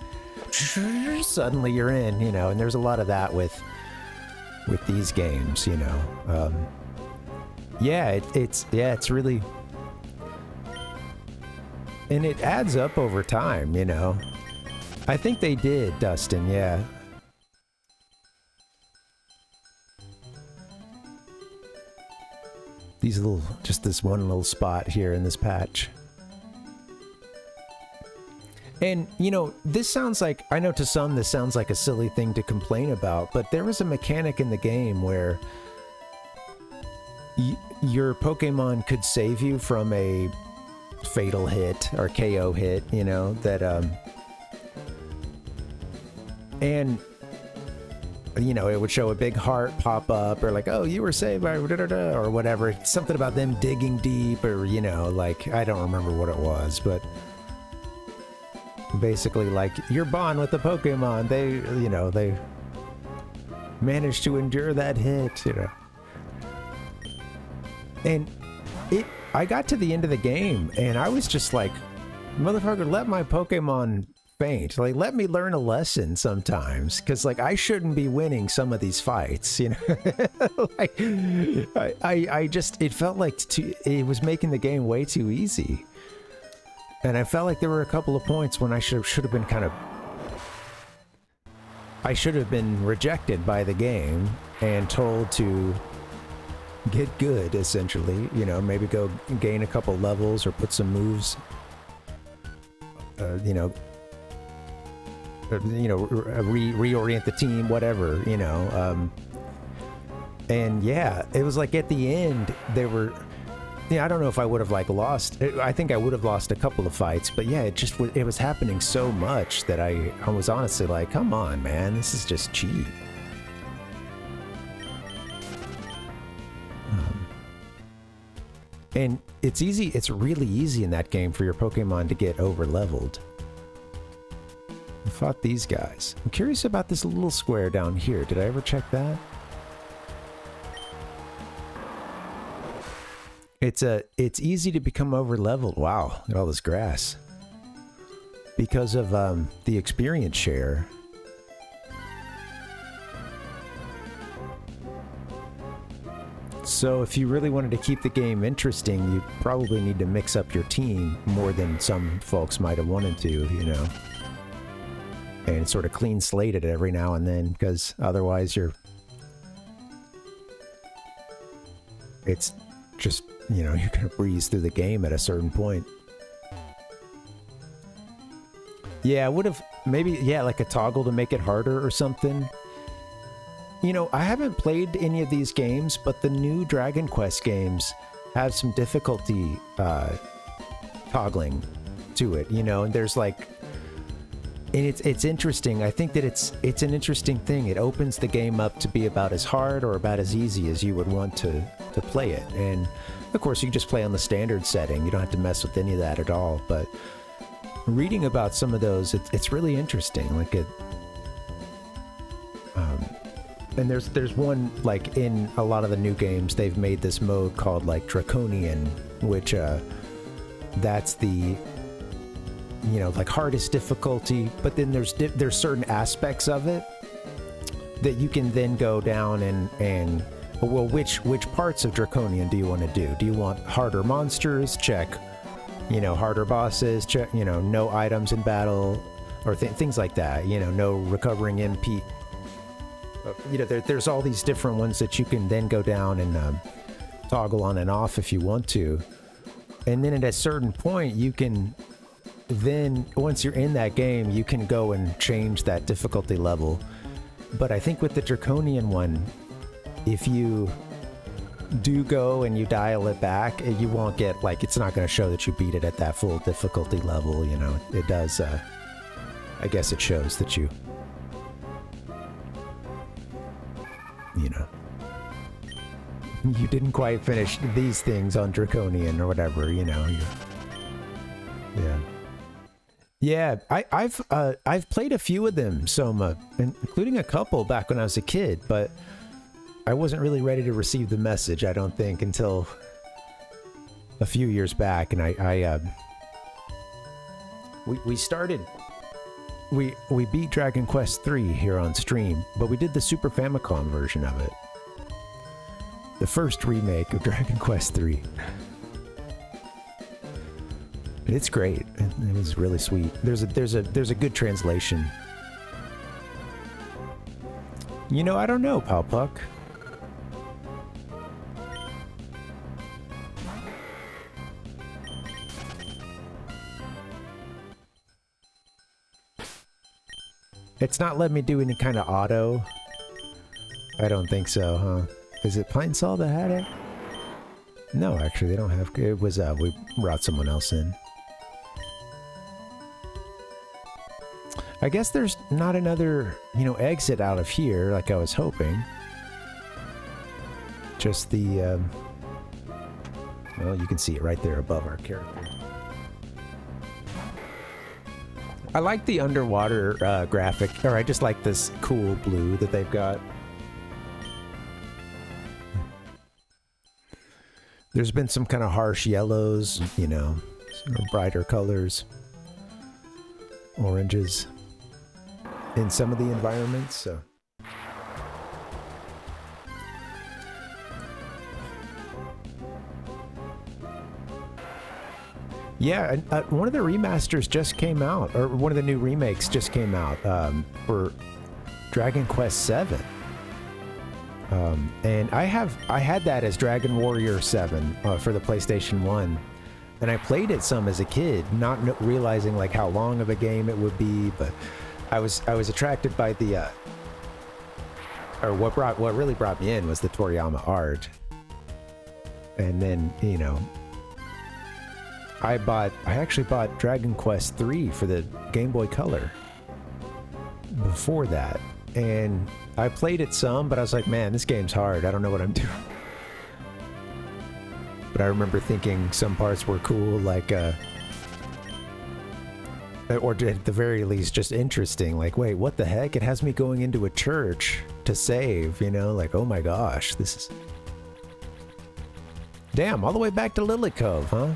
suddenly you're in, you know, and there's a lot of that with these games, you know. It's really... And it adds up over time, you know. I think they did, Dustin, yeah. These little, just this one little spot here in this patch. And, you know, this sounds like, I know to some this sounds like a silly thing to complain about, but there was a mechanic in the game where your Pokemon could save you from a fatal hit or KO hit, you know, that and you know, it would show a big heart pop up, or like, oh, you were saved by or whatever, something about them digging deep, or you know, like I don't remember what it was, but basically like your bond with the Pokemon, they managed to endure that hit, and I got to the end of the game and I was just like, motherfucker, let my Pokemon faint. Like, let me learn a lesson sometimes, because like I shouldn't be winning some of these fights, like I just, it felt like it was making the game way too easy, and I felt like there were a couple of points when I should have been I should have been rejected by the game and told to get good, essentially, maybe go gain a couple levels or put some moves, reorient the team, whatever, and yeah, it was like at the end they were, I don't know if I would have like lost, I think I would have lost a couple of fights, but yeah, it was happening so much that I was honestly like, come on, man, this is just cheap. And it's easy, it's really easy in that game for your Pokemon to get over leveled. I fought these guys. I'm curious about this little square down here. Did I ever check that? It's easy to become over leveled. Wow, look at all this grass. Because of the experience share. So if you really wanted to keep the game interesting, you probably need to mix up your team more than some folks might have wanted to, and sort of clean slate it every now and then, because otherwise it's just, you're gonna breeze through the game at a certain point. Yeah, I would have maybe, like a toggle to make it harder or something. I haven't played any of these games, but the new Dragon Quest games have some difficulty toggling to it, and there's like, and it's interesting. I think that it's an interesting thing. It opens the game up to be about as hard or about as easy as you would want to play it. And of course, you can just play on the standard setting. You don't have to mess with any of that at all. But reading about some of those, it's really interesting. Like it. And there's one, like in a lot of the new games, they've made this mode called like Draconian, which that's the, like hardest difficulty, but then there's certain aspects of it that you can then go down and well, which parts of Draconian do you want to do? Do you want harder monsters? Check. Harder bosses? Check. No items in battle, or things like that. No recovering MP. There's all these different ones that you can then go down and toggle on and off if you want to. And then at a certain point, you can then, once you're in that game, you can go and change that difficulty level. But I think with the Draconian one, if you do go and you dial it back, you won't get, like, it's not going to show that you beat it at that full difficulty level, It does, I guess it shows that you didn't quite finish these things on Draconian or whatever, Yeah, I've played a few of them, Soma, including a couple back when I was a kid, but I wasn't really ready to receive the message, I don't think, until a few years back, and we beat Dragon Quest 3 here on stream, but we did the Super Famicom version of it. The first remake of Dragon Quest 3. It's great. It was really sweet. There's a good translation. I don't know, Pal Puck. It's not letting me do any kind of auto. I don't think so, huh? Is it Pine Sol that had it? No, actually, they don't have. It was we brought someone else in. I guess there's not another, exit out of here like I was hoping. Just the, well, you can see it right there above our character. I like the underwater graphic, or I just like this cool blue that they've got. There's been some kind of harsh yellows, you know, some brighter colors, oranges in some of the environments, so. Yeah, one of the remasters just came out, or one of the new remakes just came out for Dragon Quest VII. And I had that as Dragon Warrior 7 for the PlayStation 1, and I played it some as a kid, not realizing like how long of a game it would be, but I was attracted by the or what really brought me in was the Toriyama art, and then you know. I actually bought Dragon Quest 3 for the Game Boy Color before that, and I played it some, but I was like, man, this game's hard. I don't know what I'm doing. But I remember thinking some parts were cool, like, or at the very least, just interesting. Like, wait, what the heck? It has me going into a church to save, you know? Like, oh my gosh, this is... Damn, all the way back to Lily Cove, huh?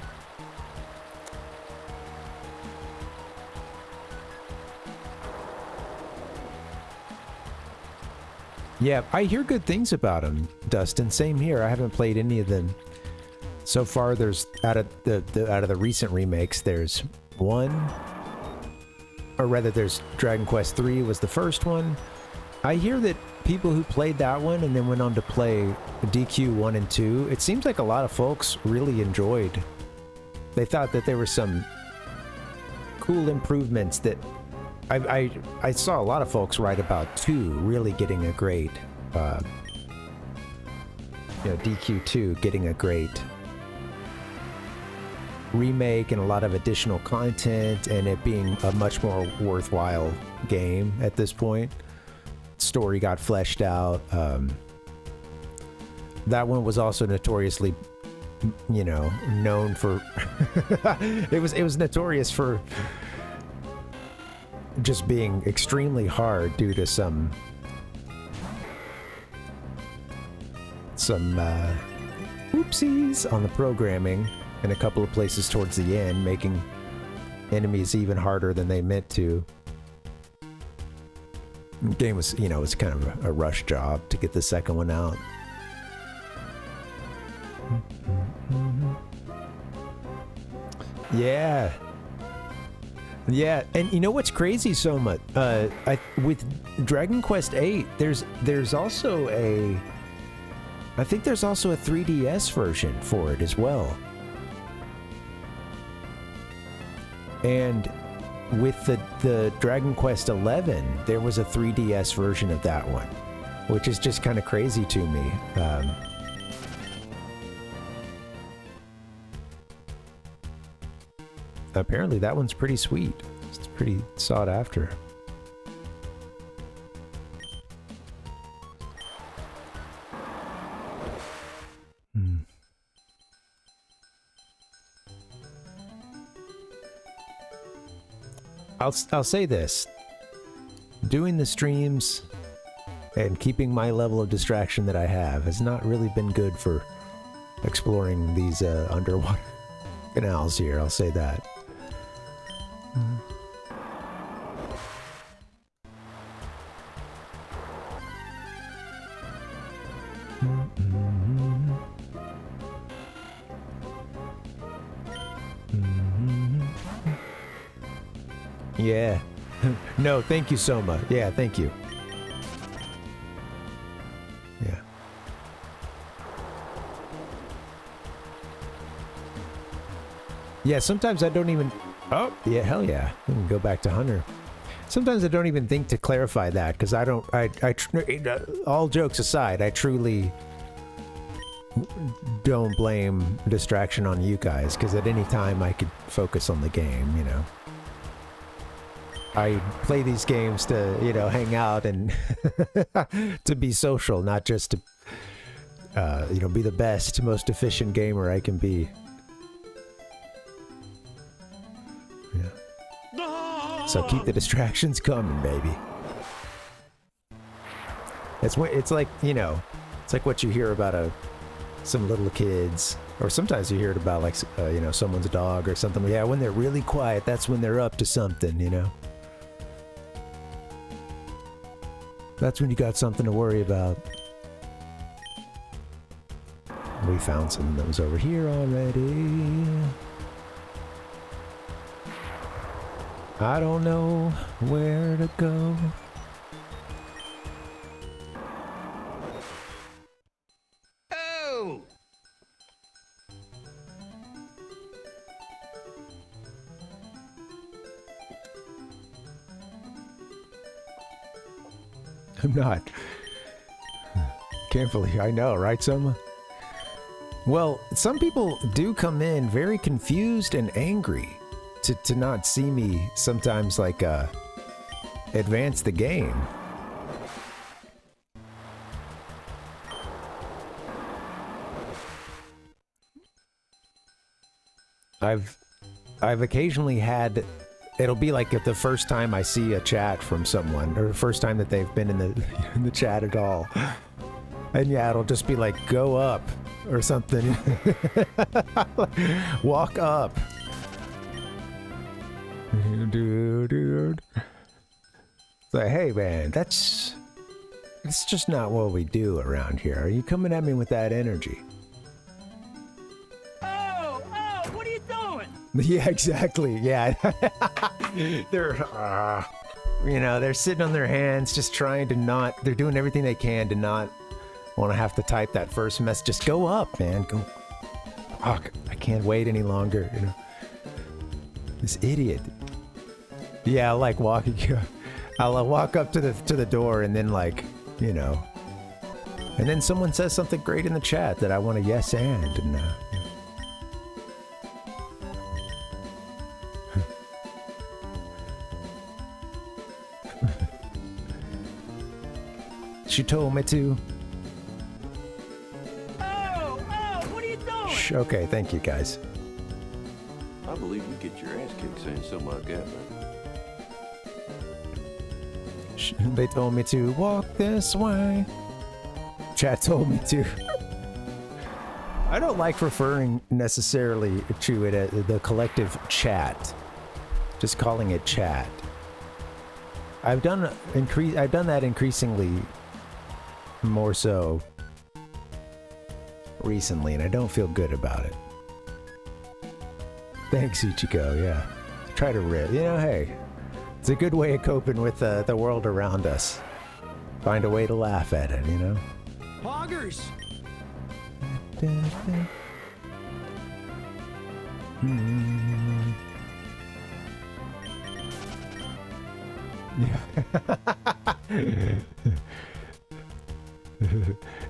Yeah, I hear good things about them, Dustin. Same here. I haven't played any of them so far. There's out of the recent remakes, there's one, or rather, there's Dragon Quest 3 was the first one. I hear that people who played that one and then went on to play DQ 1 and 2, it seems like a lot of folks really enjoyed. They thought that there were some cool improvements that. I saw a lot of folks write about 2 really getting a great, DQ2 getting a great remake and a lot of additional content, and it being a much more worthwhile game at this point. Story got fleshed out. That one was also notoriously, you know, known for it was notorious for just being extremely hard due to some oopsies on the programming in a couple of places towards the end, making enemies even harder than they meant to. The game was, you know, it was kind of a rush job to get the second one out. Yeah. Yeah, and you know what's crazy so much? With Dragon Quest VIII, there's also I think there's also a 3DS version for it as well. And with the Dragon Quest XI, there was a 3DS version of that one, which is just kind of crazy to me. Apparently that one's pretty sweet. It's pretty sought after. I'll say this. Doing the streams and keeping my level of distraction that I have has not really been good for exploring these underwater canals here. I'll say that. Yeah. No, thank you so much. Yeah, thank you. Yeah. Yeah, sometimes I don't even... Oh, yeah, hell yeah. We can go back to Hunter. Sometimes I don't even think to clarify that, because I don't... all jokes aside, I truly don't blame distraction on you guys, because at any time I could focus on the game, you know. I play these games to, you know, hang out and to be social, not just to, you know, be the best, most efficient gamer I can be. Yeah. So keep the distractions coming, baby. It's like, you know, it's like what you hear about some little kids, or sometimes you hear it about like, you know, someone's dog or something. Yeah, when they're really quiet, that's when they're up to something, you know. That's when you got something to worry about. We found some of those over here already. I don't know where to go. Oh! I'm not. Can't believe, I know, right, Soma? Well, some people do come in very confused and angry to not see me sometimes, like, advance the game. I've occasionally had, it'll be like the first time I see a chat from someone, or the first time that they've been in the chat at all. And yeah, it'll just be like, go up or something. Walk up. Dude. It's like, hey man, that's just not what we do around here. Are you coming at me with that energy? Oh, what are you doing? Yeah, exactly. Yeah. They're, you know, they're sitting on their hands, just trying to not, they're doing everything they can to not want to have to type that first message. Just go up, man. Go. Fuck, I can't wait any longer, you know. This idiot. Yeah, I like walking. I'll walk up to the door and then, like, you know, and then someone says something great in the chat that I want to yes and she told me to. Oh, what are you doing? Shh, okay, thank you guys. I believe you get your ass kicked saying something like that, man. They told me to walk this way. Chat told me to. I don't like referring necessarily to it as the collective chat. Just calling it chat. I've done that increasingly more so recently, and I don't feel good about it. Thanks, Ichiko, yeah. Try to rip. You know, hey, it's a good way of coping with the world around us. Find a way to laugh at it, you know? Poggers!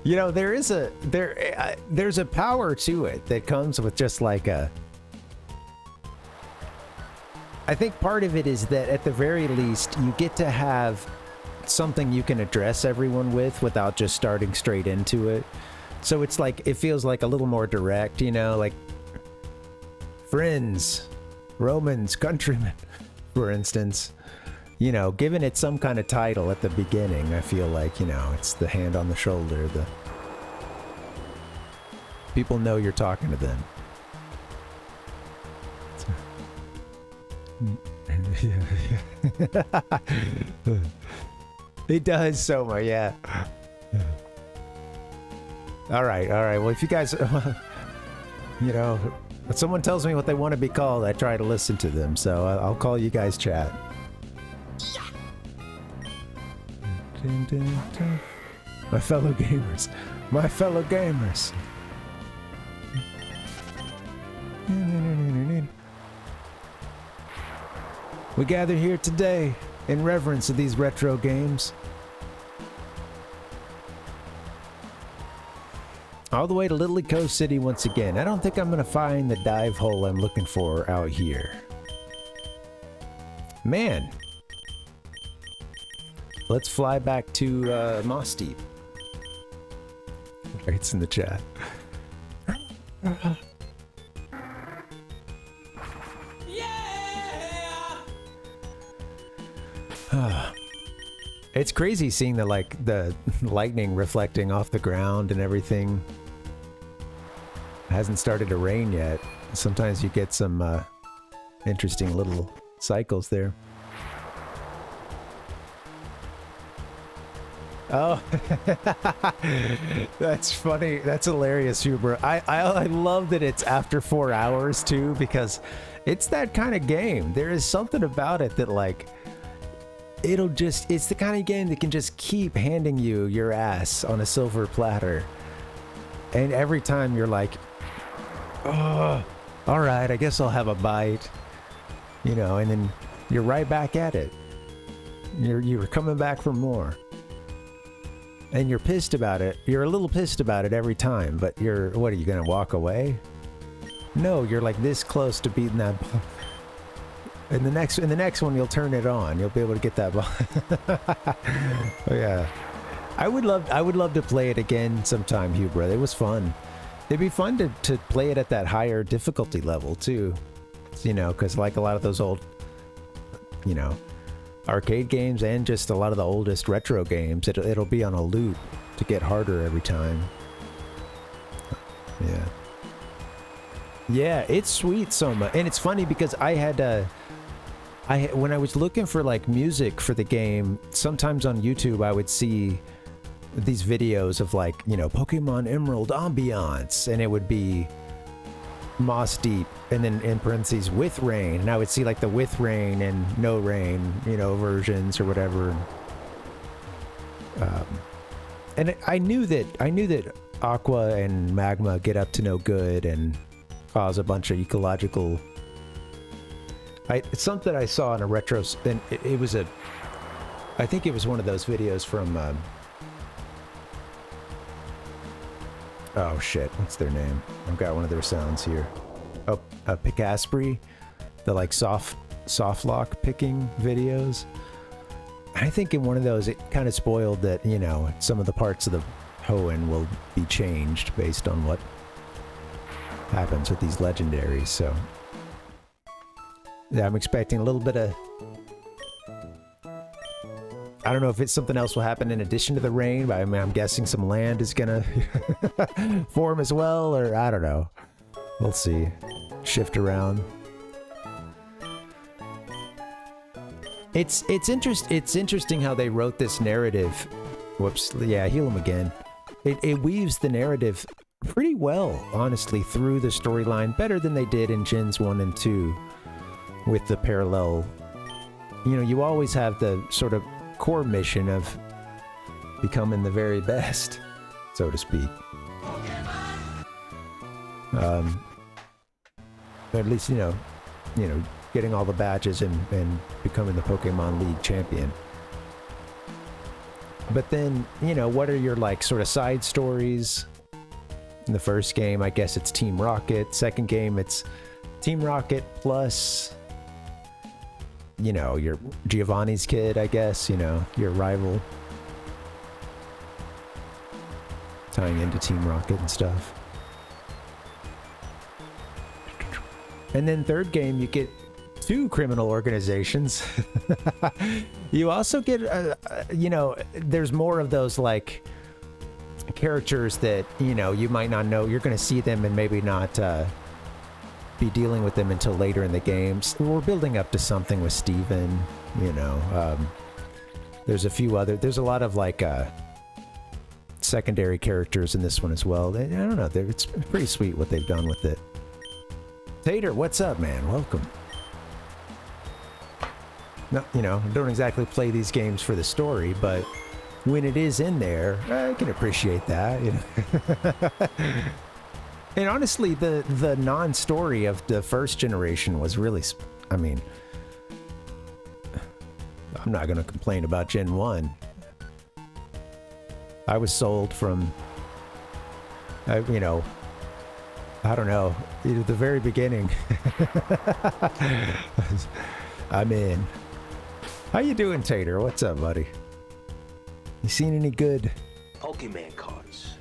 You know, there's a power to it that comes with just like a... I think part of it is that at the very least, you get to have something you can address everyone with without just starting straight into it. So it's like, it feels like a little more direct, you know, like friends, Romans, countrymen, for instance. You know, giving it some kind of title at the beginning, I feel like, you know, it's the hand on the shoulder, the people know you're talking to them. It does, Soma, yeah. All right. Well, if you guys, you know, if someone tells me what they want to be called, I try to listen to them. So I'll call you guys chat. My fellow gamers. My fellow gamers. We gather here today in reverence of these retro games. All the way to Little Coast City once again. I don't think I'm going to find the dive hole I'm looking for out here. Man. Let's fly back to Moss Deep. It's in the chat. It's crazy seeing the lightning reflecting off the ground and everything. It hasn't started to rain yet. Sometimes you get some interesting little cycles there. Oh, that's funny. That's hilarious, Huber. I love that it's after 4 hours too, because it's that kind of game. There is something about it that like, it's the kind of game that can just keep handing you your ass on a silver platter. And every time you're like, oh, all right, I guess I'll have a bite, you know, and then you're right back at it. You're coming back for more. And you're pissed about it. You're a little pissed about it every time, but what are you going to walk away? No, you're like this close to beating that ball. In the next one, you'll turn it on. You'll be able to get that ball. Oh, yeah. I would love to play it again sometime, Huber. It was fun. It'd be fun to play it at that higher difficulty level too. You know, because like a lot of those old, you know, arcade games and just a lot of the oldest retro games, it'll be on a loop to get harder every time. Yeah. Yeah, it's sweet, Soma. And it's funny because when I was looking for like music for the game, sometimes on YouTube I would see these videos of like, you know, Pokemon Emerald ambiance, and it would be Moss Deep and then in parentheses with rain, and I would see like the with rain and no rain, you know, versions or whatever. And I knew that Aqua and Magma get up to no good and cause a bunch of ecological. It's something I saw in a retro, and it was I think it was one of those videos from. Oh shit, what's their name? I've got one of their sounds here. Oh, Picaspri, the like soft lock picking videos. I think in one of those it kind of spoiled that, you know, some of the parts of the Hoenn will be changed based on what happens with these legendaries, so yeah, I'm expecting a little bit of, I don't know if it's something else will happen in addition to the rain, but I mean, I'm guessing some land is gonna form as well, or I don't know. We'll see. Shift around. It's interesting how they wrote this narrative. Whoops. Yeah, heal him again. It weaves the narrative pretty well, honestly, through the storyline, better than they did in Gens 1 and 2 with the parallel. You know, you always have the sort of core mission of becoming the very best, so to speak. At least, you know, getting all the badges and becoming the Pokemon League champion. But then, you know, what are your like sort of side stories? In the first game, I guess it's Team Rocket. Second game, it's Team Rocket plus, you know, your Giovanni's kid, I guess, you know, your rival. Tying into Team Rocket and stuff. And then third game, you get 2 criminal organizations. You also get, you know, there's more of those like characters that, you know, you might not know. You're going to see them and maybe not be dealing with them until later in the games. We're building up to something with Steven, you know. There's a lot of like secondary characters in this one as well. I don't know, it's pretty sweet what they've done with it. Tater, what's up, man? Welcome. No, you know, I don't exactly play these games for the story, but when it is in there, I can appreciate that, you know. And honestly, the non-story of the first generation was really, I mean, I'm not going to complain about Gen 1. I was sold from, you know, I don't know, at the very beginning. I'm in. How you doing, Tater? What's up, buddy? You seen any good Pokemon cards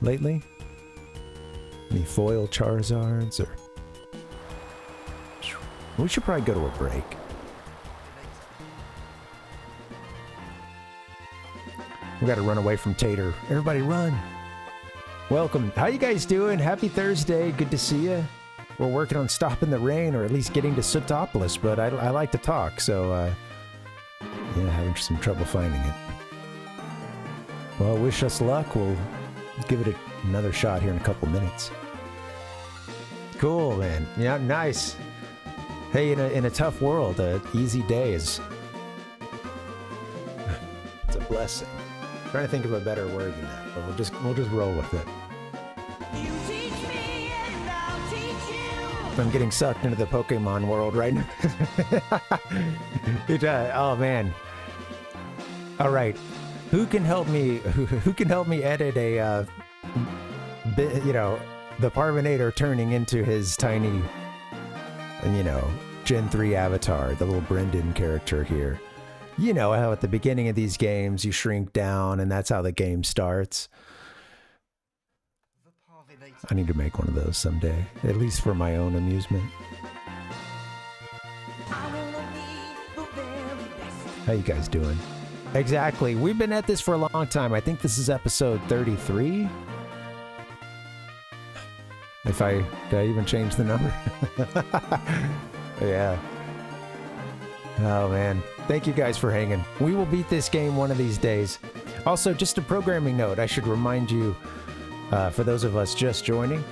lately? Any foil Charizards, or we should probably go to a break. got to run away from Tater. Everybody run. Welcome. How you guys doing? Happy Thursday. Good to see you. We're working on stopping the rain, or at least getting to Sootopolis, but I like to talk, so, yeah, having some trouble finding it. Well, wish us luck. We'll give it another shot here in a couple minutes. Cool, man. Yeah, nice. Hey, in a tough world, an easy day is... it's a blessing. I'm trying to think of a better word than that, but we'll just roll with it. You teach me and I'll teach you. I'm getting sucked into the Pokemon world right now. Oh man. All right. Who can help me? Who can help me edit a, you know, the Parvinator turning into his tiny, you know, Gen 3 avatar, the little Brendan character here. You know how at the beginning of these games you shrink down and that's how the game starts. I need to make one of those someday, at least for my own amusement. How you guys doing? Exactly. We've been at this for a long time. I think this is episode 33. Did I even change the number? Yeah. Oh man. Thank you guys for hanging. We will beat this game one of these days. Also, just a programming note. I should remind you, for those of us just joining,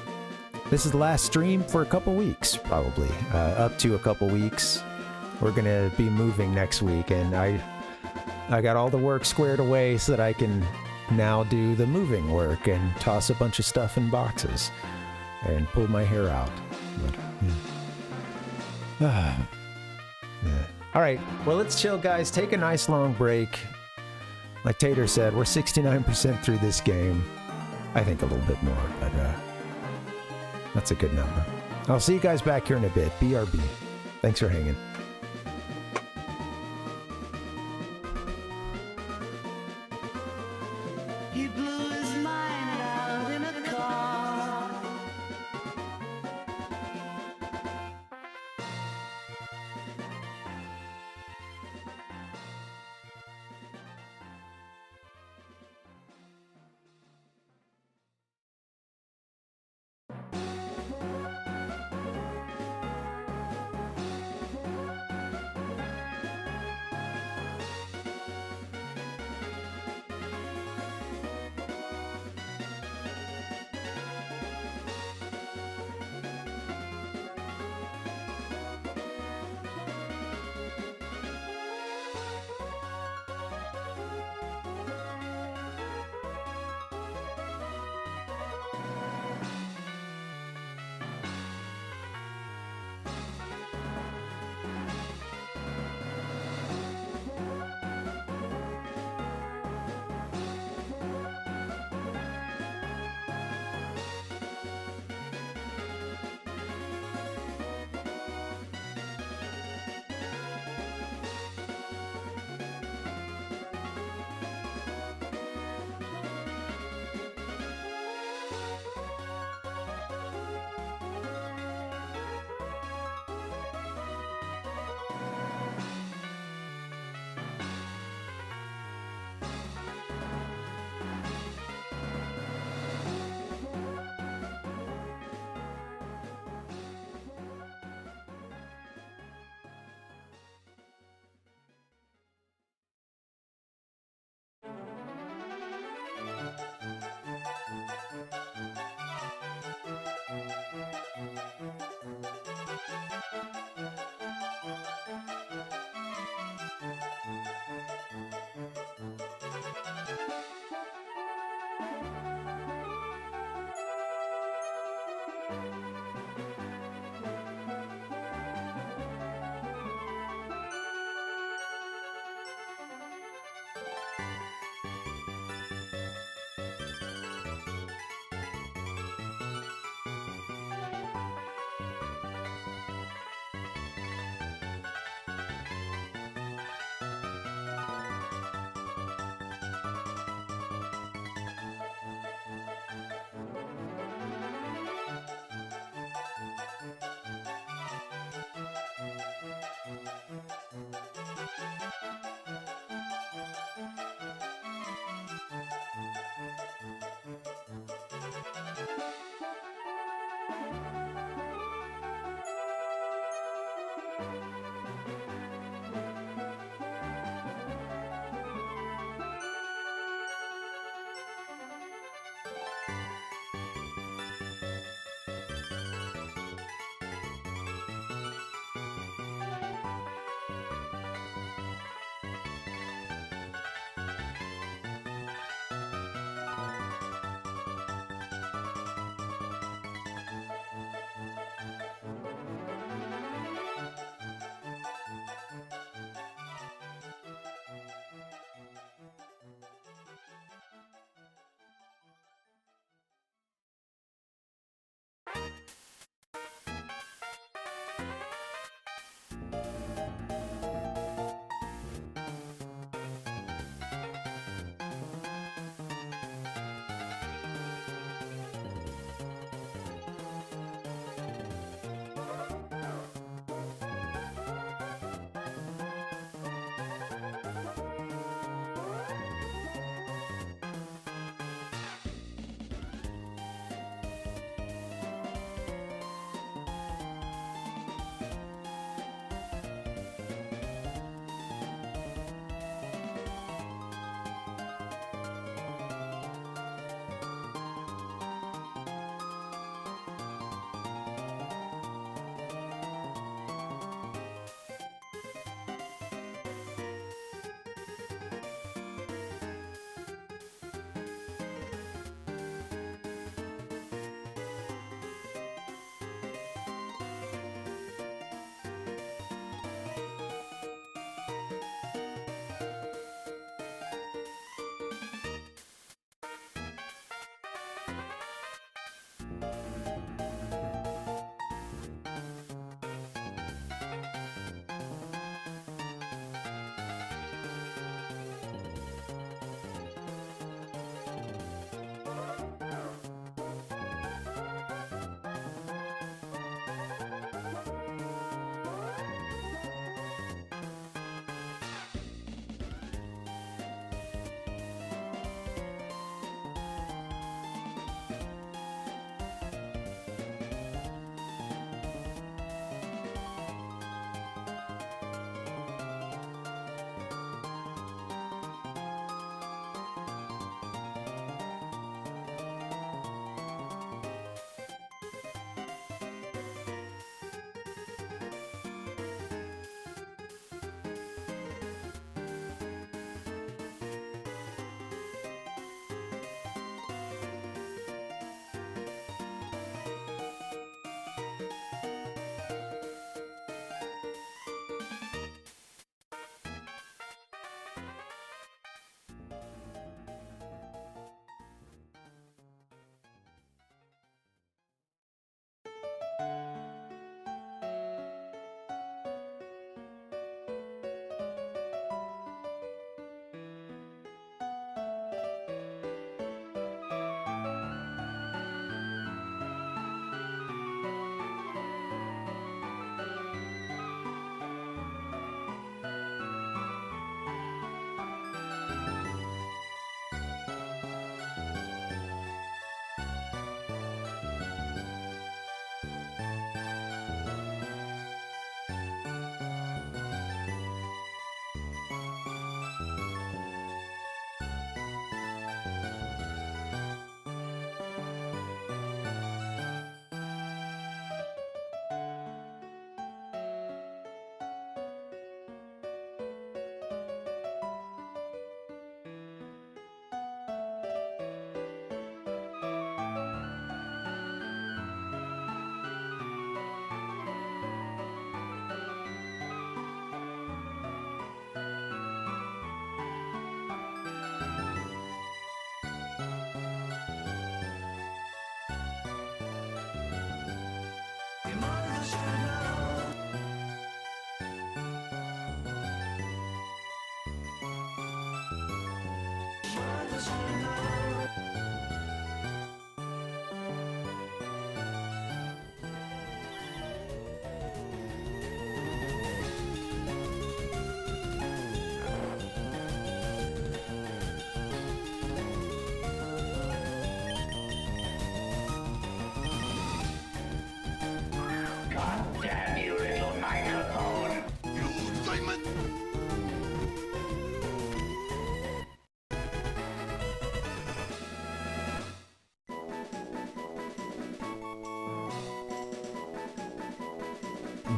this is the last stream for a couple weeks, probably. Up to a couple weeks. We're going to be moving next week, and I got all the work squared away so that I can now do the moving work and toss a bunch of stuff in boxes and pull my hair out. But, yeah. Yeah. All right, well, let's chill, guys. Take a nice long break. Like Tater said, we're 69% through this game. I think a little bit more, but that's a good number. I'll see you guys back here in a bit. BRB. Thanks for hanging. He blew his mind out in a car.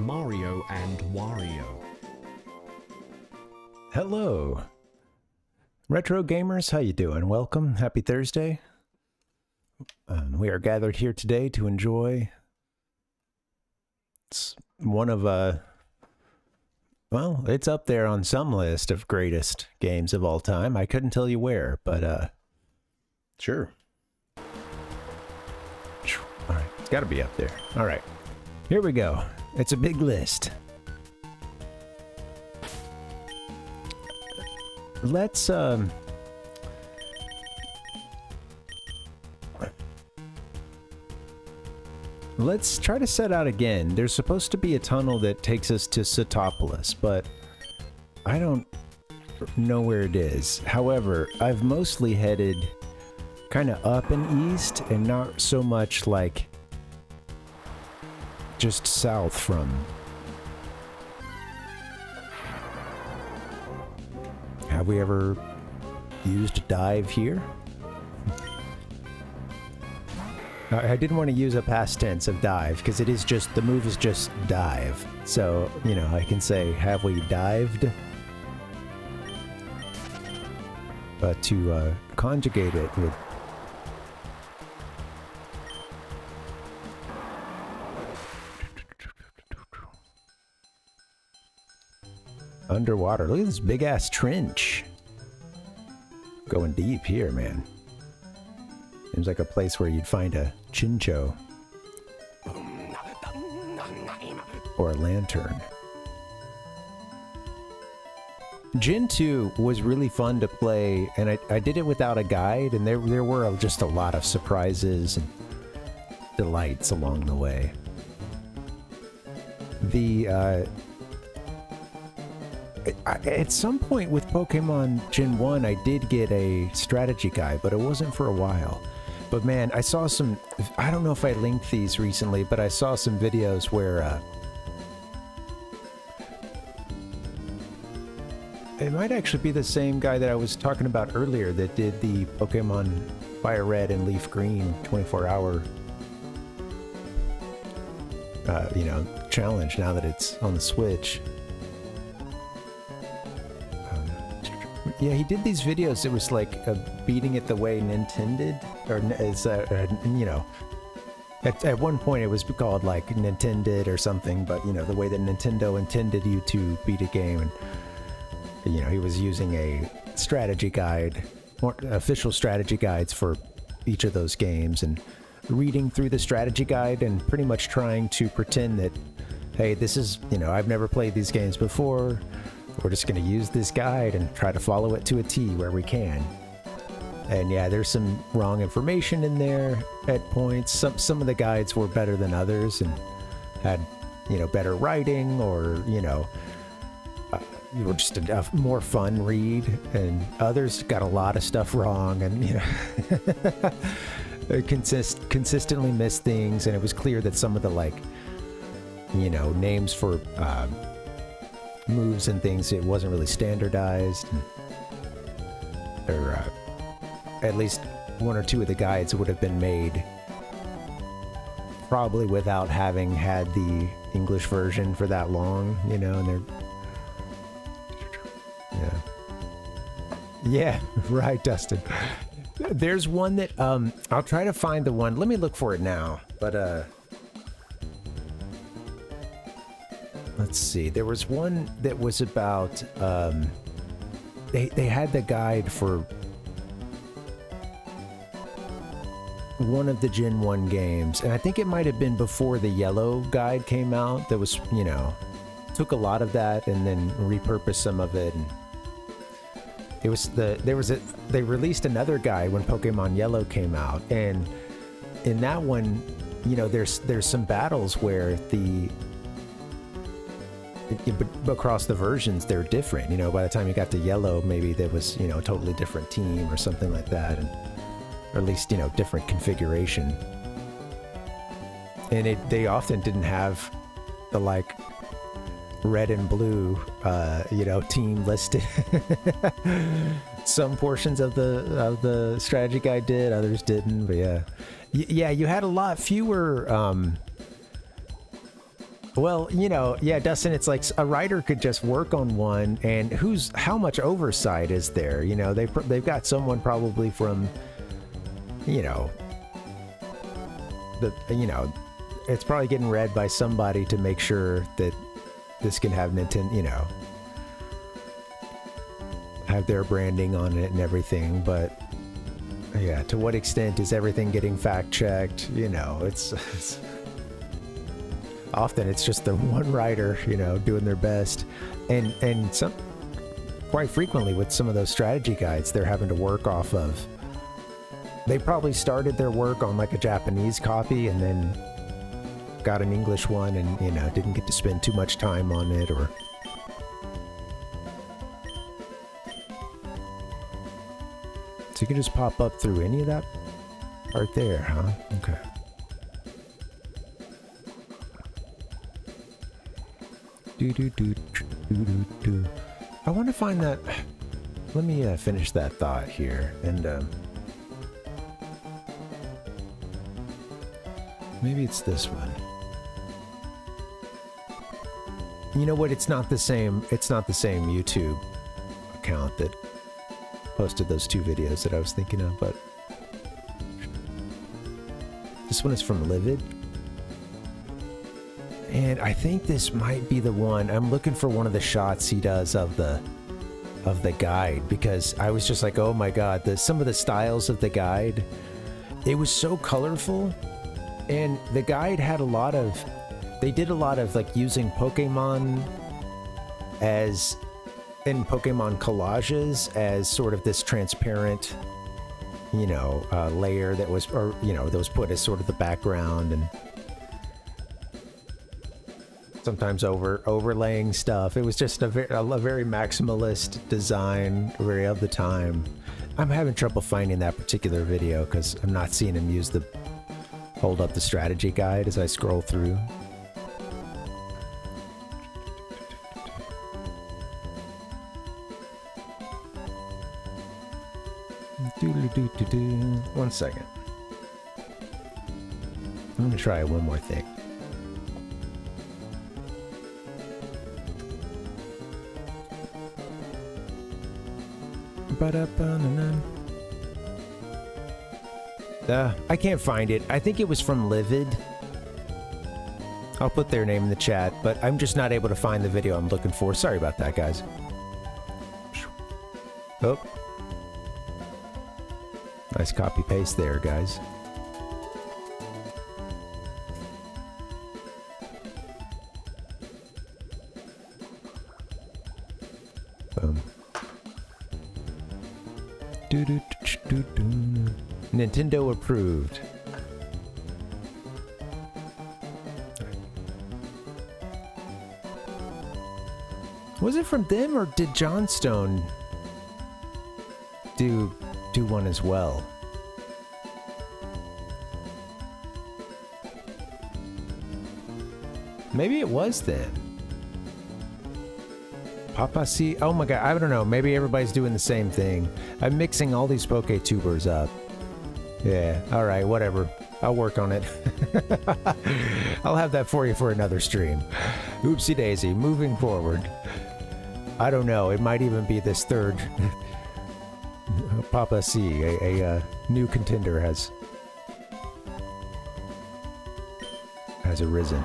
Mario and Wario. Hello, retro gamers. How you doing? Welcome. Happy Thursday. We are gathered here today to enjoy. It's one of well, it's up there on some list of greatest games of all time. I couldn't tell you where, but sure. All right, it's got to be up there. All right, here we go. It's a big list. Let's try to set out again. There's supposed to be a tunnel that takes us to Sootopolis, but I don't know where it is. However, I've mostly headed kind of up and east and not so much like just south from. Have we ever used dive here? I didn't want to use a past tense of dive because it is just, the move is just dive. So, you know, I can say, have we dived? But to conjugate it with underwater. Look at this big ass trench. Going deep here, man. Seems like a place where you'd find a chincho. Or a lantern. Gen 2 was really fun to play, and I did it without a guide, and there were just a lot of surprises and delights along the way. At some point with Pokemon Gen 1, I did get a strategy guide, but it wasn't for a while. But man, I saw some, I don't know if I linked these recently, but I saw some videos where, it might actually be the same guy that I was talking about earlier that did the Pokemon Fire Red and Leaf Green 24-hour, you know, challenge now that it's on the Switch. Yeah, he did these videos. It was like beating it the way Nintended, or as you know, at one point it was called like Nintended or something, but you know, the way that Nintendo intended you to beat a game, and you know, he was using a strategy guide, or official strategy guides for each of those games, and reading through the strategy guide and pretty much trying to pretend that, hey, this is, you know, I've never played these games before. We're just going to use this guide and try to follow it to a T where we can. And yeah, there's some wrong information in there at points. Some of the guides were better than others and had, you know, better writing, or, you know, were just a more fun read. And others got a lot of stuff wrong, and, you know, consistently missed things. And it was clear that some of the, like, you know, names for moves and things, it wasn't really standardized, or at least one or two of the guides would have been made probably without having had the English version for that long, you know, and yeah, right, Dustin. There's one that I'll try to find the one. Let me look for it now, but let's see. There was one that was about, they had the guide for one of the Gen 1 games, and I think it might have been before the yellow guide came out. That was, you know, took a lot of that and then repurposed some of it. And it was they released another guide when Pokemon Yellow came out, and in that one, you know, there's some battles where across the versions they're different. You know, by the time you got to Yellow, maybe there was, you know, a totally different team or something like that, and or at least, you know, different configuration. And they often didn't have the like red and blue you know, team listed. Some portions of the strategy guide did, others didn't, but yeah, you had a lot fewer Well, you know, yeah, Dustin, it's like a writer could just work on one, and how much oversight is there? You know, they've got someone probably from, you know, it's probably getting read by somebody to make sure that this can have Nintendo, you know, have their branding on it and everything. But yeah, to what extent is everything getting fact checked? You know, it's often it's just the one writer, you know, doing their best, and some quite frequently with some of those strategy guides they're having to work off of. They probably started their work on like a Japanese copy and then got an English one, and you know, didn't get to spend too much time on it, or so you can just pop up through any of that right there, huh? Okay. I want to find that. Let me finish that thought here, and maybe it's this one. You know what? It's not the same. It's not the same YouTube account that posted those two videos that I was thinking of, but this one is from Livid. And I think this might be the one. I'm looking for one of the shots he does of the guide, because I was just like, oh my god, some of the styles of the guide, it was so colorful, and the guide had they did a lot of like using Pokemon in Pokemon collages as sort of this transparent, you know, layer that was, or you know, that was put as sort of the background, and sometimes overlaying stuff. It was just a very maximalist design, very of the time. I'm having trouble finding that particular video because I'm not seeing him hold up the strategy guide as I scroll through. One second. I'm gonna try one more thing. I can't find it. I think it was from Livid. I'll put their name in the chat, but I'm just not able to find the video I'm looking for. Sorry about that, guys. Oh. Nice copy paste there, guys. Boom. Nintendo approved. Was it from them, or did Johnstone do one as well? Maybe it was then. Papa C. Oh my god, I don't know. Maybe everybody's doing the same thing. I'm mixing all these PokeTubers up. Yeah, alright, whatever. I'll work on it. I'll have that for you for another stream. Oopsie daisy, moving forward. I don't know, it might even be this third. Papa C, a new contender has arisen.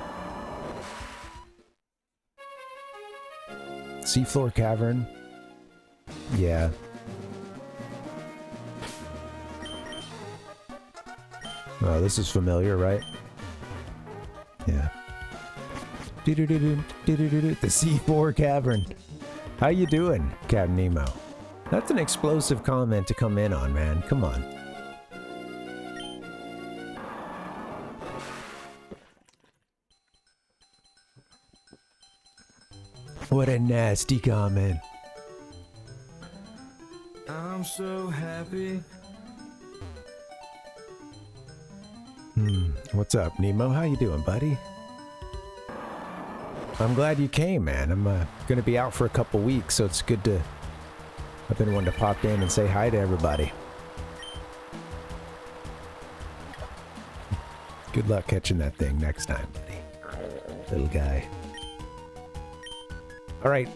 Seafloor Cavern? Yeah. Oh, this is familiar, right? Yeah. The C4 Cavern. How you doing, Captain Nemo? That's an explosive comment to come in on, man. Come on. What a nasty comment. I'm so happy. What's up, Nemo? How you doing, buddy? I'm glad you came, man. I'm gonna be out for a couple weeks, so it's good to... I've been wanting to pop in and say hi to everybody. Good luck catching that thing next time, buddy. little guy. All right,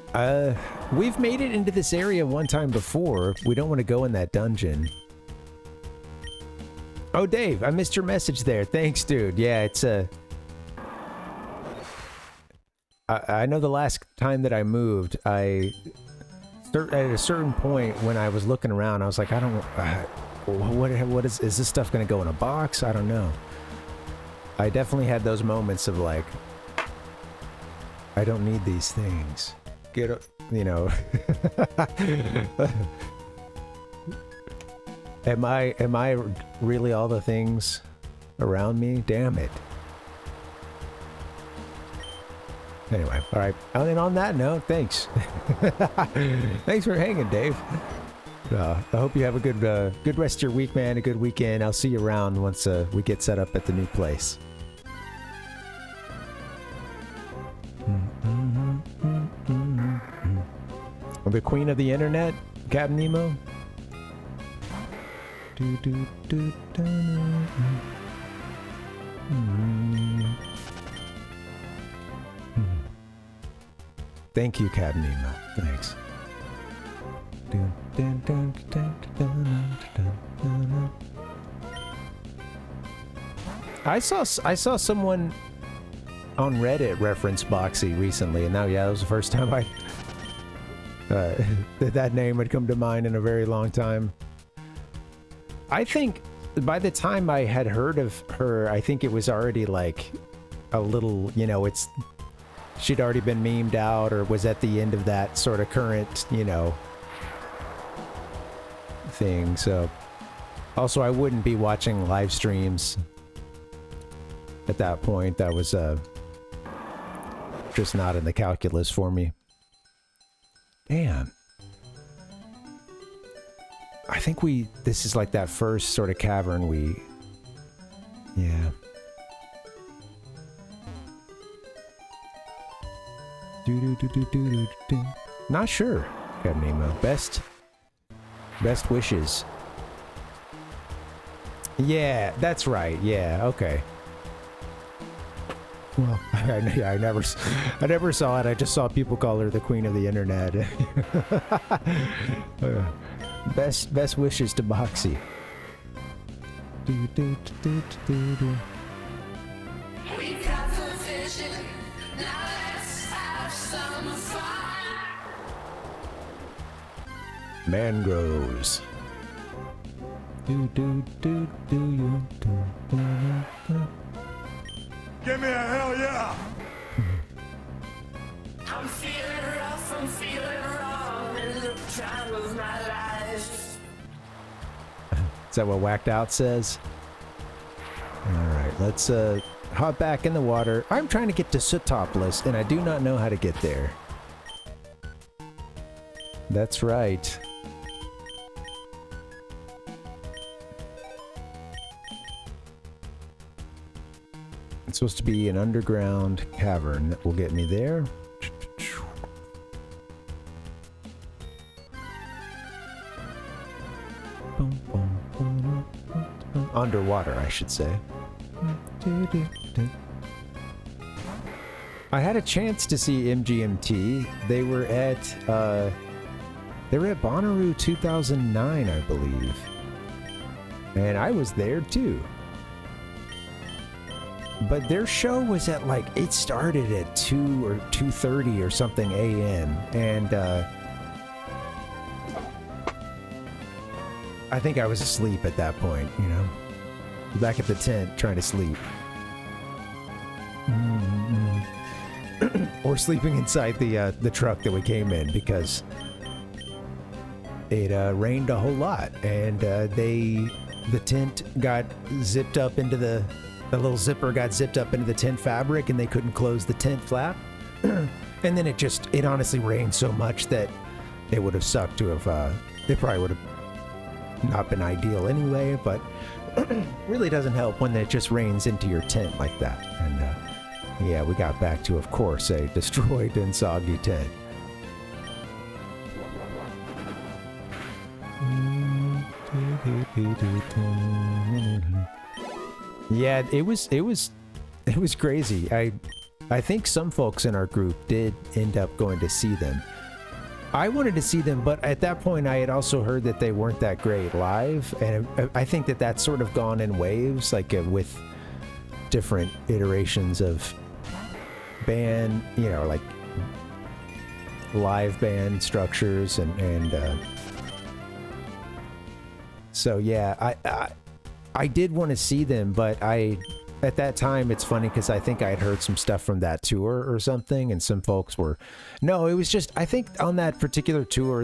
we've made it into this area one time before. We don't want to go in that dungeon. Oh, Dave, I missed your message there. Thanks, dude. Yeah, it's I know the last time that I moved, at a certain point when I was looking around, I was like, I don't, what is this stuff going to go in a box? I don't know. I definitely had those moments of like, I don't need these things. Get, you know. Am I really all the things around me? Damn it. Anyway, all right. And on that note, thanks. Thanks for hanging, Dave. I hope you have a good rest of your week, man. A good weekend. I'll see you around once we get set up at the new place. The queen of the internet, Captain Nemo. Thank you, Captain Nemo. Thanks. I saw someone on Reddit reference Boxy recently, and now, yeah, that was the first time that name had come to mind in a very long time. I think by the time I had heard of her, I think it was already like a little, you know, she'd already been memed out or was at the end of that sort of current, you know, thing. So also I wouldn't be watching live streams at that point. That was just not in the calculus for me. Damn. I think this is like that first sort of cavern yeah. Not sure, Captain Nemo. Best wishes. Yeah, that's right. Yeah, okay. Well, I never saw it. I just saw people call her the queen of the internet. Best wishes to Boxy. We got the vision. Now let's have some fun. Mangroves. Give me a hell yeah! I'm feeling rough, I'm feeling wrong, and the time of my life. Is that what Whacked Out says? Alright, let's hop back in the water. I'm trying to get to Sootopolis, and I do not know how to get there. That's right. It's supposed to be an underground cavern that will get me there. Underwater, I should say. I had a chance to see MGMT. They were at Bonnaroo 2009, I believe. And I was there too. But their show was at like, it started at 2 or 2:30 or something a.m. And I think I was asleep at that point, you know. Back at the tent trying to sleep. Or sleeping inside the truck that we came in because it rained a whole lot, and the tent got zipped up into the little zipper got zipped up into the tent fabric, and they couldn't close the tent flap. And then it honestly rained so much that it would have sucked to have it probably would have not been ideal anyway, but really doesn't help when it just rains into your tent like that. And yeah, we got back to, of course, a destroyed and soggy tent. Yeah, it was crazy. I think some folks in our group did end up going to see them. I wanted to see them, but at that point I had also heard that they weren't that great live, and I think that that's sort of gone in waves, like with different iterations of band, you know, like live band structures, and so yeah, I did want to see them, but at that time, it's funny because I think I had heard some stuff from that tour or something, and some folks were... No, it was just... I think on that particular tour,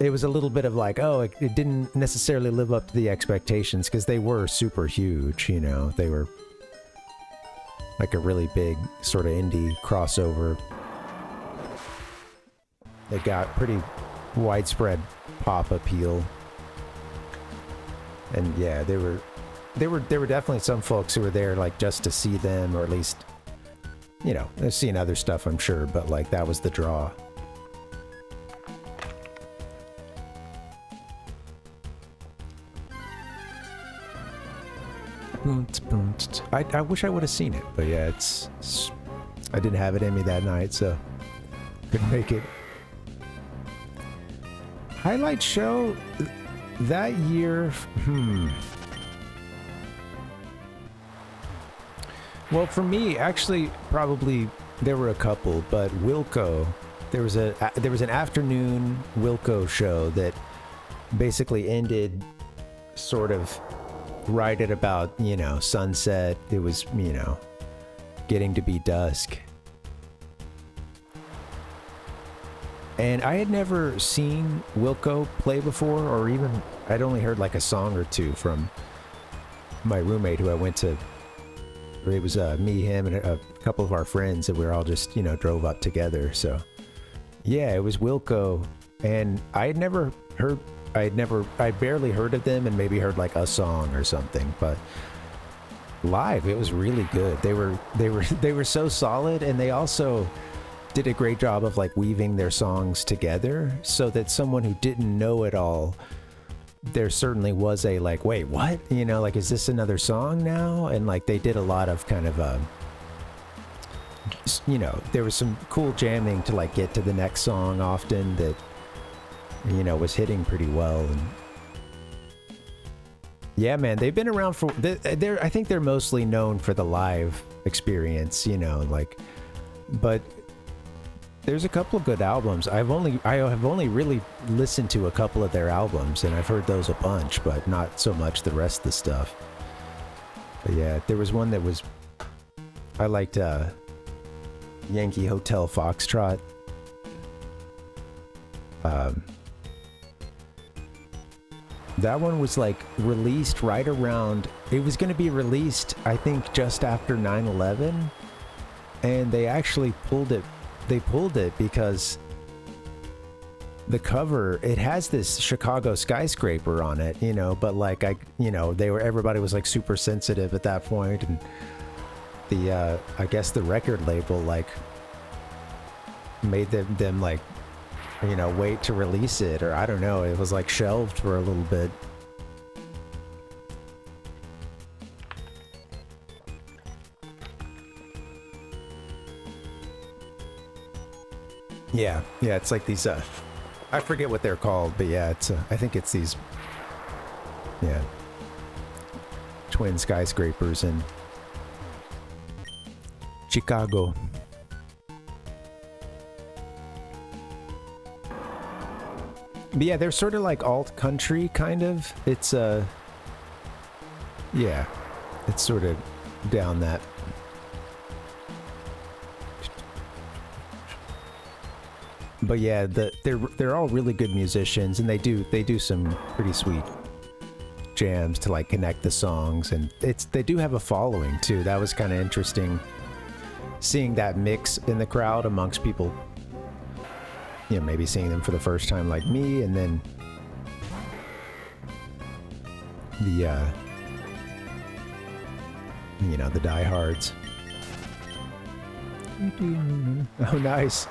it was a little bit of like, oh, it didn't necessarily live up to the expectations, because they were super huge, you know? They were like a really big sort of indie crossover. They got pretty widespread pop appeal. And yeah, there were definitely some folks who were there like just to see them, or at least, you know, they've seen other stuff, I'm sure, but like that was the draw. I wish I would have seen it, but yeah, I didn't have it in me that night, so couldn't make it. Highlight show that year, Well, for me, actually, probably there were a couple, but Wilco, there was an afternoon Wilco show that basically ended sort of right at about, you know, sunset. It was, you know, getting to be dusk. And I had never seen Wilco play before, or even, I'd only heard like a song or two from my roommate who I went to. It was me, him, and a couple of our friends that we were all just, you know, drove up together. So yeah, it was Wilco, and I barely heard of them, and maybe heard like a song or something, but live it was really good. They were so solid, and they also did a great job of like weaving their songs together so that someone who didn't know it all, there certainly was a like, wait, what? You know, like, is this another song now? And like they did a lot of kind of you know, there was some cool jamming to like get to the next song often that, you know, was hitting pretty well. And yeah, man, they've been around for I think they're mostly known for the live experience, you know, like, but there's a couple of good albums. I have only really listened to a couple of their albums, and I've heard those a bunch, but not so much the rest of the stuff. But yeah, there was one that was, I liked Yankee Hotel Foxtrot. That one was like released right around, it was going to be released, I think, just after 9/11, and they actually pulled it. They pulled it because the cover, it has this Chicago skyscraper on it, you know, but like everybody was like super sensitive at that point, and the I guess the record label like made them like, you know, wait to release it, or I don't know, it was like shelved for a little bit. Yeah, it's like these, I forget what they're called, but yeah, it's, I think it's these, yeah, twin skyscrapers in Chicago. But yeah, they're sort of like alt country, kind of. It's, yeah, it's sort of down that. But yeah, they're all really good musicians, and they do some pretty sweet jams to like connect the songs, and they do have a following too. That was kind of interesting, seeing that mix in the crowd amongst people, you know, maybe seeing them for the first time like me, and then the you know, the diehards. Oh, nice.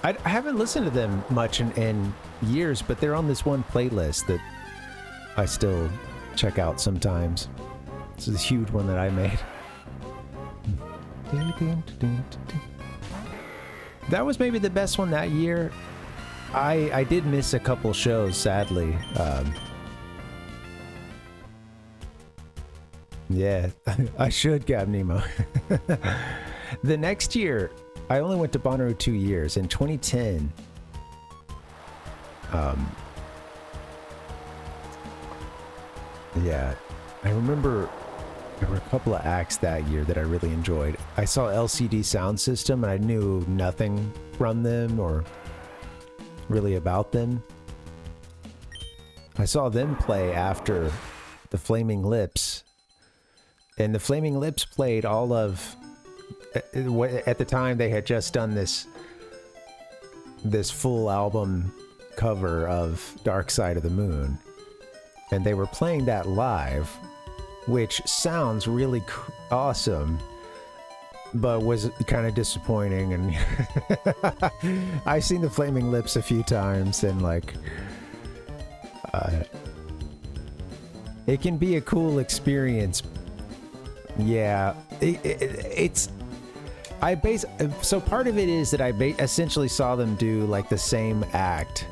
I haven't listened to them much in years, but they're on this one playlist that I still check out sometimes. This is a huge one that I made. That was maybe the best one that year. I did miss a couple shows, sadly. Yeah, I should, Gab Nemo. The next year, I only went to Bonnaroo 2 years. In 2010, yeah, I remember there were a couple of acts that year that I really enjoyed. I saw LCD Sound System, and I knew nothing from them or really about them. I saw them play after the Flaming Lips. And the Flaming Lips played all of... At the time, they had just done this full album cover of Dark Side of the Moon. And they were playing that live, which sounds really awesome, but was kind of disappointing. And I've seen the Flaming Lips a few times, and like... it can be a cool experience. Yeah, so part of it is that I essentially saw them do like the same act.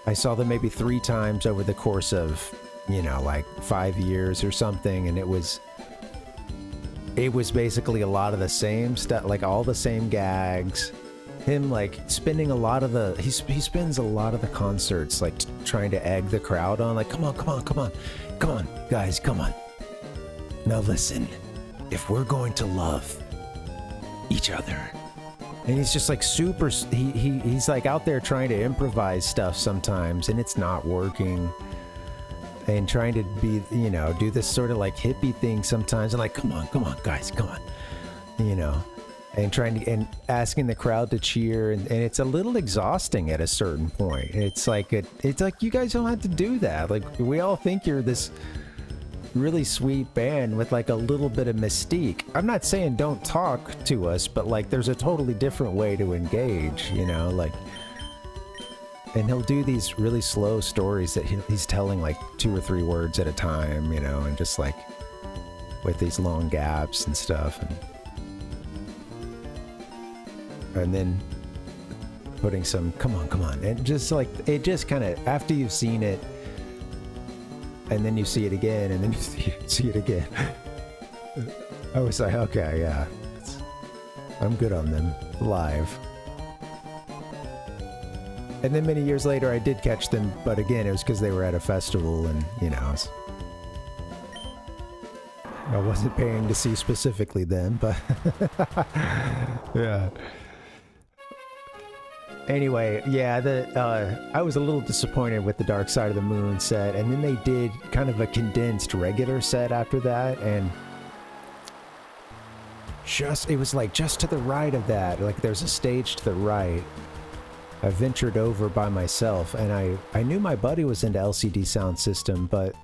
I saw them maybe 3 times over the course of, you know, like 5 years or something, and it was basically a lot of the same stuff, like all the same gags. Him like spending a lot of the he spends a lot of the concerts like trying to egg the crowd on, like come on guys, come on. Now listen, if we're going to love each other, and he's just like super, he's like out there trying to improvise stuff sometimes, and it's not working, and trying to be, you know, do this sort of like hippie thing sometimes, and like come on guys, come on, you know, and trying to, and asking the crowd to cheer, and it's a little exhausting at a certain point. It's like you guys don't have to do that. Like we all think you're this really sweet band with like a little bit of mystique. I'm not saying don't talk to us, but like there's a totally different way to engage, you know, like, and he'll do these really slow stories that he's telling like 2 or 3 words at a time, you know, and just like with these long gaps and stuff, and then putting some come on, and just like it just kind of, after you've seen it and then you see it again, and then you see it again. I was like, okay, yeah, I'm good on them live. And then many years later, I did catch them, but again, it was because they were at a festival, and you know, I wasn't paying to see specifically them, but yeah. Anyway, yeah, I was a little disappointed with the Dark Side of the Moon set, and then they did kind of a condensed regular set after that, and it was like just to the right of that, like there's a stage to the right. I ventured over by myself, and I knew my buddy was into LCD Sound System, but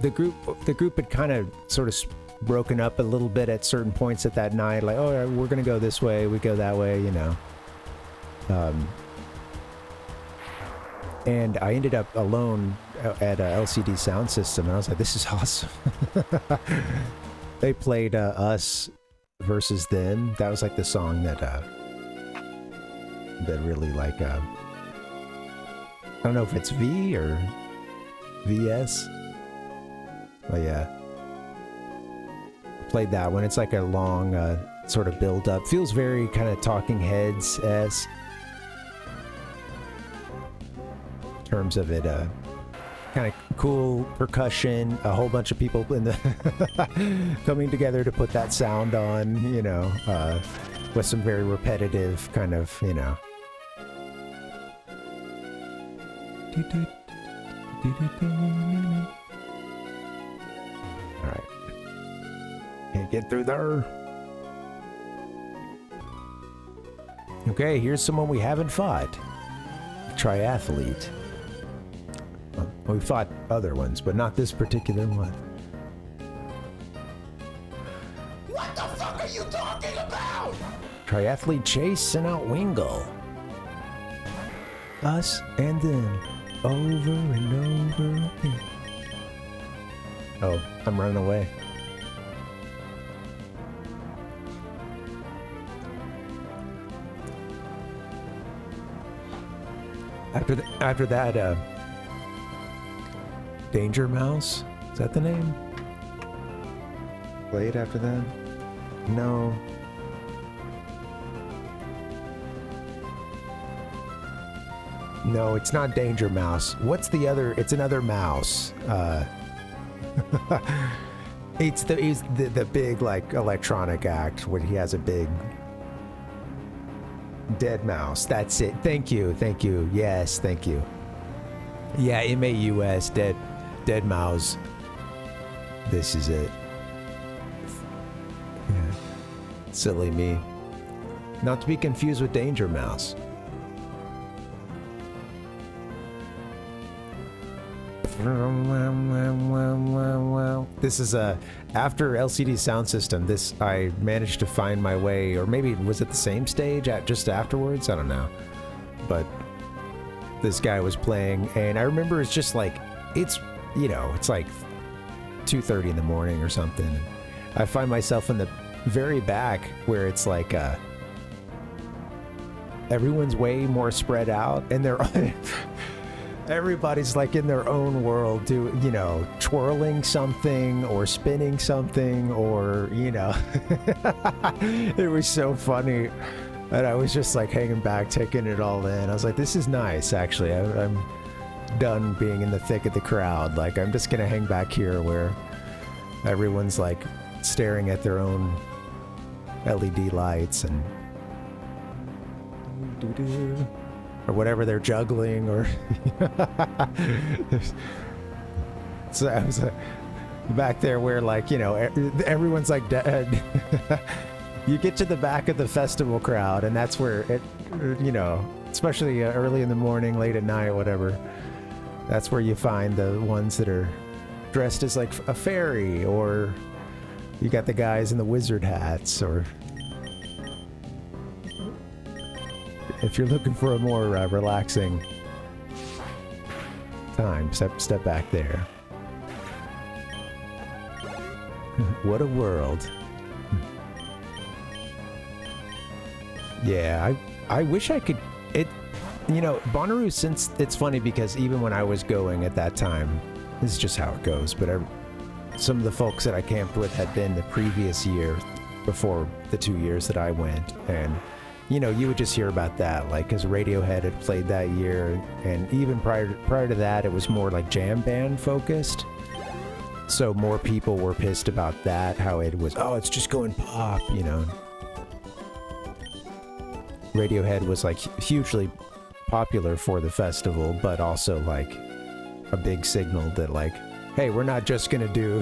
the group had kind of sort of broken up a little bit at certain points at that night, like, oh, we're gonna go this way, we go that way, you know. And I ended up alone at a LCD Sound System, and I was like, this is awesome. They played Us Versus Them. That was like the song that really like, I don't know if it's V or VS, but yeah. Played that one. It's like a long sort of build up. Feels very kind of Talking Heads-esque in terms of it. Kind of cool percussion, a whole bunch of people in the coming together to put that sound on, you know, with some very repetitive kind of, you know. All right. Can't get through there. Okay, here's someone we haven't fought. Triathlete. Well, we fought other ones, but not this particular one. What the fuck are you talking about? Triathlete Chase and out Wingle. Us and them. over and over again. Oh, I'm running away. After that, Danger Mouse? Is that the name? Played after that? No. No, it's not Danger Mouse. What's the other? It's another mouse. It's the big like electronic act when he has a big dead mouse. That's it. Thank you. Yes, thank you. Yeah, MAUS, dead mouse. This is it. Yeah. Silly me. Not to be confused with Danger Mouse. This is after LCD sound system. I managed to find my way, or maybe was it the same stage just afterwards? I don't know. But this guy was playing, and I remember it's just like it's like 2:30 in the morning or something. I find myself in the very back where it's like everyone's way more spread out, and they're everybody's like in their own world, twirling something or spinning something, or it was so funny. And I was just like hanging back, taking it all in. I was like, this is nice, actually. I'm done being in the thick of the crowd. Like, I'm just gonna hang back here where everyone's like staring at their own LED lights and or whatever they're juggling, or so I was back there where like everyone's like dead. You get to the back of the festival crowd, and that's where it, especially early in the morning, late at night, whatever, that's where you find the ones that are dressed as like a fairy, or you got the guys in the wizard hats, or if you're looking for a more relaxing time, step back there. What a world. Yeah, I wish I could. Bonnaroo, since it's funny because even when I was going at that time, this is just how it goes, but some of the folks that I camped with had been the previous year before the 2 years that I went, and you would just hear about that, like, because Radiohead had played that year, and even prior to that, it was more like jam band focused. So more people were pissed about that, how it was, it's just going pop, Radiohead was like hugely popular for the festival, but also like a big signal that like, hey, we're not just gonna do,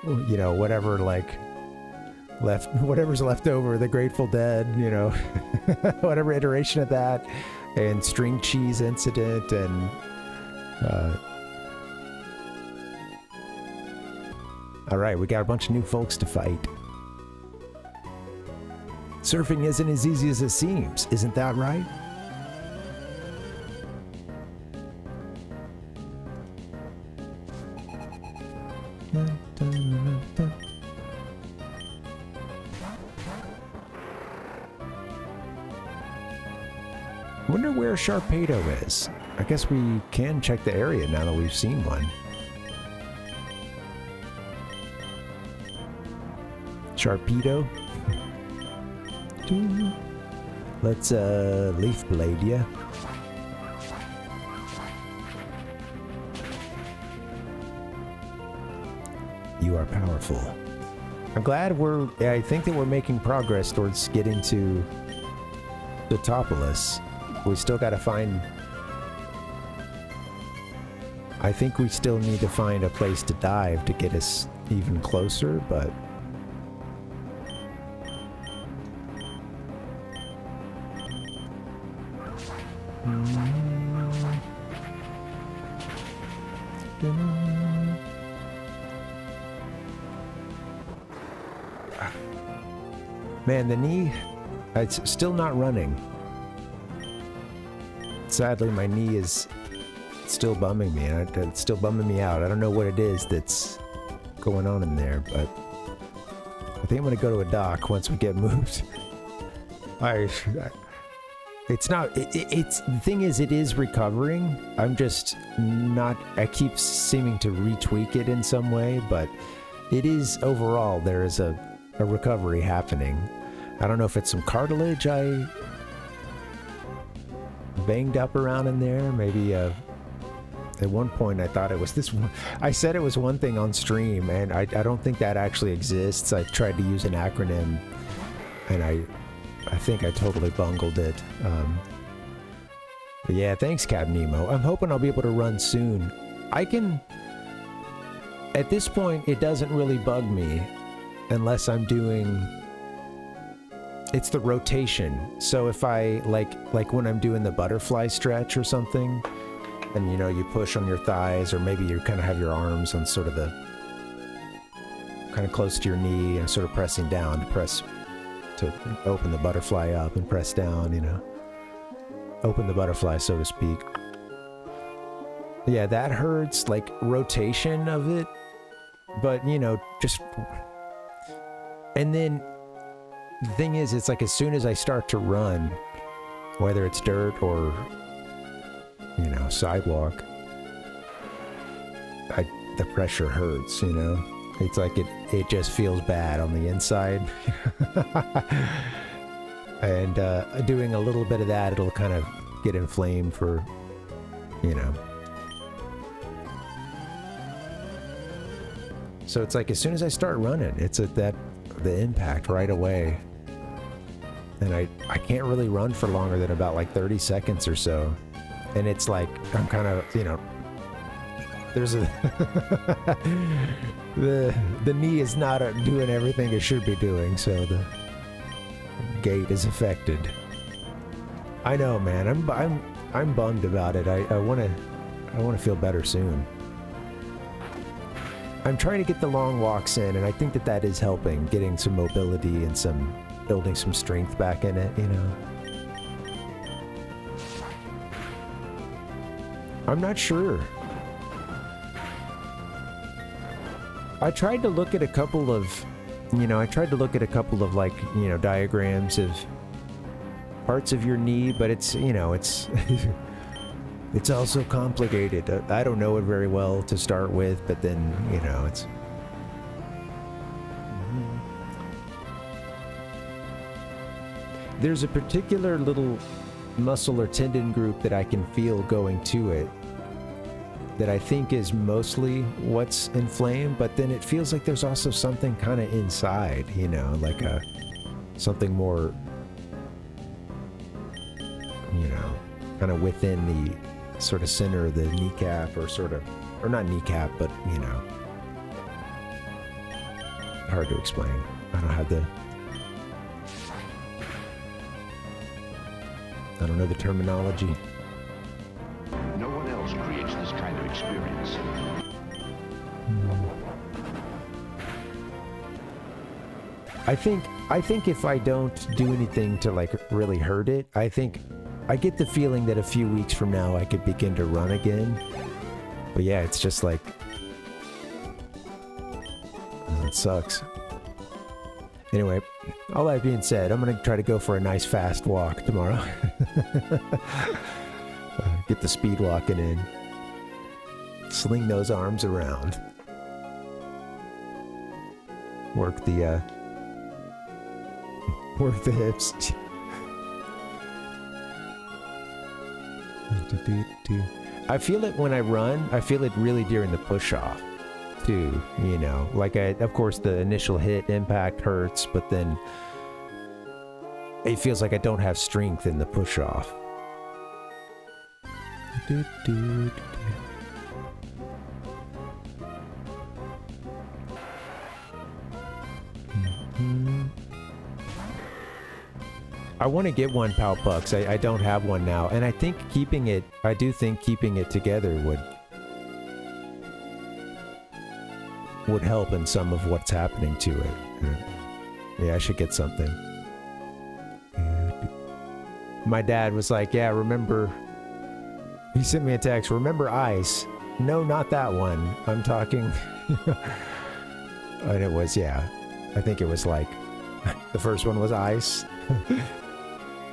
whatever, like, whatever's left over, the Grateful Dead, whatever iteration of that, and String Cheese Incident, and all right, we got a bunch of new folks to fight. Surfing isn't as easy as it seems, isn't that right? Wonder where Sharpedo is. I guess we can check the area now that we've seen one. Sharpedo. Let's Leaf Blade ya. You are powerful. I'm glad I think that we're making progress towards getting to Sootopolis. We still gotta find... I think we still need to find a place to dive to get us even closer, but... Man, the knee, it's still not running. sadly, my knee is still bumming me. It's still bumming me out. I don't know what it is that's going on in there, but I think I'm gonna go to a doc once we get moved. It's not. It's the thing is, it is recovering. I'm just not. I keep seeming to retweak it in some way, but it is overall there is a recovery happening. I don't know if it's some cartilage I banged up around in there. Maybe at one point I thought it was this one. I said it was one thing on stream, and I don't think that actually exists. I tried to use an acronym, and I think I totally bungled it. But yeah, thanks, Cab Nemo. I'm hoping I'll be able to run soon. I can... At this point, it doesn't really bug me unless I'm doing... It's the rotation. So if I, like when I'm doing the butterfly stretch or something, and you know, you push on your thighs, or maybe you kind of have your arms on sort of the... kind of close to your knee and sort of pressing down to open the butterfly up and press down, you know. Open the butterfly, so to speak. Yeah, that hurts, like, rotation of it. But, you know, just... And then, the thing is, it's like as soon as I start to run, whether it's dirt or, you know, sidewalk, the pressure hurts, you know? It's like it just feels bad on the inside. And doing a little bit of that, it'll kind of get inflamed for, you know. So it's like as soon as I start running, it's the impact right away. And I can't really run for longer than about like 30 seconds or so. And it's like, I'm kind of, you know, there's a the knee is not doing everything it should be doing, so the gait is affected. I know, man. I'm bummed about it. I want to feel better soon. I'm trying to get the long walks in, and I think that is helping, getting some mobility and building some strength back in it, you know. I'm not sure. I tried to look at a couple of, like, you know, diagrams of parts of your knee, but it's, you know, it's it's also complicated. I don't know it very well to start with, but then, you know, it's... There's a particular little muscle or tendon group that I can feel going to it that I think is mostly what's inflamed, but then it feels like there's also something kind of inside, you know, like something more, you know, kind of within the sort of center of the kneecap, or not kneecap, but, you know, hard to explain. I don't know the terminology. No one else creates this kind of experience. I think if I don't do anything to, like, really hurt it, I think I get the feeling that a few weeks from now I could begin to run again. But yeah, it's just like, it sucks. Anyway, all that being said, I'm gonna try to go for a nice fast walk tomorrow. Get the speed walking in. Sling those arms around. Work the hips. I feel it when I run. I feel it really during the push-off too, you know. Like, of course the initial hit impact hurts, but then it feels like I don't have strength in the push-off. I want to get one Palpucks. I don't have one now, and I do think keeping it together would help in some of what's happening to it. Yeah, I should get something. My dad was like, yeah, remember He sent me a text. Remember ice? No, not that one. I'm talking. And it was, yeah. I think it was like the first one was ice.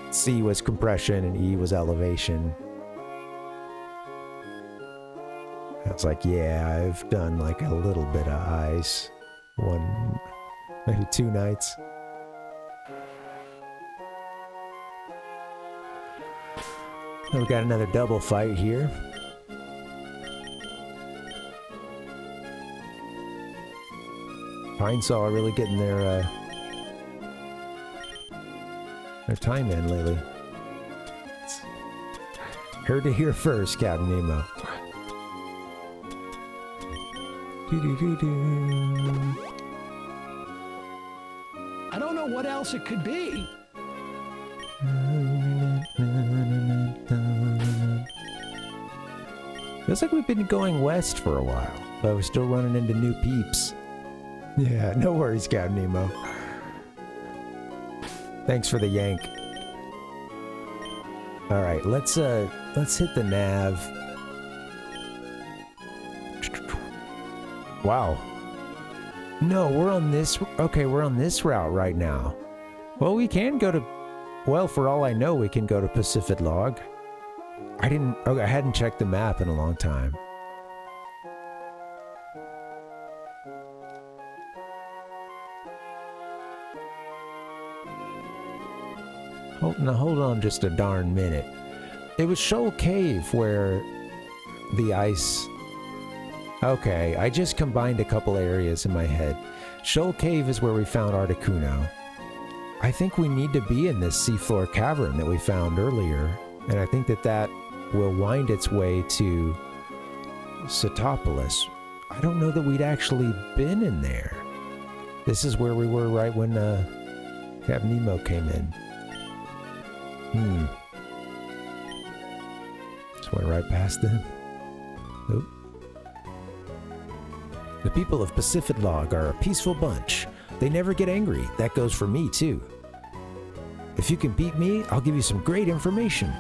C was compression and E was elevation. I was like, yeah, I've done like a little bit of ice. One, maybe 2 nights. We got another double fight here. Pinesaw really getting their time in lately. Heard it here first, Captain Nemo. I don't know what else it could be. Feels like we've been going west for a while, but we're still running into new peeps. Yeah, no worries, Captain Nemo. Thanks for the yank. All right, let's hit the nav. Wow. No, we're on this. Okay, we're on this route right now. Well, we can go to. Well, for all I know, we can go to Pacifidlog. I hadn't checked the map in a long time. Hold on just a darn minute. It was Shoal Cave where the ice... Okay, I just combined a couple areas in my head. Shoal Cave is where we found Articuno. I think we need to be in this seafloor cavern that we found earlier, and I think that will wind its way to Sootopolis. I don't know that we'd actually been in there. This is where we were right when Captain Nemo came in. Just went right past them. Oop. The people of Pacifidlog are a peaceful bunch. They never get angry. That goes for me, too. If you can beat me, I'll give you some great information.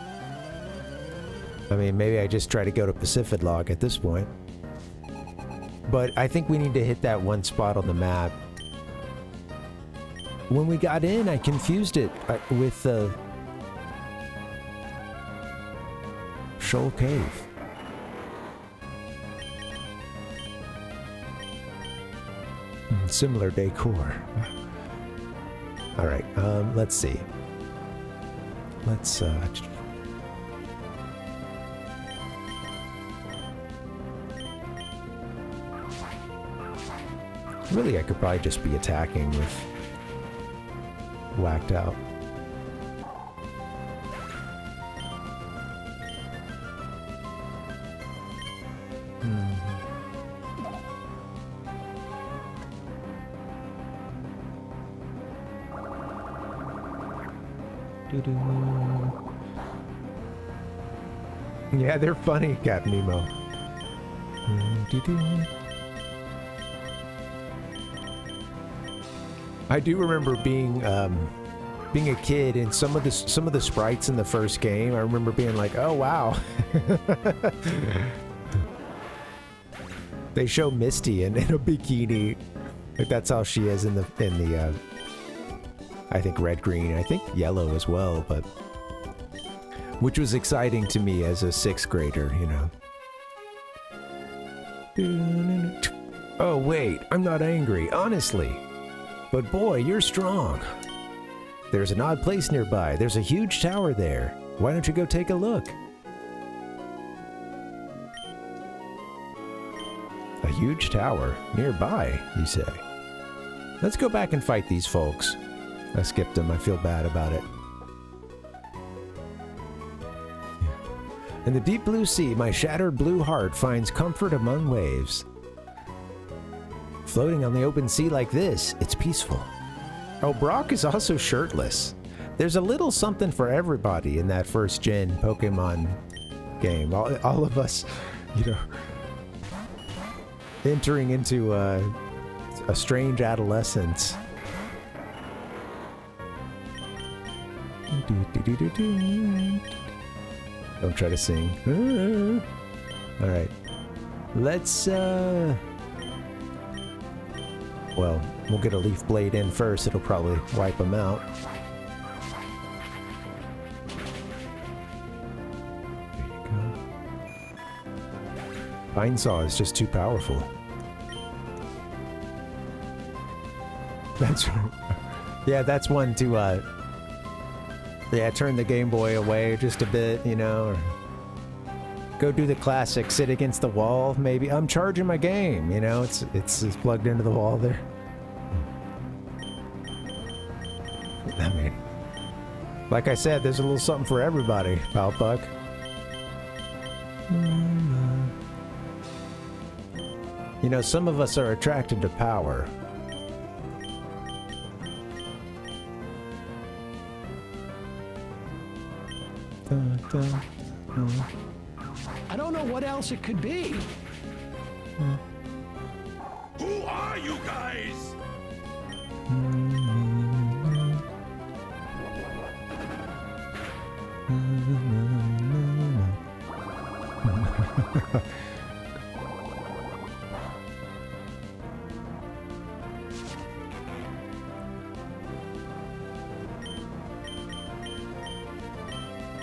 I mean, maybe I just try to go to Pacifidlog at this point. But I think we need to hit that one spot on the map. When we got in, I confused it with the Shoal Cave. Similar decor. All right, let's see. Let's really, I could probably just be attacking with whacked out. Yeah, they're funny, Captain Nemo. I do remember being a kid, and some of the sprites in the first game, I remember being like, "Oh wow!" They show Misty in a bikini, like that's how she is in the I think red, green, I think yellow as well, but which was exciting to me as a 6th grader, you know. Oh wait, I'm not angry, honestly. But boy, you're strong. There's an odd place nearby. There's a huge tower there. Why don't you go take a look? A huge tower nearby, you say? Let's go back and fight these folks. I skipped them. I feel bad about it. In the deep blue sea, my shattered blue heart finds comfort among waves. Floating on the open sea like this, it's peaceful. Oh, Brock is also shirtless. There's a little something for everybody in that first-gen Pokemon game. All of us, you know, entering into a strange adolescence. Don't try to sing. Alright. Let's, well, we'll get a leaf blade in first. It'll probably wipe them out. There you go. Pine Saw is just too powerful. That's right. Yeah, that's one to, yeah, turn the Game Boy away just a bit, you know, or go do the classic, sit against the wall, maybe. I'm charging my game, you know, it's plugged into the wall there. I mean, like I said, there's a little something for everybody, Palpuck. You know, some of us are attracted to power. I don't know what else it could be. Who are you guys?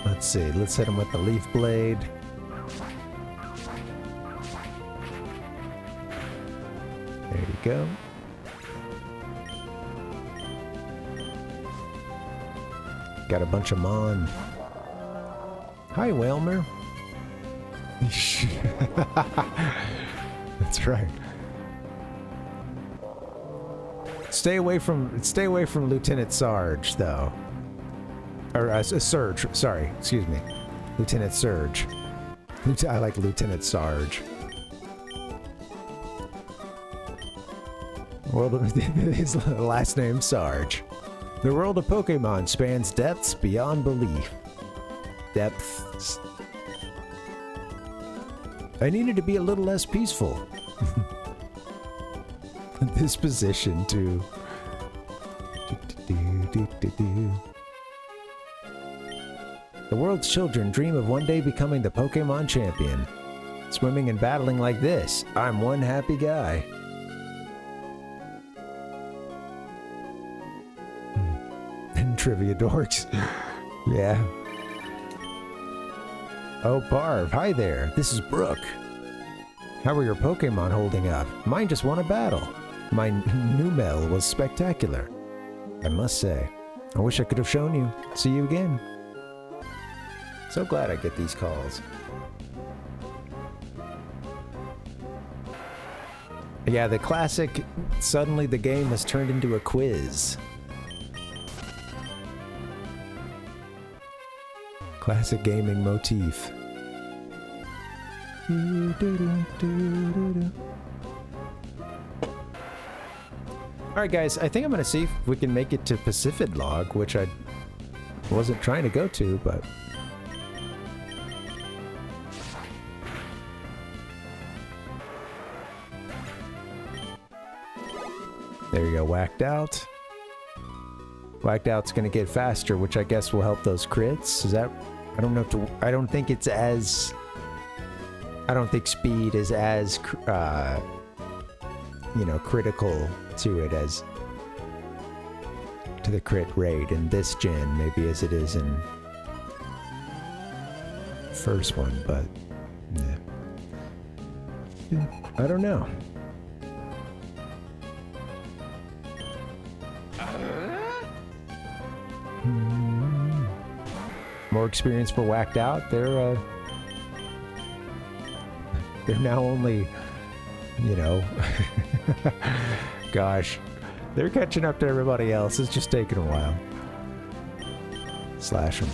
Let's see, let's hit him with the leaf blade. There you go. Got a bunch of Mon. Hi, Whalmer. That's right. Stay away from Lieutenant Sarge, though. Or Surge, sorry, excuse me. Lieutenant Surge. I like Lieutenant Sarge. World of his last name Sarge. The world of Pokemon spans depths beyond belief. Depths. I needed to be a little less peaceful. This position to the world's children dream of one day becoming the Pokemon champion. Swimming and battling like this, I'm one happy guy. And trivia dorks. Yeah. Oh, Parv, hi there. This is Brooke. How are your Pokemon holding up? Mine just won a battle. My Numel was spectacular, I must say. I wish I could have shown you. See you again. So glad I get these calls. Yeah, the classic, suddenly the game has turned into a quiz. Classic gaming motif. Alright guys, I think I'm gonna see if we can make it to Pacifidlog, which I wasn't trying to go to, but... There you go, whacked out. Whacked out's gonna get faster, which I guess will help those crits. Is that... I don't know if to... I don't think it's as... I don't think speed is as, you know, critical to it as... to the crit rate in this gen, maybe as it is in... first one, but... yeah. I don't know. More experience for whacked out. They're now only, you know, gosh, they're catching up to everybody else. It's just taking a while. Slash them.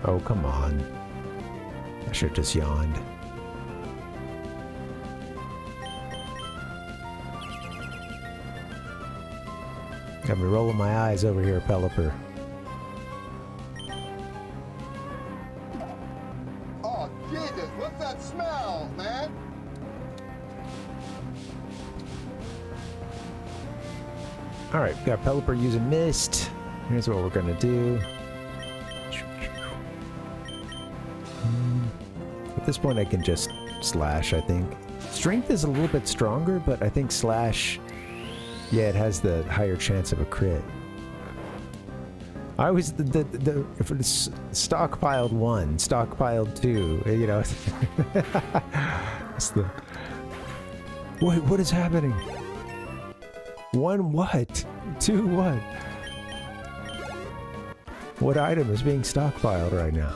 Oh, come on. I should have just yawned. Got me rolling my eyes over here, Pelipper. Oh, Jesus, what's that smell, man? Alright, got Pelipper using Mist. Here's what we're gonna do. At this point I can just Slash, I think. Strength is a little bit stronger, but I think Slash, yeah, it has the higher chance of a crit. I was stockpiled 1, stockpiled 2, you know. It's the... What is happening? 1 what? 2 what? What item is being stockpiled right now?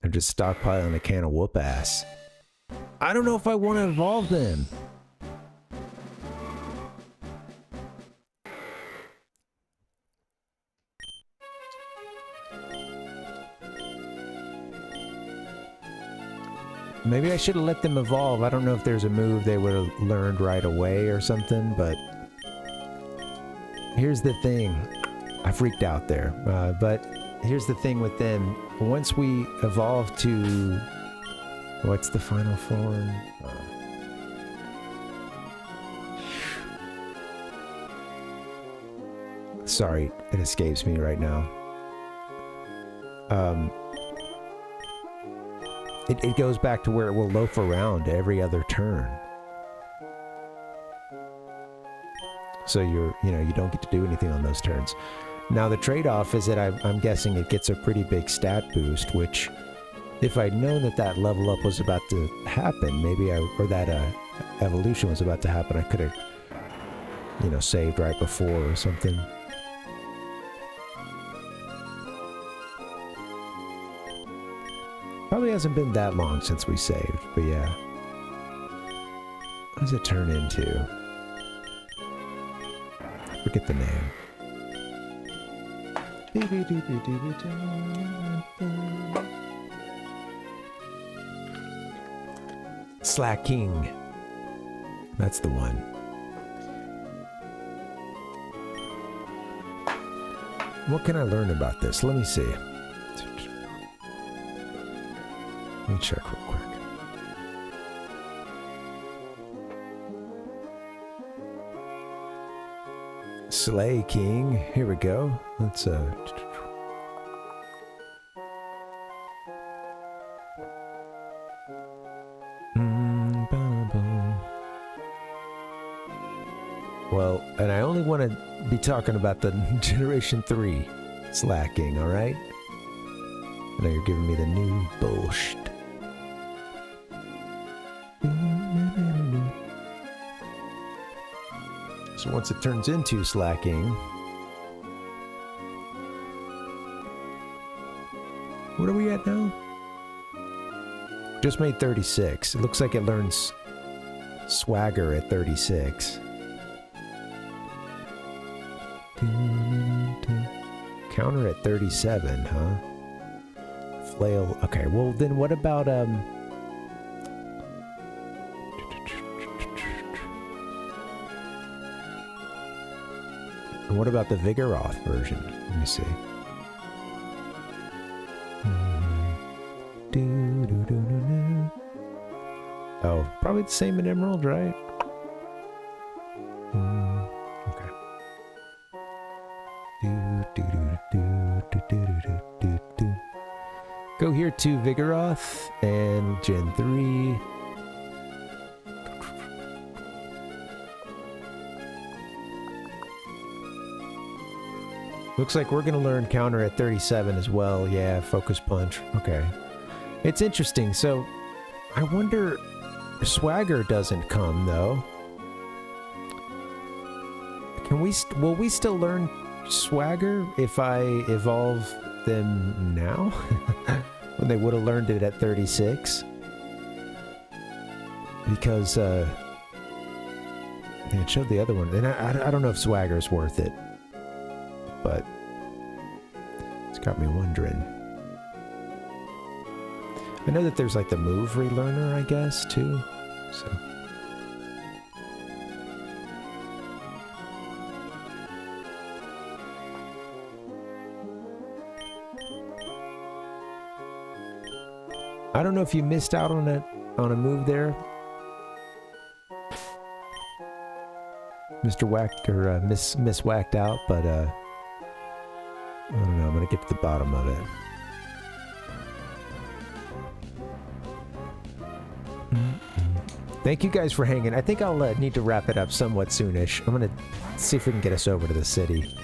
I'm just stockpiling a can of whoop ass. I don't know if I want to evolve them. Maybe I should have let them evolve. I don't know if there's a move they would have learned right away or something, but... Here's the thing. I freaked out there. But here's the thing with them. Once we evolve to... What's the final form? Sorry, it escapes me right now. It goes back to where it will loaf around every other turn. So you don't get to do anything on those turns. Now the trade-off is that I'm guessing it gets a pretty big stat boost, which if I'd known that level up was about to happen, or that evolution was about to happen, I could have, saved right before or something. Probably hasn't been that long since we saved, but yeah. What does it turn into? I forget the name. Slacking. That's the one. What can I learn about this? Let me see. Let me check real quick. Slay King. Here we go. Let's Well, and I only want to be talking about the Generation 3 slacking, alright? I know you're giving me the new bullshit. So once it turns into slacking... What are we at now? Just made 36. It looks like it learns swagger at 36. Counter at 37, huh? Flail. Okay, well then what about and what about the Vigoroth version? Let me see. Oh, probably the same in Emerald, right? Okay. Go here to Vigoroth and Gen 3. Looks like we're going to learn counter at 37 as well. Yeah, focus punch. Okay. It's interesting. So, I wonder... Swagger doesn't come, though. Will we still learn Swagger if I evolve them now? When they would have learned it at 36? Because, it showed the other one. And I don't know if Swagger is worth it. But it's got me wondering. I know that there's like the move relearner, I guess, too. So I don't know if you missed out on a move there. Mr. Whacked or Miss Whacked Out, but I don't know. I'm gonna get to the bottom of it. Thank you guys for hanging. I think I'll need to wrap it up somewhat soonish. I'm gonna see if we can get us over to the city.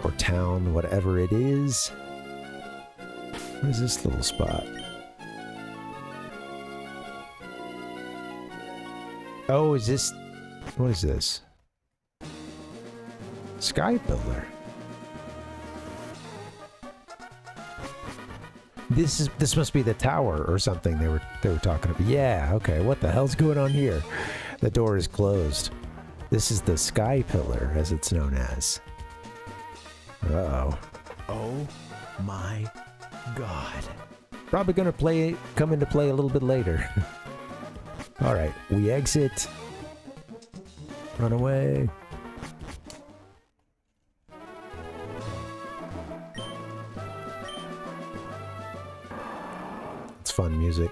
Or town, whatever it is. What is this little spot? Oh, is this... What is this? Sky Builder. This must be the tower or something they were talking about. Yeah, okay. What the hell's going on here? The door is closed. This is the Sky Pillar, as it's known as. Uh-oh. Oh my god. Probably gonna come into play a little bit later. Alright, we exit. Run away. It's fun music.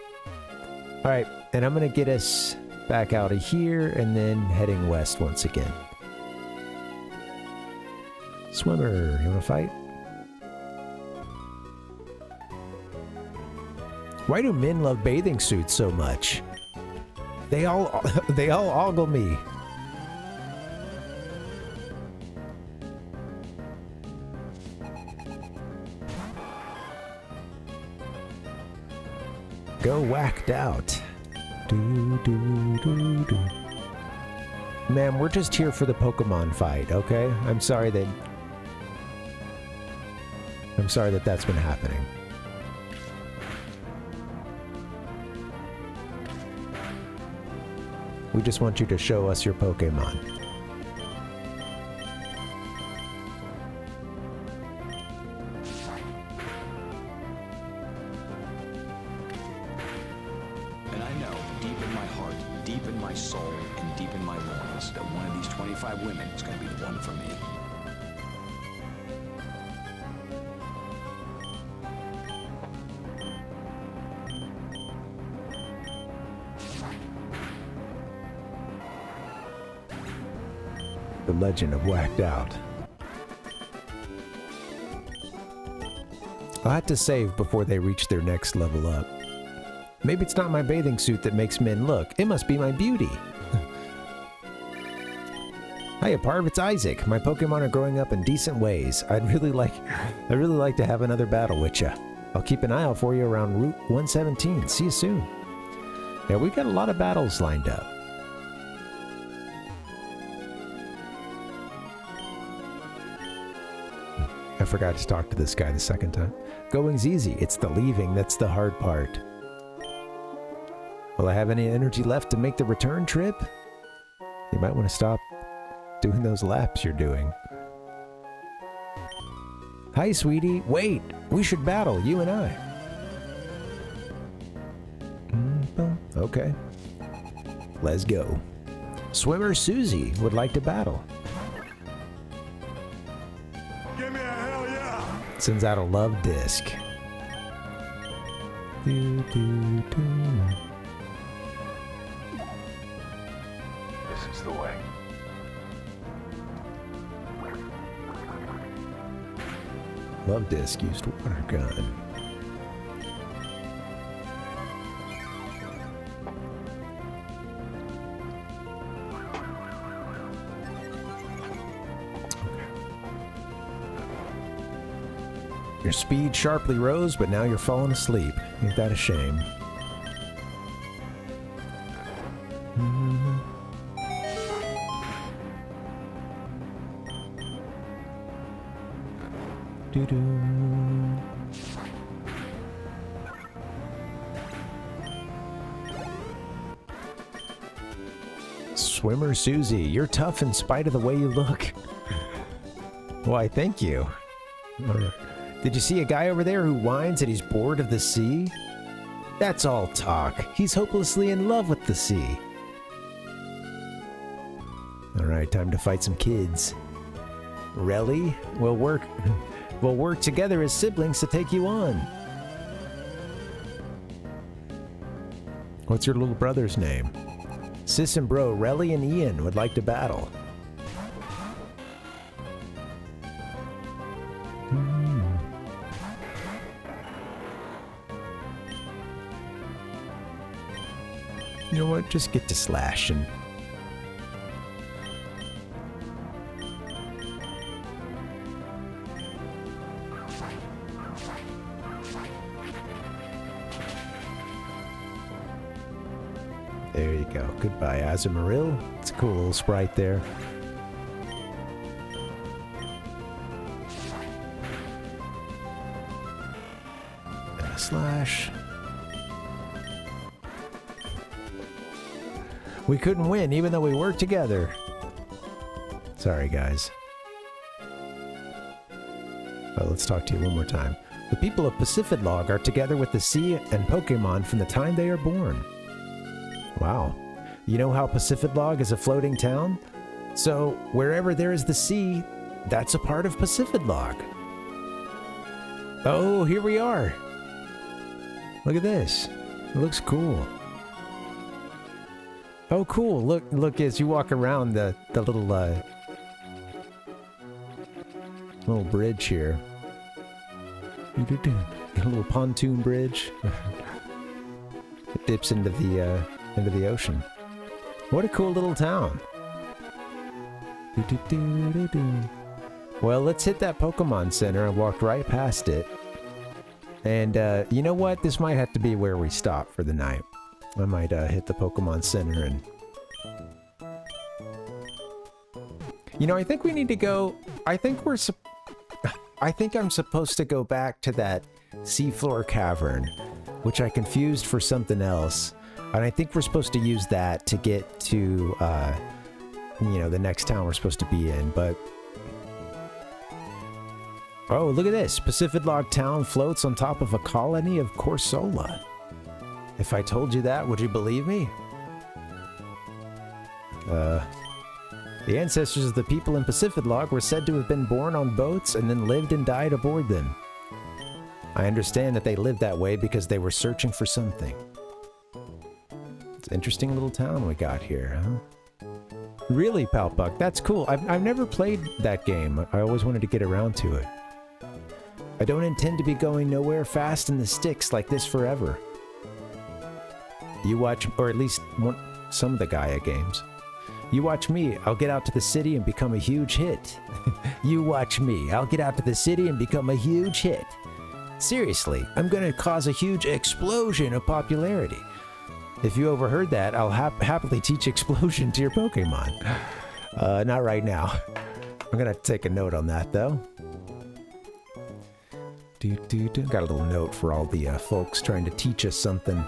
Alright, and I'm gonna get us back out of here and then heading west once again. Swimmer, you wanna fight? Why do men love bathing suits so much? They all ogle me. Go whacked out. Do, do, do, do. Ma'am, we're just here for the Pokemon fight, okay? I'm sorry that that's been happening. We just want you to show us your Pokemon. And I know, deep in my heart, deep in my soul, and deep in my lungs, that one of these 25 women is going to be the one for me. The legend of Whacked Out. I'll have to save before they reach their next level up. Maybe it's not my bathing suit that makes men look. It must be my beauty. Hiya, Parv, it's Isaac. My Pokemon are growing up in decent ways. I'd really like to have another battle with ya. I'll keep an eye out for you around Route 117. See you soon. Yeah, we got a lot of battles lined up. I forgot to talk to this guy the second time. Going's easy. It's the leaving that's the hard part. Will I have any energy left to make the return trip? You might want to stop doing those laps you're doing. Hi, sweetie. Wait! We should battle, you and I. Okay. Let's go. Swimmer Susie would like to battle. Give me a hell yeah! Sends out a love disc. Do, do, do. This is the way. Love disc used water gun. Your speed sharply rose, but now you're falling asleep. Ain't that a shame? Doo-doo. Swimmer Susie, you're tough in spite of the way you look. Why, thank you. All right. Did you see a guy over there who whines that he's bored of the sea? That's all talk. He's hopelessly in love with the sea. Alright, time to fight some kids. Really? We'll work together as siblings to take you on. What's your little brother's name? Sis and Bro, Relly and Ian would like to battle. You know what? Just get to slashing. There you go. Goodbye, Azumarill. It's a cool little sprite there. And a slash. We couldn't win, even though we worked together. Sorry, guys. Oh, let's talk to you one more time. The people of Pacifidlog are together with the sea and Pokemon from the time they are born. Wow. You know how Pacifidlog is a floating town? So, wherever there is the sea, that's a part of Pacifidlog. Oh, here we are. Look at this. It looks cool. Oh, cool. Look as you walk around the little, little bridge here. A little pontoon bridge. It dips into the ocean. What a cool little town. Well, let's hit that Pokemon Center. I walked right past it. And you know what? This might have to be where we stop for the night. I might hit the Pokemon Center and... You know, I think we need to go... I think I'm supposed to go back to that seafloor cavern, which I confused for something else. And I think we're supposed to use that to get to, you know, the next town we're supposed to be in, but... Oh, look at this! Pacifidlog town floats on top of a colony of Corsola. If I told you that, would you believe me? The ancestors of the people in Pacifidlog were said to have been born on boats and then lived and died aboard them. I understand that they lived that way because they were searching for something. It's an interesting little town we got here, huh? Really, Palpuck, that's cool. I've never played that game. I always wanted to get around to it. I don't intend to be going nowhere fast in the sticks like this forever. You watch, or at least some of the Gaia games. You watch me, I'll get out to the city and become a huge hit. You watch me, I'll get out to the city and become a huge hit. Seriously, I'm gonna cause a huge explosion of popularity. If you overheard that, I'll happily teach explosion to your Pokemon. Not right now. I'm gonna take a note on that, though. Got a little note for all the folks trying to teach us something.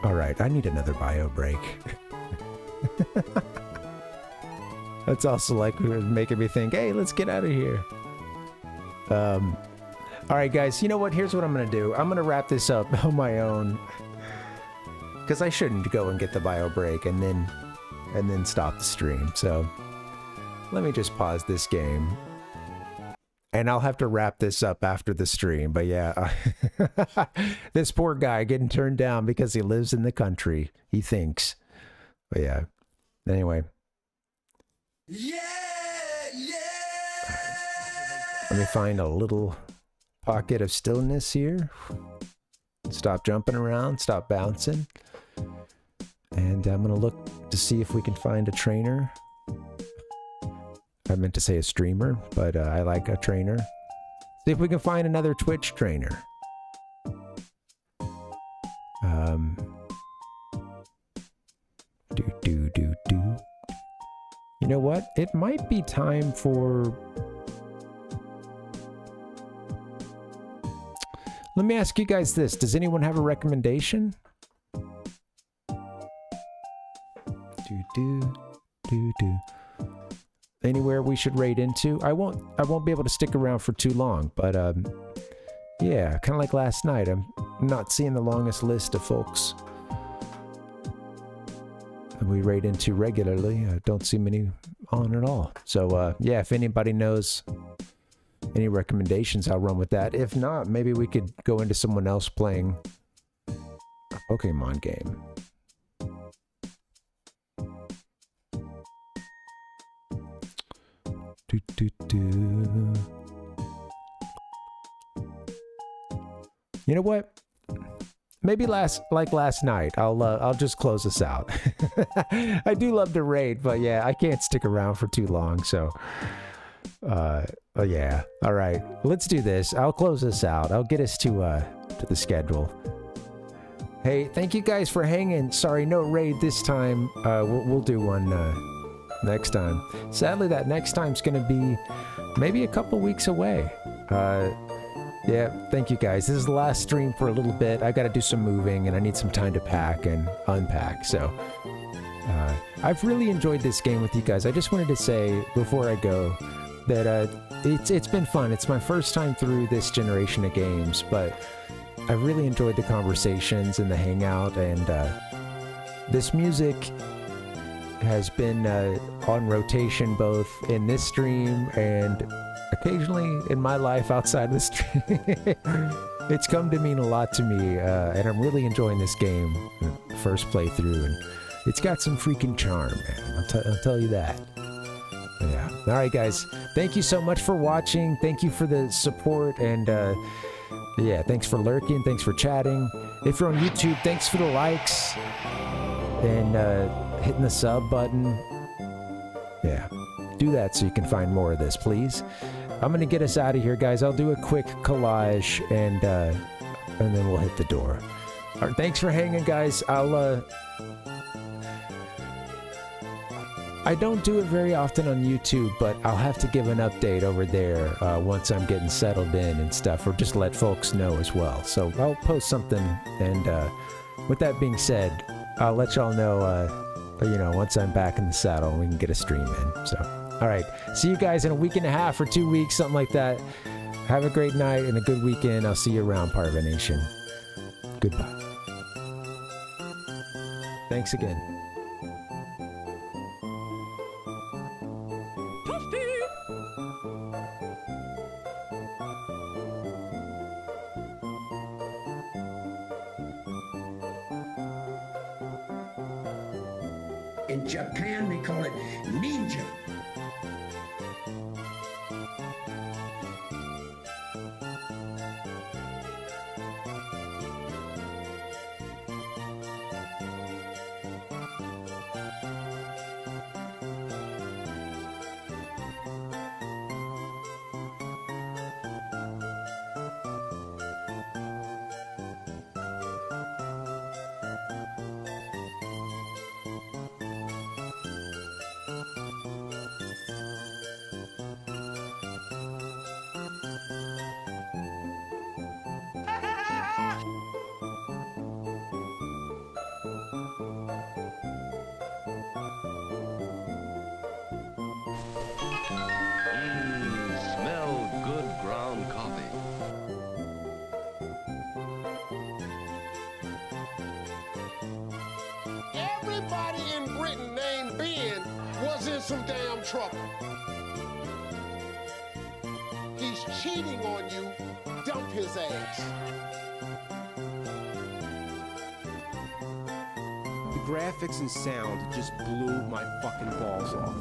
Alright, I need another bio break. That's also like making me think, hey, let's get out of here. Alright guys, you know what? Here's what I'm gonna do. I'm gonna wrap this up on my own. Because I shouldn't go and get the bio break and then stop the stream. So let me just pause this game. And I'll have to wrap this up after the stream, but yeah. This poor guy getting turned down because he lives in the country, he thinks. But yeah. Anyway. Yeah! Let me find a little pocket of stillness here. Stop jumping around, stop bouncing. And I'm gonna look to see if we can find a trainer. I meant to say a streamer, but I like a trainer. See if we can find another Twitch trainer. You know what? It might be time for... Let me ask you guys this. Does anyone have a recommendation? Anywhere we should raid into? I won't be able to stick around for too long, but yeah, kind of like last night. I'm not seeing the longest list of folks that we raid into regularly. I don't see many on at all. So yeah, if anybody knows any recommendations, I'll run with that. If not, maybe we could go into someone else playing Pokemon game. Do, do, do. You know what? Maybe last night, I'll just close this out. I do love to raid, but yeah, I can't stick around for too long, so yeah. All right, let's do this. I'll close this out. I'll get us to the schedule. Hey, thank you guys for hanging. Sorry, no raid this time. We'll do one next time. Sadly, that next time's gonna be maybe a couple weeks away. Yeah, thank you guys. This is the last stream for a little bit. I got to do some moving and I need some time to pack and unpack. So I've really enjoyed this game with you guys. I just wanted to say before I go that it's been fun. It's my first time through this generation of games, but I really enjoyed the conversations and the hangout, and this music has been on rotation both in this stream and occasionally in my life outside the stream. It's come to mean a lot to me, and I'm really enjoying this game, first playthrough, and it's got some freaking charm, man. I'll tell you that. Yeah. All right, guys. Thank you so much for watching. Thank you for the support, and yeah, thanks for lurking. Thanks for chatting. If you're on YouTube, thanks for the likes and hitting the sub button. Yeah. Do that so you can find more of this, please. I'm gonna get us out of here, guys. I'll do a quick collage and then we'll hit the door. All right, thanks for hanging, guys. I don't do it very often on YouTube, but I'll have to give an update over there once I'm getting settled in and stuff, or just let folks know as well. So I'll post something, and with that being said, I'll let y'all know, you know, once I'm back in the saddle and we can get a stream in. So, all right. See you guys in a week and a half or 2 weeks, something like that. Have a great night and a good weekend. I'll see you around, Parvination. Goodbye. Thanks again. In Japan, they call it ninja. Everybody in Britain named Ben was in some damn trouble. He's cheating on you. Dump his ass. The graphics and sound just blew my fucking balls off.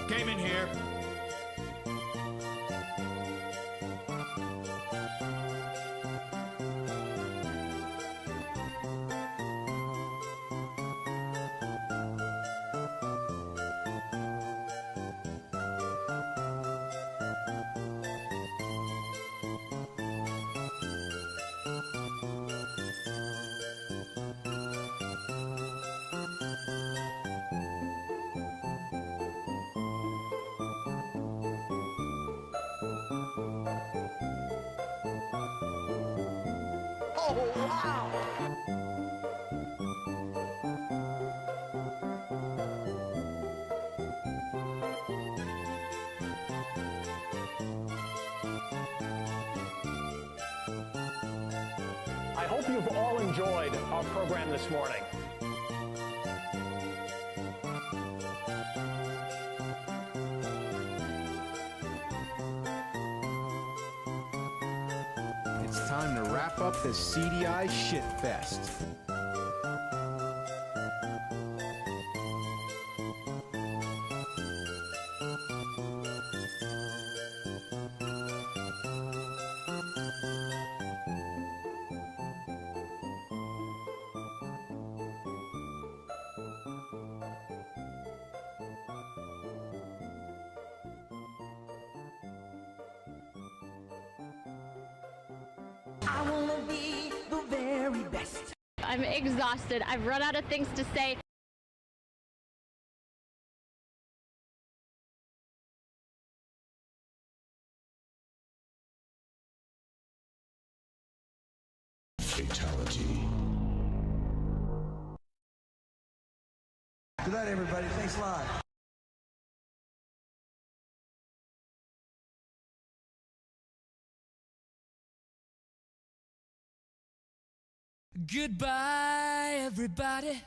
Came in here. Oh, wow! I hope you've all enjoyed our program this morning. It's time to wrap up this CDI shitfest. I wanna be the very best. I'm exhausted. I've run out of things to say. Fatality. Good night, everybody. Thanks a lot. Goodbye, everybody.